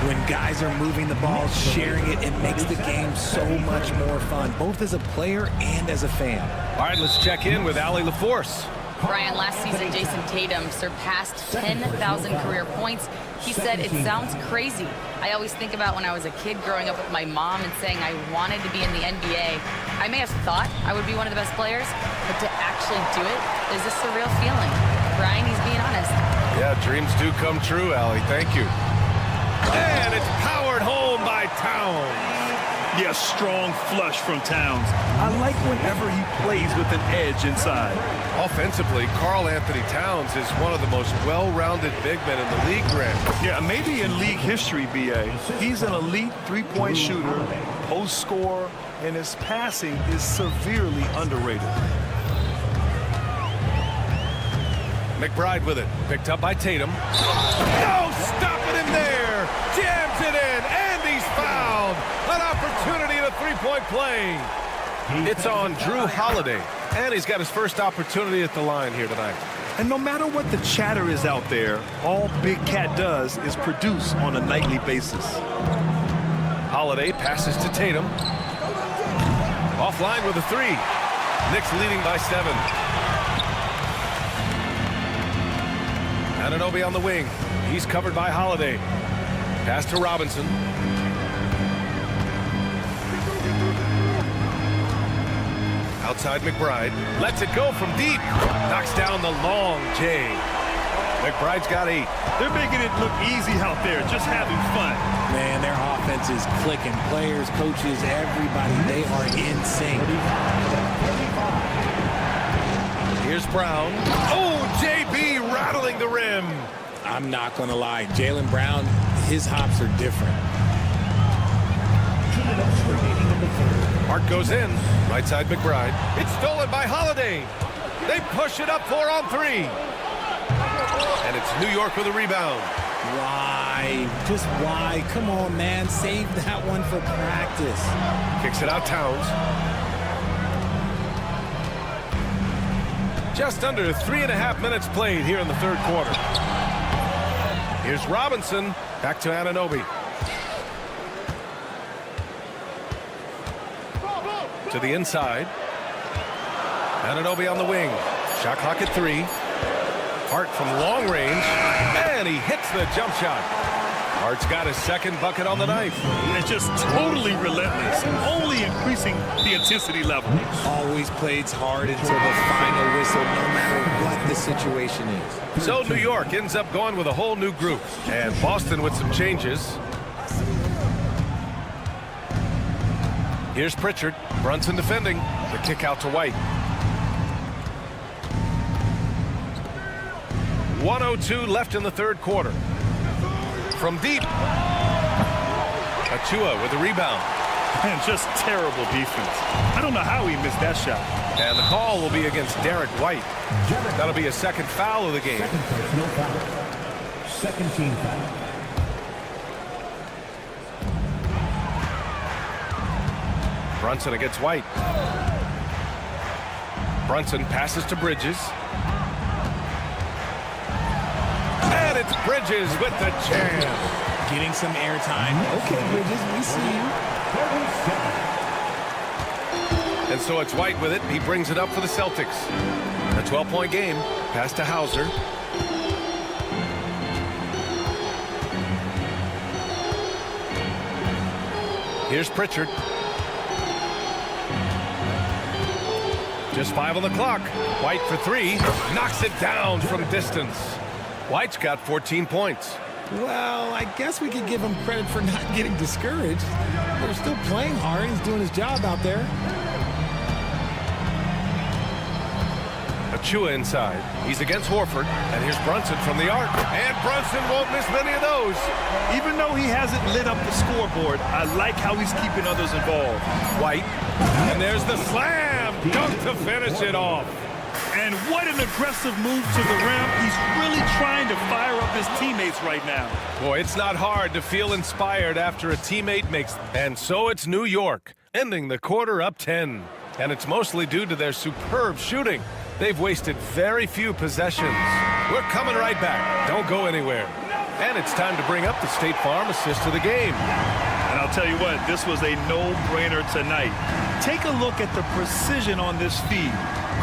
When guys are moving the ball, sharing it, it makes the game so much more fun, both as a player and as a fan. All right, let's check in with Allie LaForce. Brian, last season, Jason Tatum surpassed 10,000 career points. He said, "It sounds crazy. I always think about when I was a kid growing up with my mom and saying I wanted to be in the NBA. I may have thought I would be one of the best players, but to actually do it is a surreal feeling." Brian, he's being honest. Yeah, dreams do come true, Allie. Thank you. And it's powered home by Towns. Yeah, strong flush from Towns. I like whenever he plays with an edge inside. Offensively, Karl Anthony Towns is one of the most well-rounded big men in the league, Grant. Yeah, maybe in league history, B.A. He's an elite three-point shooter, post scorer, and his passing is severely underrated. McBride with it. Picked up by Tatum. No, stopping him there. Jams it in, and he's fouled. An opportunity at a three-point play. It's on Drew Holiday, and he's got his first opportunity at the line here tonight. And no matter what the chatter is out there, all Big Cat does is produce on a nightly basis. Holiday passes to Tatum. Offline with a three. Knicks leading by 7. Anunoby on the wing. He's covered by Holiday. Pass to Robinson. Outside McBride. Lets it go from deep. Knocks down the long J. McBride's got 8. They're making it look easy out there, just having fun. Man, their offense is clicking. Players, coaches, everybody, they are in sync. Here's Brown. Oh, JB rattling the rim. I'm not going to lie. Jaylen Brown, his hops are different. Hart goes in. Right side McBride. It's stolen by Holiday. They push it up 4 on 3. And it's New York with a rebound. Why? Just why? Come on, man. Save that one for practice. Kicks it out Towns. Just under 3.5 minutes played here in the third quarter. Here's Robinson. Back to Anunoby. To the inside. Anunoby on the wing. Shot clock at 3. Hart from long range. And he hits the jump shot. Hart's got his second bucket on the night. It's just totally relentless, only increasing the intensity level. Always plays hard until the final whistle, no matter what the situation is. So New York ends up going with a whole new group. And Boston with some changes. Here's Pritchard. Brunson defending. The kick out to White. 1:02 left in the third quarter. From deep. Achua with the rebound. And just terrible defense. I don't know how he missed that shot. And the call will be against Derek White. That'll be a second foul of the game. No foul. Second team foul. Brunson against White. Brunson passes to Bridges. And it's Bridges with the jam. Getting some airtime. Okay, Bridges, we see you. And so it's White with it. He brings it up for the Celtics. A 12-point game. Pass to Hauser. Here's Pritchard. Just 5 on the clock. White for 3. Knocks it down from distance. White's got 14 points. Well, I guess we could give him credit for not getting discouraged. They're still playing hard. He's doing his job out there. Achua inside. He's against Horford. And here's Brunson from the arc. And Brunson won't miss many of those. Even though he hasn't lit up the scoreboard, I like how he's keeping others involved. White. And there's the slam. Dunk to finish it off. And what an aggressive move to the rim. He's really trying to fire up his teammates right now. Boy, it's not hard to feel inspired after a teammate makes. And so it's New York, ending the quarter up 10. And it's mostly due to their superb shooting. They've wasted very few possessions. We're coming right back. Don't go anywhere. And it's time to bring up the State Farm assist of the game. And I'll tell you what, this was a no-brainer tonight. Take a look at the precision on this feed.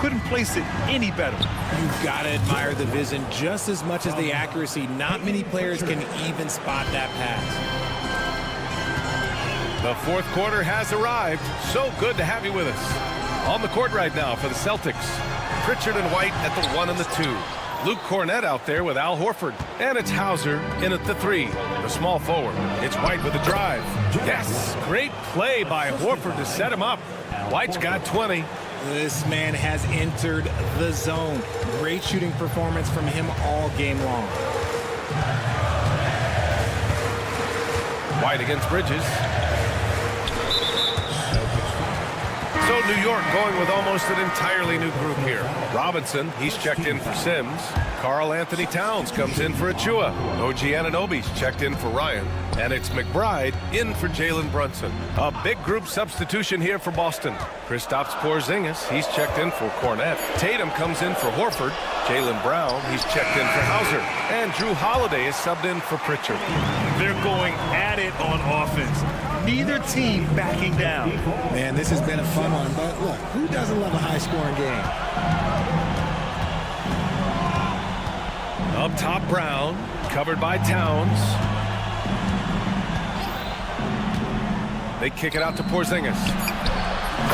Couldn't place it any better. You've got to admire the vision just as much as the accuracy. Not many players can even spot that pass. The fourth quarter has arrived. So good to have you with us. On the court right now for the Celtics, Pritchard and White at the 1 and the 2. Luke Cornett out there with Al Horford. And it's Hauser in at the 3, the small forward. It's White with the drive. Yes, great play by Horford to set him up. White's got 20. This man has entered the zone. Great shooting performance from him all game long. White against Bridges. So New York going with almost an entirely new group here. Robinson, he's checked in for Sims. Karl Anthony Towns comes in for Achua. OG Anunoby's checked in for Ryan. And it's McBride in for Jalen Brunson. A big group substitution here for Boston. Kristaps Porzingis, he's checked in for Cornett. Tatum comes in for Horford. Jaylen Brown, he's checked in for Hauser. And Drew Holiday is subbed in for Pritchard. They're going at it on offense. Neither team backing down. Man, this has been a fun one, but look, who doesn't love a high-scoring game? Up top, Brown, covered by Towns. They kick it out to Porzingis.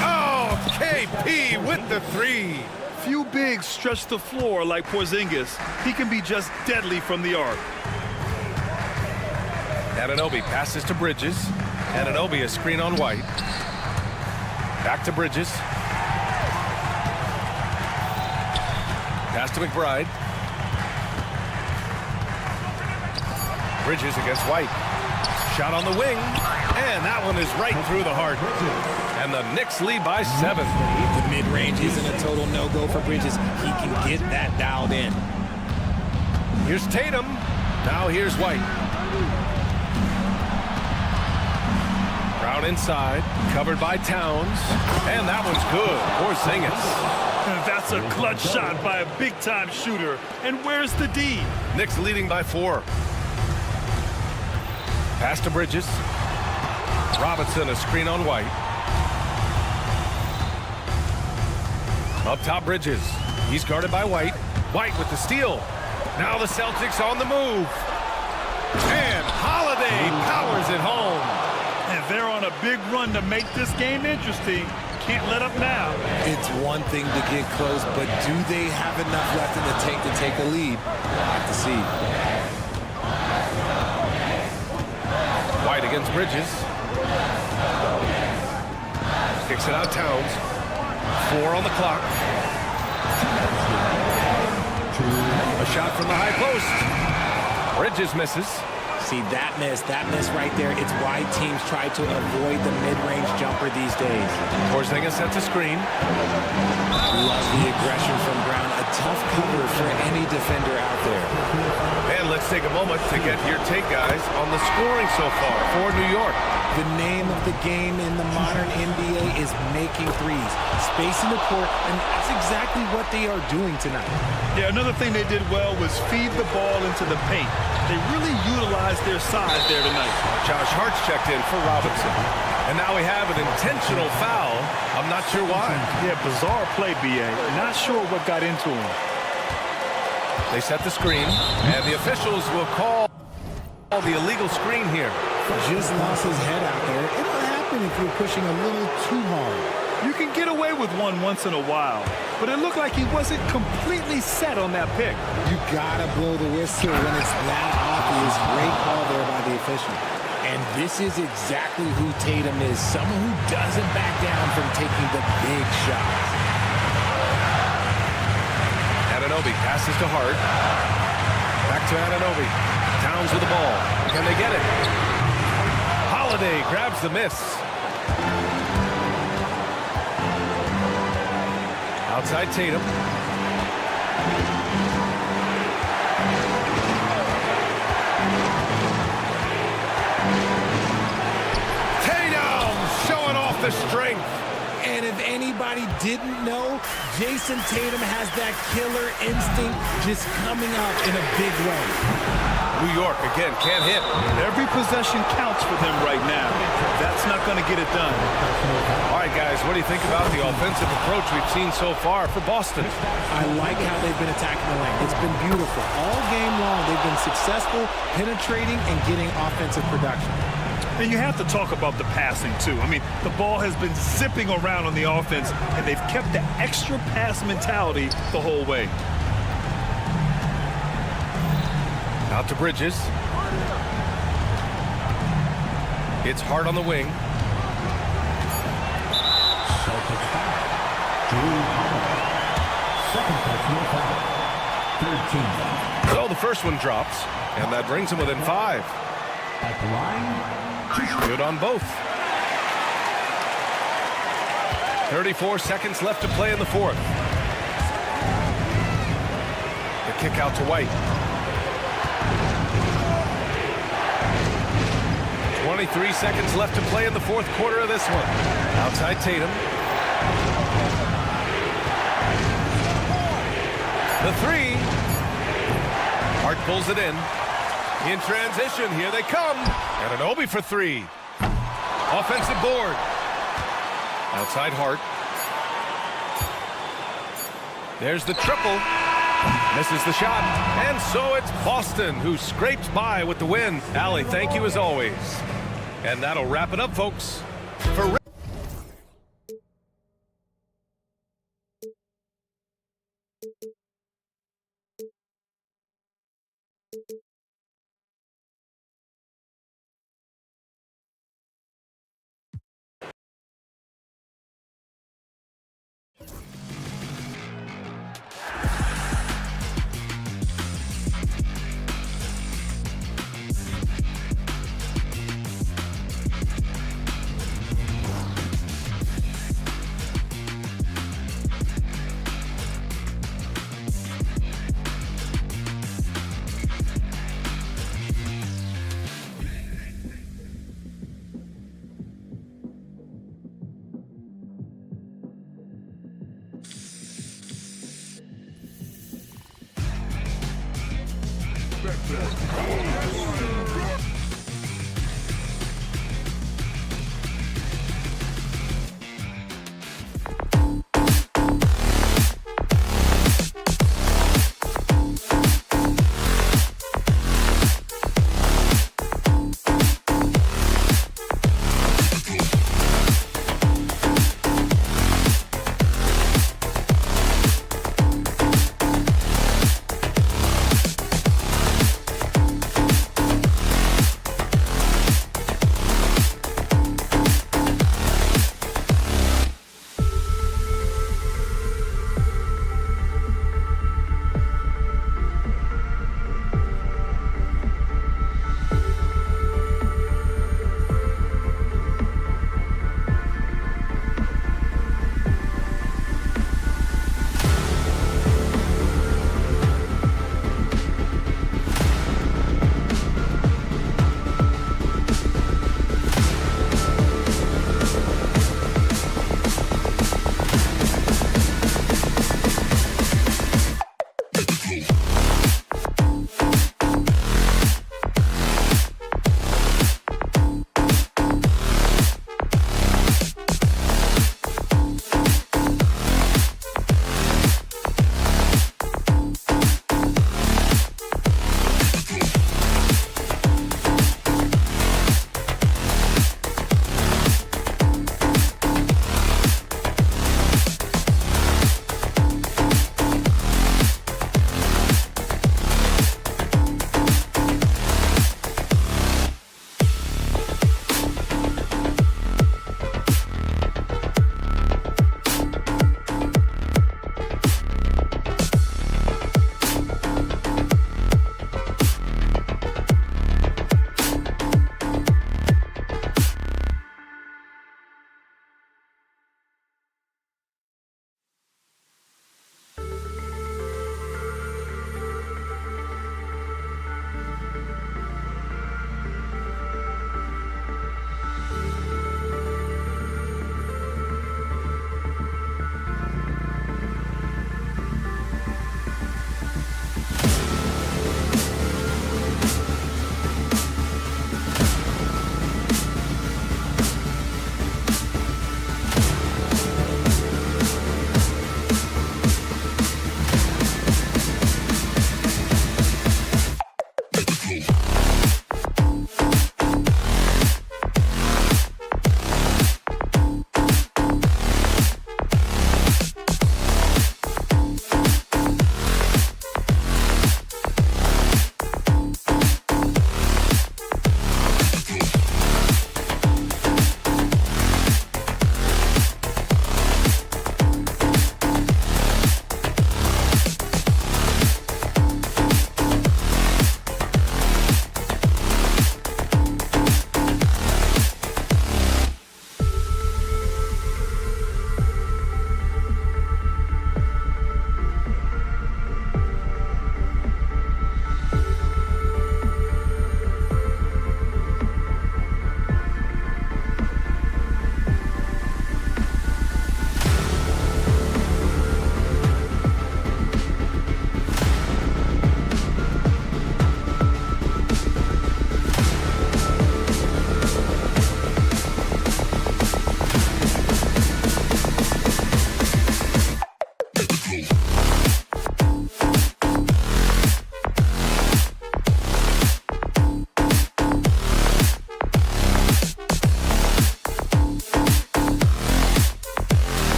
Oh, KP with the 3. Few bigs stretch the floor like Porzingis. He can be just deadly from the arc. Anunoby passes to Bridges. Anunoby a screen on White. Back to Bridges. Pass to McBride. Bridges against White. Shot on the wing. And that one is right through the heart. And the Knicks lead by 7. The mid-range isn't a total no-go for Bridges. He can get that dialed in. Here's Tatum. Now here's White. Brown inside, covered by Towns. And that one's good. Porzingis. That's a clutch shot by a big-time shooter. And where's the D? Knicks leading by 4. Pass to Bridges. Robinson a screen on White. Up top, Bridges. He's guarded by White. White with the steal. Now the Celtics on the move. And Holiday powers it home. And they're on a big run to make this game interesting. Can't let up now. It's one thing to get close, but do they have enough left in the tank to take a lead? We'll have to see. White against Bridges. Kicks it out, Towns. 4 on the clock. A shot from the high post. Bridges misses. See, that miss right there. It's why teams try to avoid the mid-range jumper these days. Porzingis sets a screen. Love the aggression from Brown. A tough cover for any defender out there. And let's take a moment to get your take, guys, on the scoring so far for New York. The name of the game in the modern NBA is making threes, spacing the court, and that's exactly what they are doing tonight. Yeah, another thing they did well was feed the ball into the paint. They really utilized their size there tonight. Josh Hart's checked in for Robinson. And now we have an intentional foul. I'm not sure why. Yeah, bizarre play, B.A. Not sure what got into him. They set the screen, and the officials will call the illegal screen here. Just lost his head out there. It'll happen if you're pushing a little too hard. You can get away with one once in a while, but it looked like he wasn't completely set on that pick. You gotta blow the whistle when it's that obvious. Great call there by the official. And this is exactly who Tatum is, someone who doesn't back down from taking the big shots. Anunoby passes to Hart. Back to Anunoby. Towns with the ball. Can they get it? Holiday grabs the miss. Outside Tatum. Tatum showing off the strength. And if anybody didn't know, Jason Tatum has that killer instinct just coming out in a big way. New York, again, can't hit. Every possession counts for them right now. That's not going to get it done. All right, guys, what do you think about the offensive approach we've seen so far for Boston? I like how they've been attacking the lane. It's been beautiful. All game long, they've been successful penetrating and getting offensive production. And you have to talk about the passing, too. I mean, the ball has been zipping around on the offense, and they've kept the extra pass mentality the whole way. Out to Bridges. It's hard on the wing. Celtics foul. Drew Holiday. Second personal foul. Third team foul. So the first one drops, and that brings him within 5. At the line, Good on both. 34 seconds left to play in the fourth. The kick out to White. 23 seconds left to play in the fourth quarter of this one. Outside Tatum. The three. Hart pulls it in. In transition, here they come. And Anunoby for 3. Offensive board. Outside Hart. There's the triple. Misses the shot. And so it's Boston who scrapes by with the win. Allie, thank you as always. And that'll wrap it up, folks. For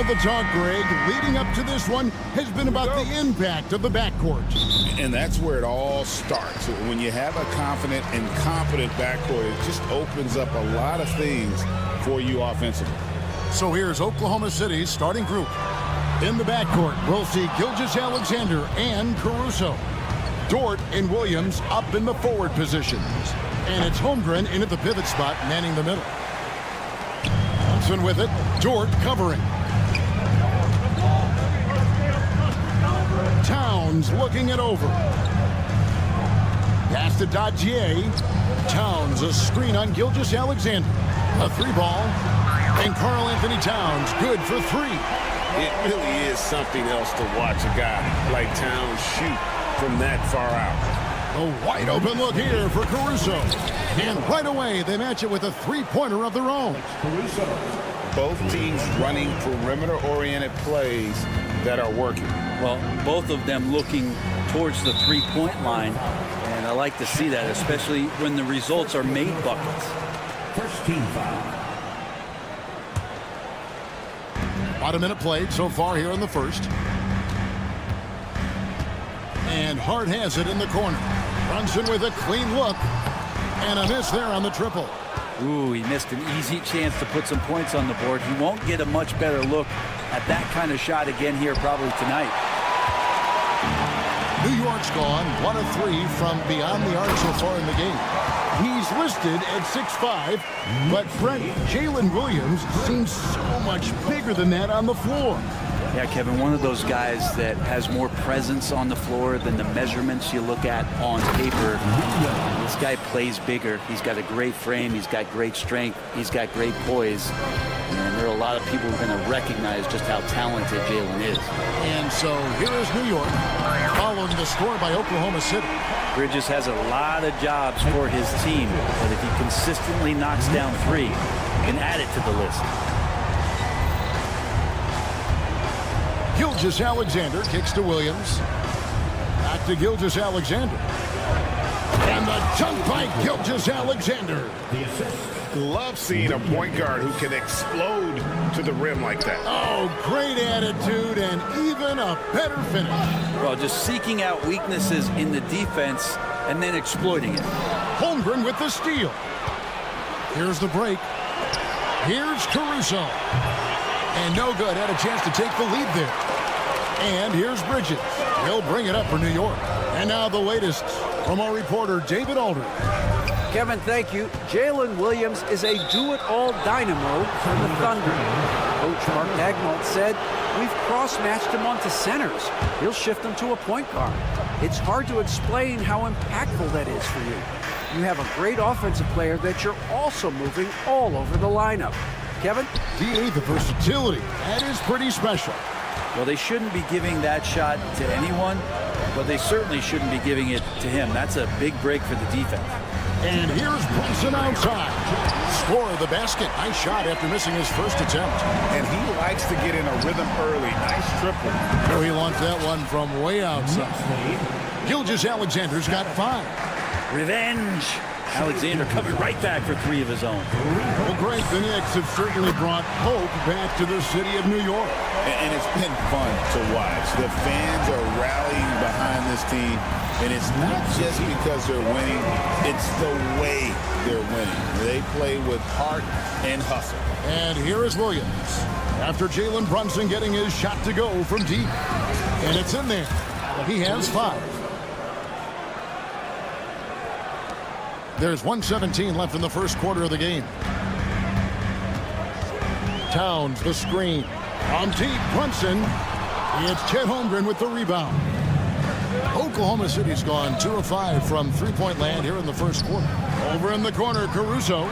the talk, Greg, leading up to this one has been about the impact of the backcourt. And that's where it all starts. When you have a confident and competent backcourt, it just opens up a lot of things for you offensively. So here's Oklahoma City's starting group. In the backcourt, we'll see Gilgeous-Alexander and Caruso. Dort and Williams up in the forward positions. And it's Holmgren in at the pivot spot, manning the middle. Thompson with it. Dort covering. Towns looking it over. Pass to Dodgier. Towns, a screen on Gilgeous-Alexander. A three ball. And Karl Anthony Towns, good for three. It really is something else to watch a guy like Towns shoot from that far out. A wide open look here for Caruso. And right away, they match it with a three-pointer of their own. Both teams running perimeter-oriented plays that are working. Well, both of them looking towards the three-point line, and I like to see that, especially when the results are made buckets. First team foul. About a minute played so far here in the first. And Hart has it in the corner. Brunson with a clean look. And a miss there on the triple. Ooh, he missed an easy chance to put some points on the board. He won't get a much better look at that kind of shot again here probably tonight. New York's gone 1 of 3 from beyond the arc so far in the game. He's listed at 6'5", but Brent, Jalen Williams seems so much bigger than that on the floor. Yeah, Kevin, one of those guys that has more presence on the floor than the measurements you look at on paper. This guy plays bigger. He's got a great frame. He's got great strength. He's got great poise. And there are a lot of people who are going to recognize just how talented Jalen is. And so here is New York, following the score by Oklahoma City. Bridges has a lot of jobs for his team, but if he consistently knocks down three, he can add it to the list. Gilgeous-Alexander kicks to Williams. Back to Gilgeous-Alexander. And the dunk by Gilgeous-Alexander. Love seeing a point guard who can explode to the rim like that. Oh, great attitude and even a better finish. Well, just seeking out weaknesses in the defense and then exploiting it. Holmgren with the steal. Here's the break. Here's Caruso. And no good. Had a chance to take the lead there. And here's Bridges. He'll bring it up for New York. And now the latest from our reporter, David Aldridge. Kevin, thank you. Jalen Williams is a do-it-all dynamo for the Thunder. Coach Mark Dagnall said, we've cross-matched him onto centers. He'll shift him to a point guard. It's hard to explain how impactful that is for you. You have a great offensive player that you're also moving all over the lineup. Kevin? D.A. the versatility. That is pretty special. Well, they shouldn't be giving that shot to anyone, but they certainly shouldn't be giving it to him. That's a big break for the defense. And here's Brunson outside. Score of the basket. Nice shot after missing his first attempt. And he likes to get in a rhythm early. Nice triple. Oh, he launched that one from way outside. Gilgeous-Alexander's got 5. Revenge. Alexander coming right back for 3 of his own. Well, Greg, the Knicks have certainly brought hope back to the city of New York. And it's been fun to watch. The fans are rallying behind this team. And it's not just because they're winning. It's the way they're winning. They play with heart and hustle. And here is Williams. After Jalen Brunson getting his shot to go from deep. And it's in there. He has 5. There's 1:17 left in the first quarter of the game. Towns, the screen. On deep, Brunson. It's Chet Holmgren with the rebound. Oklahoma City's gone 2 of 5 from three-point land here in the first quarter. Over in the corner, Caruso.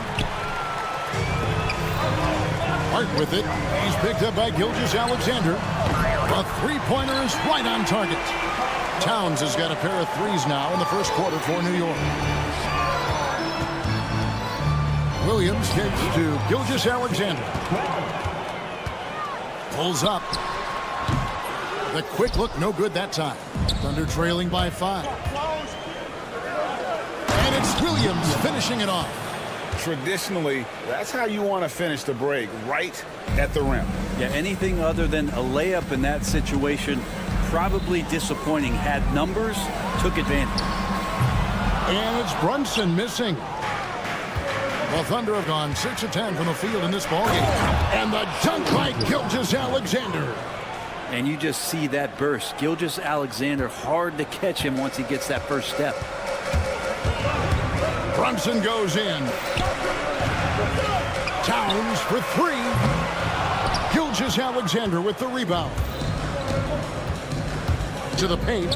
Hart with it. He's picked up by Gilgeous-Alexander. The three-pointer is right on target. Towns has got a pair of threes now in the first quarter for New York. Williams kicks to Gilgeous-Alexander. Pulls up. The quick look, no good that time. Thunder trailing by 5. And it's Williams finishing it off. Traditionally, that's how you want to finish the break, right at the rim. Yeah, anything other than a layup in that situation, probably disappointing. Had numbers, took advantage. And it's Brunson missing. The Thunder have gone 6 of 10 from the field in this ballgame. And the dunk by Gilgeous-Alexander. And you just see that burst. Gilgeous-Alexander, hard to catch him once he gets that first step. Brunson goes in. Towns for 3. Gilgeous-Alexander with the rebound. To the paint.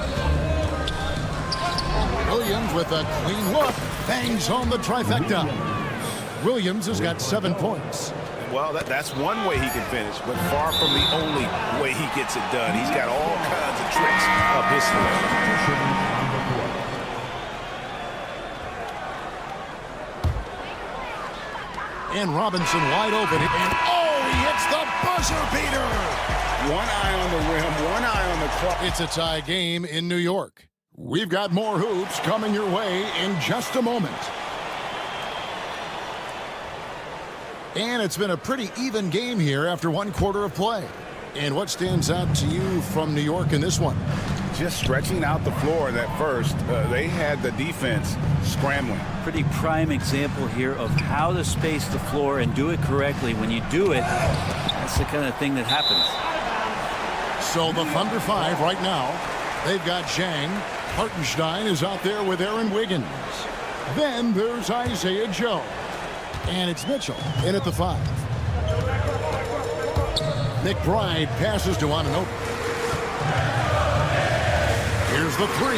Williams with a clean look. Bangs home the trifecta. Williams has got 7 points. Well, that's one way he can finish, but far from the only way he gets it done. He's got all kinds of tricks up his sleeve. And Robinson wide open. And he hits the buzzer beater. One eye on the rim, one eye on the clock. It's a tie game in New York. We've got more hoops coming your way in just a moment. And it's been a pretty even game here after 1 quarter of play. And what stands out to you from New York in this one? Just stretching out the floor at first. They had the defense scrambling. Pretty prime example here of how to space the floor and do it correctly. When you do it, that's the kind of thing that happens. So the Thunder 5 right now. They've got Zhang. Hartenstein is out there with Aaron Wiggins. Then there's Isaiah Joe. And it's Mitchell in at the 5. McBride passes to Anunoby. Here's the 3.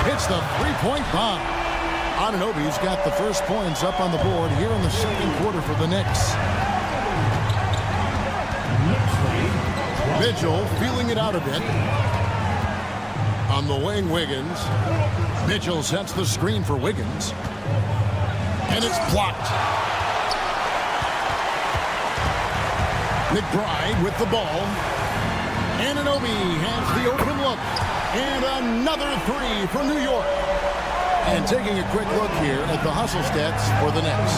Hits the three-point bomb. Anunoby's got the first points up on the board here in the second quarter for the Knicks. Mitchell feeling it out a bit. On the wing, Wiggins. Mitchell sets the screen for Wiggins. And it's blocked. McBride with the ball. Anunoby has the open look. And another 3 for New York. And taking a quick look here at the hustle stats for the Knicks.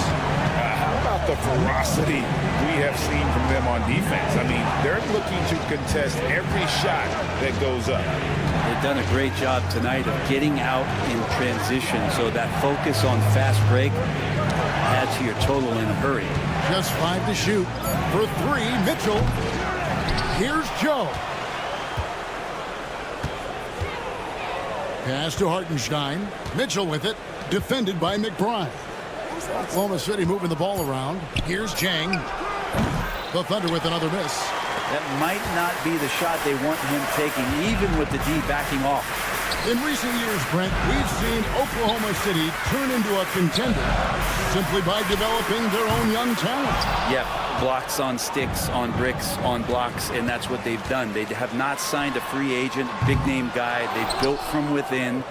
How about the ferocity we have seen from them on defense? I mean, they're looking to contest every shot that goes up. They've done a great job tonight of getting out in transition, so that focus on fast break adds to your total in a hurry. Just 5 to shoot. For 3, Mitchell. Here's Joe. Pass to Hartenstein. Mitchell with it. Defended by McBride. Oklahoma City moving the ball around. Here's Zhang. The Thunder with another miss. That might not be the shot they want him taking, even with the D backing off. In recent years, Brent, we've seen Oklahoma City turn into a contender simply by developing their own young talent. Yep, blocks on sticks, on bricks, on blocks, and that's what they've done. They have not signed a free agent, big-name guy. They've built from within.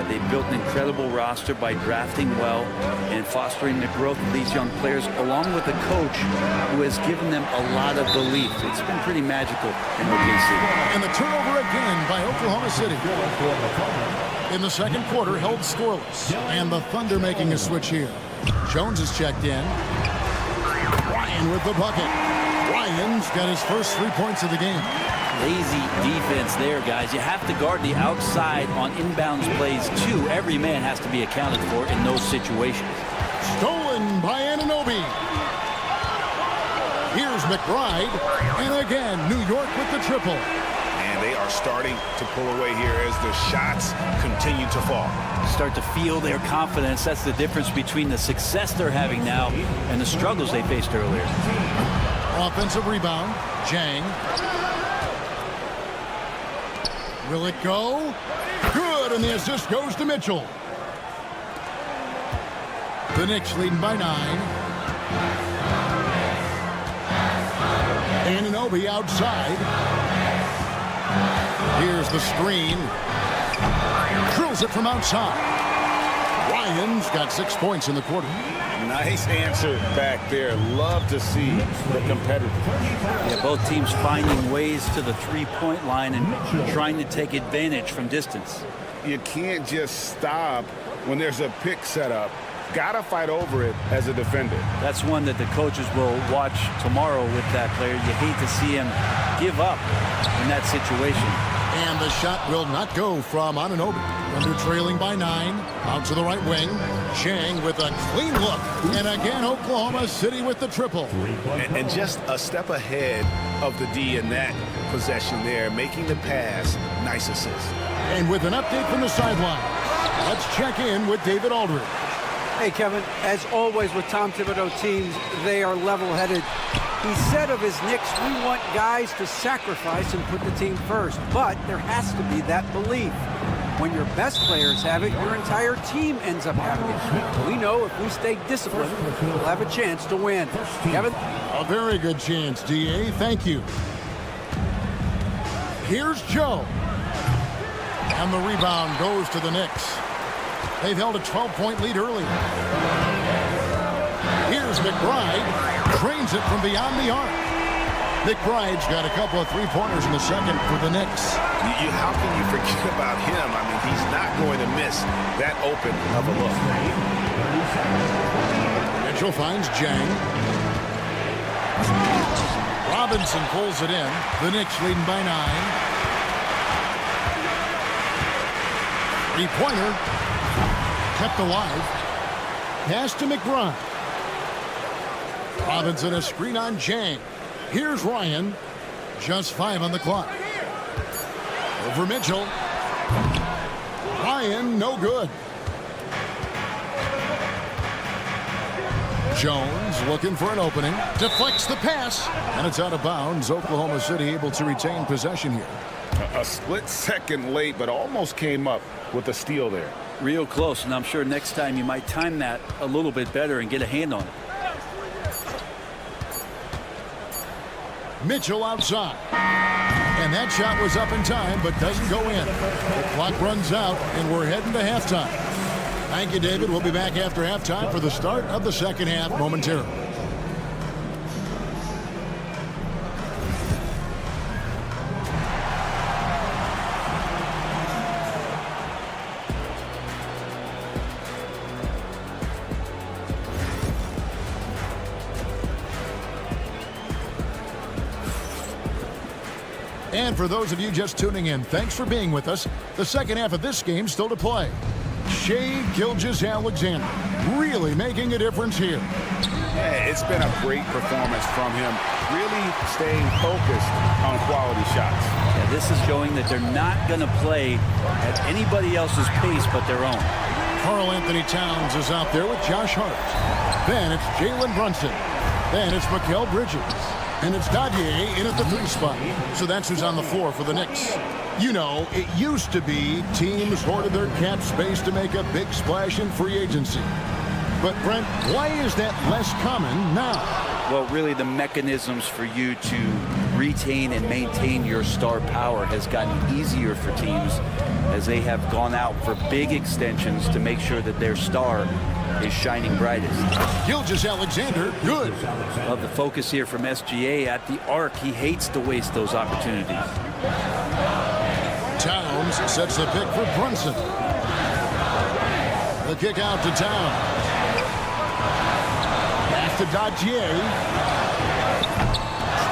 They've built an incredible roster by drafting well and fostering the growth of these young players, along with a coach who has given them a lot of belief. It's been pretty magical in OKC. And the turnover again by Oklahoma City. In the second quarter, held scoreless. And the Thunder making a switch here. Jones is checked in. Ryan with the bucket. Ryan's got his first 3 points of the game. Lazy defense there, guys. You have to guard the outside on inbounds plays, too. Every man has to be accounted for in those situations. Stolen by Anunoby. Here's McBride. And again, New York with the triple. And they are starting to pull away here as the shots continue to fall. Start to feel their confidence. That's the difference between the success they're having now and the struggles they faced earlier. Offensive rebound. Zhang. Will it go? Good, and the assist goes to Mitchell. The Knicks leading by 9. Anunoby outside. Here's the screen. Drills it from outside. Ryan's got 6 points in the quarter. Nice answer back there. Love to see the competitor. Yeah, both teams finding ways to the three-point line and trying to take advantage from distance. You can't just stop when there's a pick set up got to fight over it as a defender. That's one that the coaches will watch tomorrow with that player. You hate to see him give up in that situation. And the shot will not go from Anunoby. Under trailing by 9. Out to the right wing. Chang with a clean look. And again, Oklahoma City with the triple. And just a step ahead of the D in that possession there, making the pass. Nice assist. And with an update from the sideline, let's check in with David Aldridge. Hey, Kevin, as always with Tom Thibodeau teams, they are level-headed. He said of his Knicks, we want guys to sacrifice and put the team first. But there has to be that belief. When your best players have it, your entire team ends up having it. We know if we stay disciplined, we'll have a chance to win. Kevin? A very good chance, D.A. Thank you. Here's Joe. And the rebound goes to the Knicks. They've held a 12-point lead early. Here's McBride. Drains it from beyond the arc. McBride's got a couple of three-pointers in the second for the Knicks. How can you forget about him? I mean, he's not going to miss that open of a look. Mitchell finds Jang. Robinson pulls it in. The Knicks leading by 9. Three-pointer. Kept alive. Pass to McBride. Robinson a screen on Jang. Here's Ryan. Just 5 on the clock. Over Mitchell. Ryan, no good. Jones looking for an opening. Deflects the pass. And it's out of bounds. Oklahoma City able to retain possession here. A split second late, but almost came up with a steal there. Real close, and I'm sure next time you might time that a little bit better and get a hand on it. Mitchell outside. And that shot was up in time, but doesn't go in. The clock runs out, and we're heading to halftime. Thank you, David. We'll be back after halftime for the start of the second half momentarily. And for those of you just tuning in, thanks for being with us. The second half of this game still to play. Shai Gilgeous-Alexander really making a difference here. Yeah, it's been a great performance from him, really staying focused on quality shots. Yeah, this is showing that they're not going to play at anybody else's pace but their own. Karl Anthony Towns is out there with Josh Hart. Then it's Jalen Brunson. Then it's Mikal Bridges. And it's Dadier in at the 3 spot. So that's who's on the floor for the Knicks. You know, it used to be teams hoarded their cap space to make a big splash in free agency. But, Brent, why is that less common now? Well, really the mechanisms for you to retain and maintain your star power has gotten easier for teams as they have gone out for big extensions to make sure that their star is shining brightest. Gilgeous-Alexander, good. Love the focus here from SGA at the arc. He hates to waste those opportunities. Towns sets the pick for Brunson. The kick out to Towns. Back to Dadier.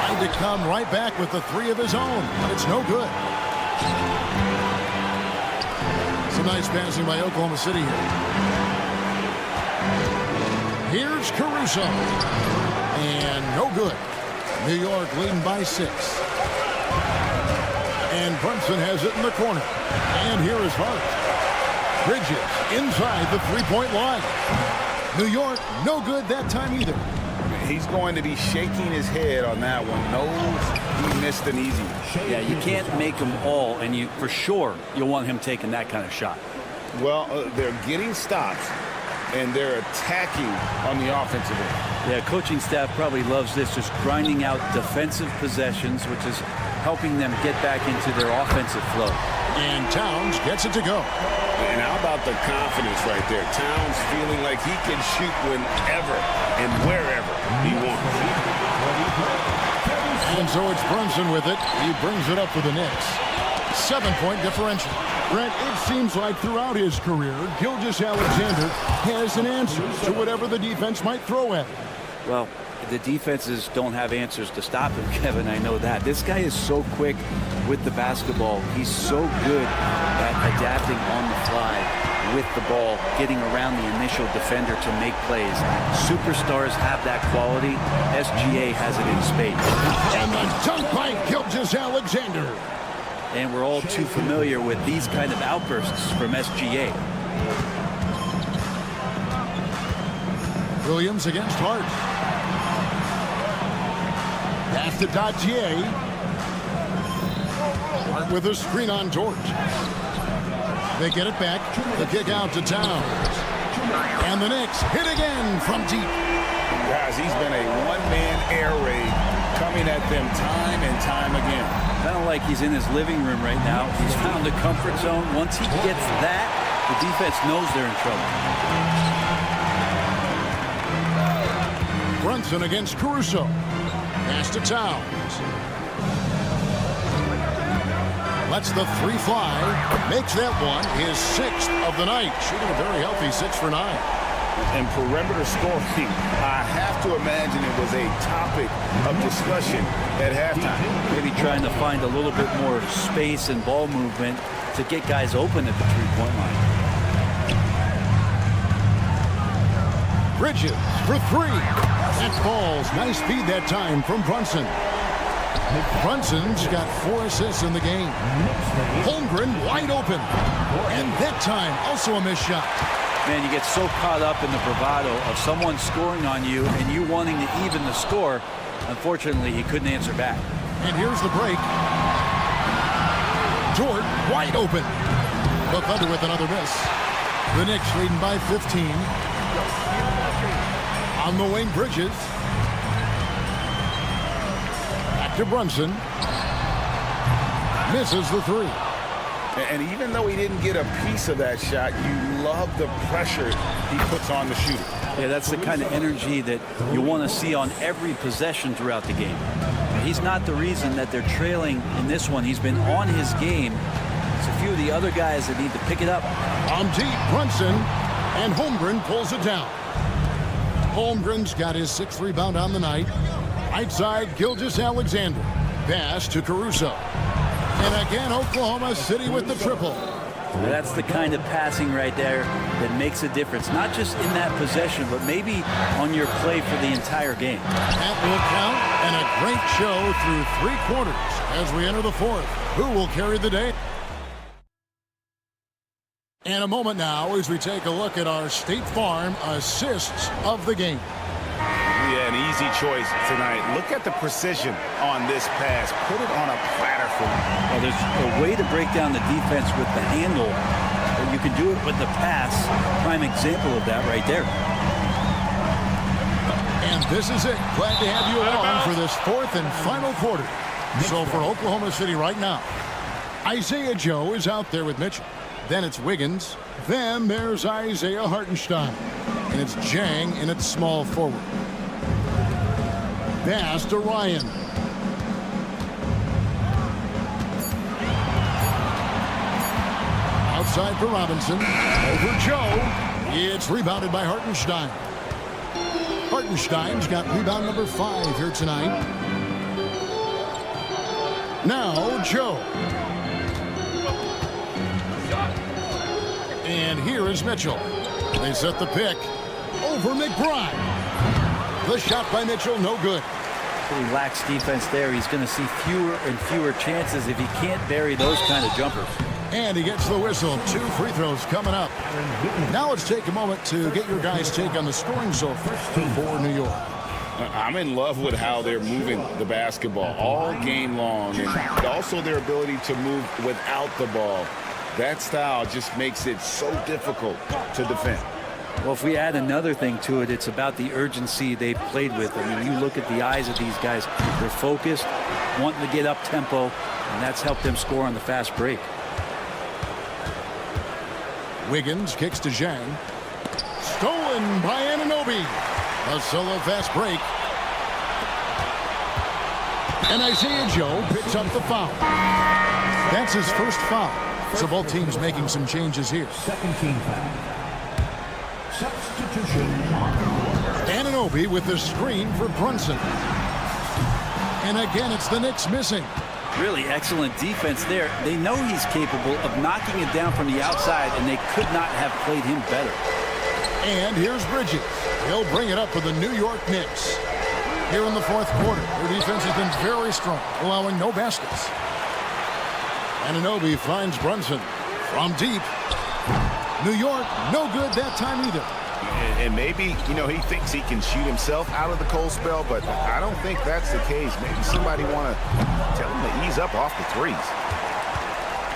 Trying to come right back with the 3 of his own, but it's no good. Some nice passing by Oklahoma City here. Here's Caruso. And no good. New York leading by 6. And Brunson has it in the corner. And here is Hart. Bridges inside the 3-point line. New York, no good that time either. He's going to be shaking his head on that one. Knows he missed an easy one. Yeah, you can't make them all, and you for sure you'll want him taking that kind of shot. Well, they're getting stops, and they're attacking on the offensive end. Yeah, coaching staff probably loves this, just grinding out defensive possessions, which is helping them get back into their offensive flow. And Towns gets it to go. And how about the confidence right there? Towns feeling like he can shoot whenever and wherever he wants. And so it's Brunson with it. He brings it up for the Knicks. 7-point differential. Brent, it seems like throughout his career, Gilgeous-Alexander has an answer to whatever the defense might throw at him. Well, the defenses don't have answers to stop him, Kevin. I know that. This guy is so quick with the basketball. He's so good at adapting on the fly with the ball, getting around the initial defender to make plays. Superstars have that quality. SGA has it in spades. And the dunk by Gilgeous-Alexander. And we're all too familiar with these kind of outbursts from SGA. Williams against Hart. Pass to Dodgier. Hart with a screen on George. They get it back. The kick out to Towns. And the Knicks hit again from deep. Guys, he's been a one-man air raid coming at them time and time again. Kind of like he's in his living room right now. He's found a comfort zone. Once he gets that, the defense knows they're in trouble. Brunson against Caruso. Pass to Towns. Lets the three fly. Makes that one his 6th of the night. Shooting a very healthy 6 for 9. And perimeter scoring, I have to imagine it was a topic of discussion at halftime. Maybe trying to find a little bit more space and ball movement to get guys open at the three-point line. Bridges for 3. That falls. Nice feed that time from Brunson. Brunson's got 4 assists in the game. Holmgren wide open. And that time also a missed shot. Man, you get so caught up in the bravado of someone scoring on you and you wanting to even the score. Unfortunately, he couldn't answer back. And here's the break. George wide open. The Thunder with another miss. The Knicks leading by 15. On the wing, Bridges. Back to Brunson. Misses the 3. And even though he didn't get a piece of that shot, you love the pressure he puts on the shooter. Yeah, that's the kind of energy that you want to see on every possession throughout the game. He's not the reason that they're trailing in this one. He's been on his game. It's a few of the other guys that need to pick it up. On deep, Brunson, and Holmgren pulls it down. Holmgren's got his 6th rebound on the night. Right side, Gilgeous-Alexander. Pass to Caruso. And again, Oklahoma City with the triple. That's the kind of passing right there that makes a difference. Not just in that possession, but maybe on your play for the entire game. That will count, and a great show through 3 quarters as we enter the 4th. Who will carry the day? And a moment now as we take a look at our State Farm assists of the game. Yeah, an easy choice tonight. Look at the precision on this pass. Put it on a platter for him. Well, there's a way to break down the defense with the handle, but you can do it with the pass. Prime example of that right there. And this is it. Glad to have you along for this 4th and final quarter. So for Oklahoma City right now, Isaiah Joe is out there with Mitchell. Then it's Wiggins. Then there's Isaiah Hartenstein. And it's Jang in its small forward. Pass to Ryan. Outside for Robinson. Over Joe. It's rebounded by Hartenstein. Hartenstein's got rebound number 5 here tonight. Now Joe. And here is Mitchell. They set the pick over McBride. The shot by Mitchell, no good. Pretty lax defense there. He's going to see fewer and fewer chances if he can't bury those kind of jumpers. And he gets the whistle. 2 free throws coming up. Now let's take a moment to get your guys' take on the scoring so far for New York. I'm in love with how they're moving the basketball all game long, and also their ability to move without the ball. That style just makes it so difficult to defend. Well, if we add another thing to it, it's about the urgency they've played with. I mean, you look at the eyes of these guys. They're focused, wanting to get up tempo, and that's helped them score on the fast break. Wiggins kicks to Zhang. Stolen by Anunoby. A solo fast break. And Isaiah Joe picks up the foul. That's his first foul. So both teams making some changes here. Second team foul. Substitution on the court. Anunoby with the screen for Brunson. And again, it's the Knicks missing. Really excellent defense there. They know he's capable of knocking it down from the outside, and they could not have played him better. And here's Bridges. He'll bring it up for the New York Knicks. Here in the fourth quarter, their defense has been very strong, allowing no baskets. Anunoby finds Brunson from deep. New York, no good that time either. And maybe, he thinks he can shoot himself out of the cold spell, but I don't think that's the case. Maybe somebody want to tell him to ease up off the threes.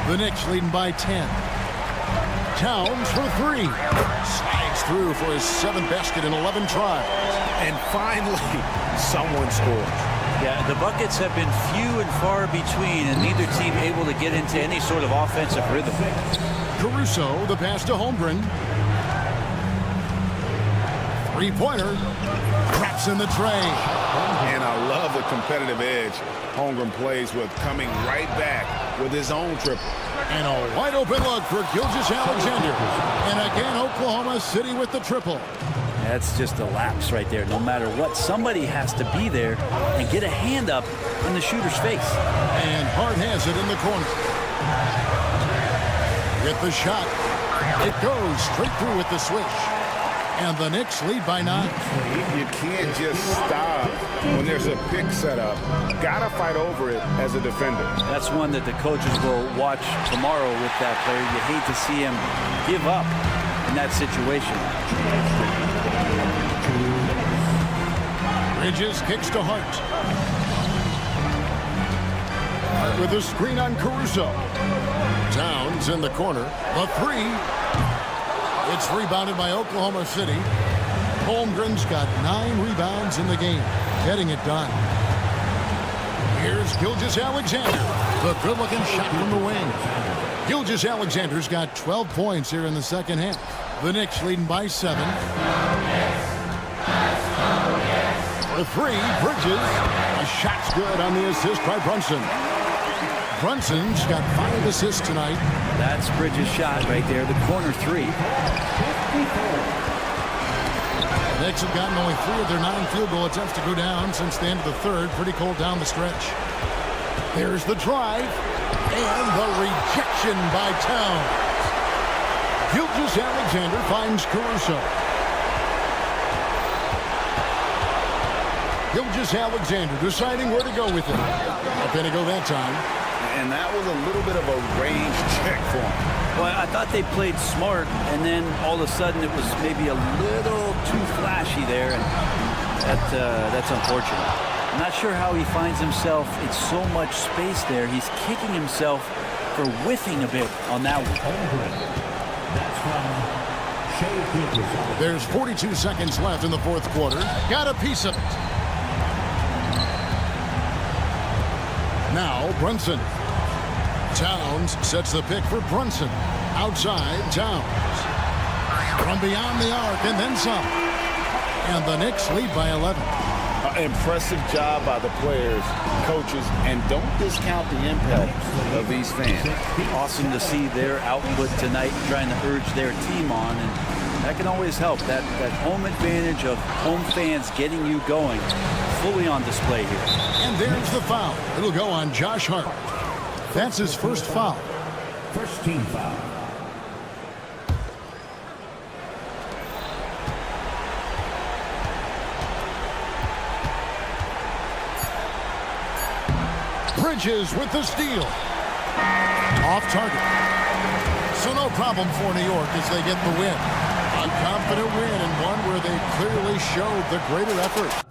The Knicks leading by 10. Towns for three. Slides through for his 7th basket in 11 tries. And finally, someone scored. Yeah, the buckets have been few and far between, and neither team able to get into any sort of offensive rhythm. Caruso, the pass to Holmgren. Three-pointer. Traps in the tray. And I love the competitive edge Holmgren plays with, coming right back with his own triple. And a wide-open look for Gilgeous-Alexander. And again, Oklahoma City with the triple. That's just a lapse right there. No matter what, somebody has to be there and get a hand up in the shooter's face. And Hart has it in the corner. Get the shot. It goes straight through with the switch. And the Knicks lead by 9. You can't just stop when there's a pick set up. Gotta fight over it as a defender. That's one that the coaches will watch tomorrow with that player. You hate to see him give up in that situation. Bridges kicks to Hart. Hart with a screen on Caruso. Towns in the corner. The three. It's rebounded by Oklahoma City. Holmgren's got 9 rebounds in the game, getting it done. Here's Gilgeous-Alexander. The good-looking shot from the wing. Gilgeous-Alexander's got 12 points here in the second half. The Knicks leading by 7. The three, Bridges. A shot's good on the assist by Brunson. Brunson's got 5 assists tonight. That's Bridges' shot right there, the corner 3. The Knicks have gotten only 3 of their 9 field goal attempts to go down since the end of the third. Pretty cold down the stretch. There's the drive. And the rejection by Towns. Gilgeous-Alexander finds Caruso. Gilgeous-Alexander deciding where to go with it. Not going to go that time. And that was a little bit of a range check for him. Well, I thought they played smart, and then all of a sudden it was maybe a little too flashy there, and that's unfortunate. I'm not sure how he finds himself in so much space there. He's kicking himself for whiffing a bit on that one. There's 42 seconds left in the fourth quarter. Got a piece of it. Now Brunson. Towns sets the pick for Brunson. Outside, Towns. From beyond the arc and then some. And the Knicks lead by 11. Impressive job by the players, coaches, and don't discount the impact of these fans. Awesome to see their output tonight, trying to urge their team on, and that can always help. That home advantage of home fans getting you going, fully on display here. And there's the foul. It'll go on Josh Hart. That's his first foul. First team foul. Bridges with the steal. Off target. So no problem for New York as they get the win. A confident win and one where they clearly showed the greater effort.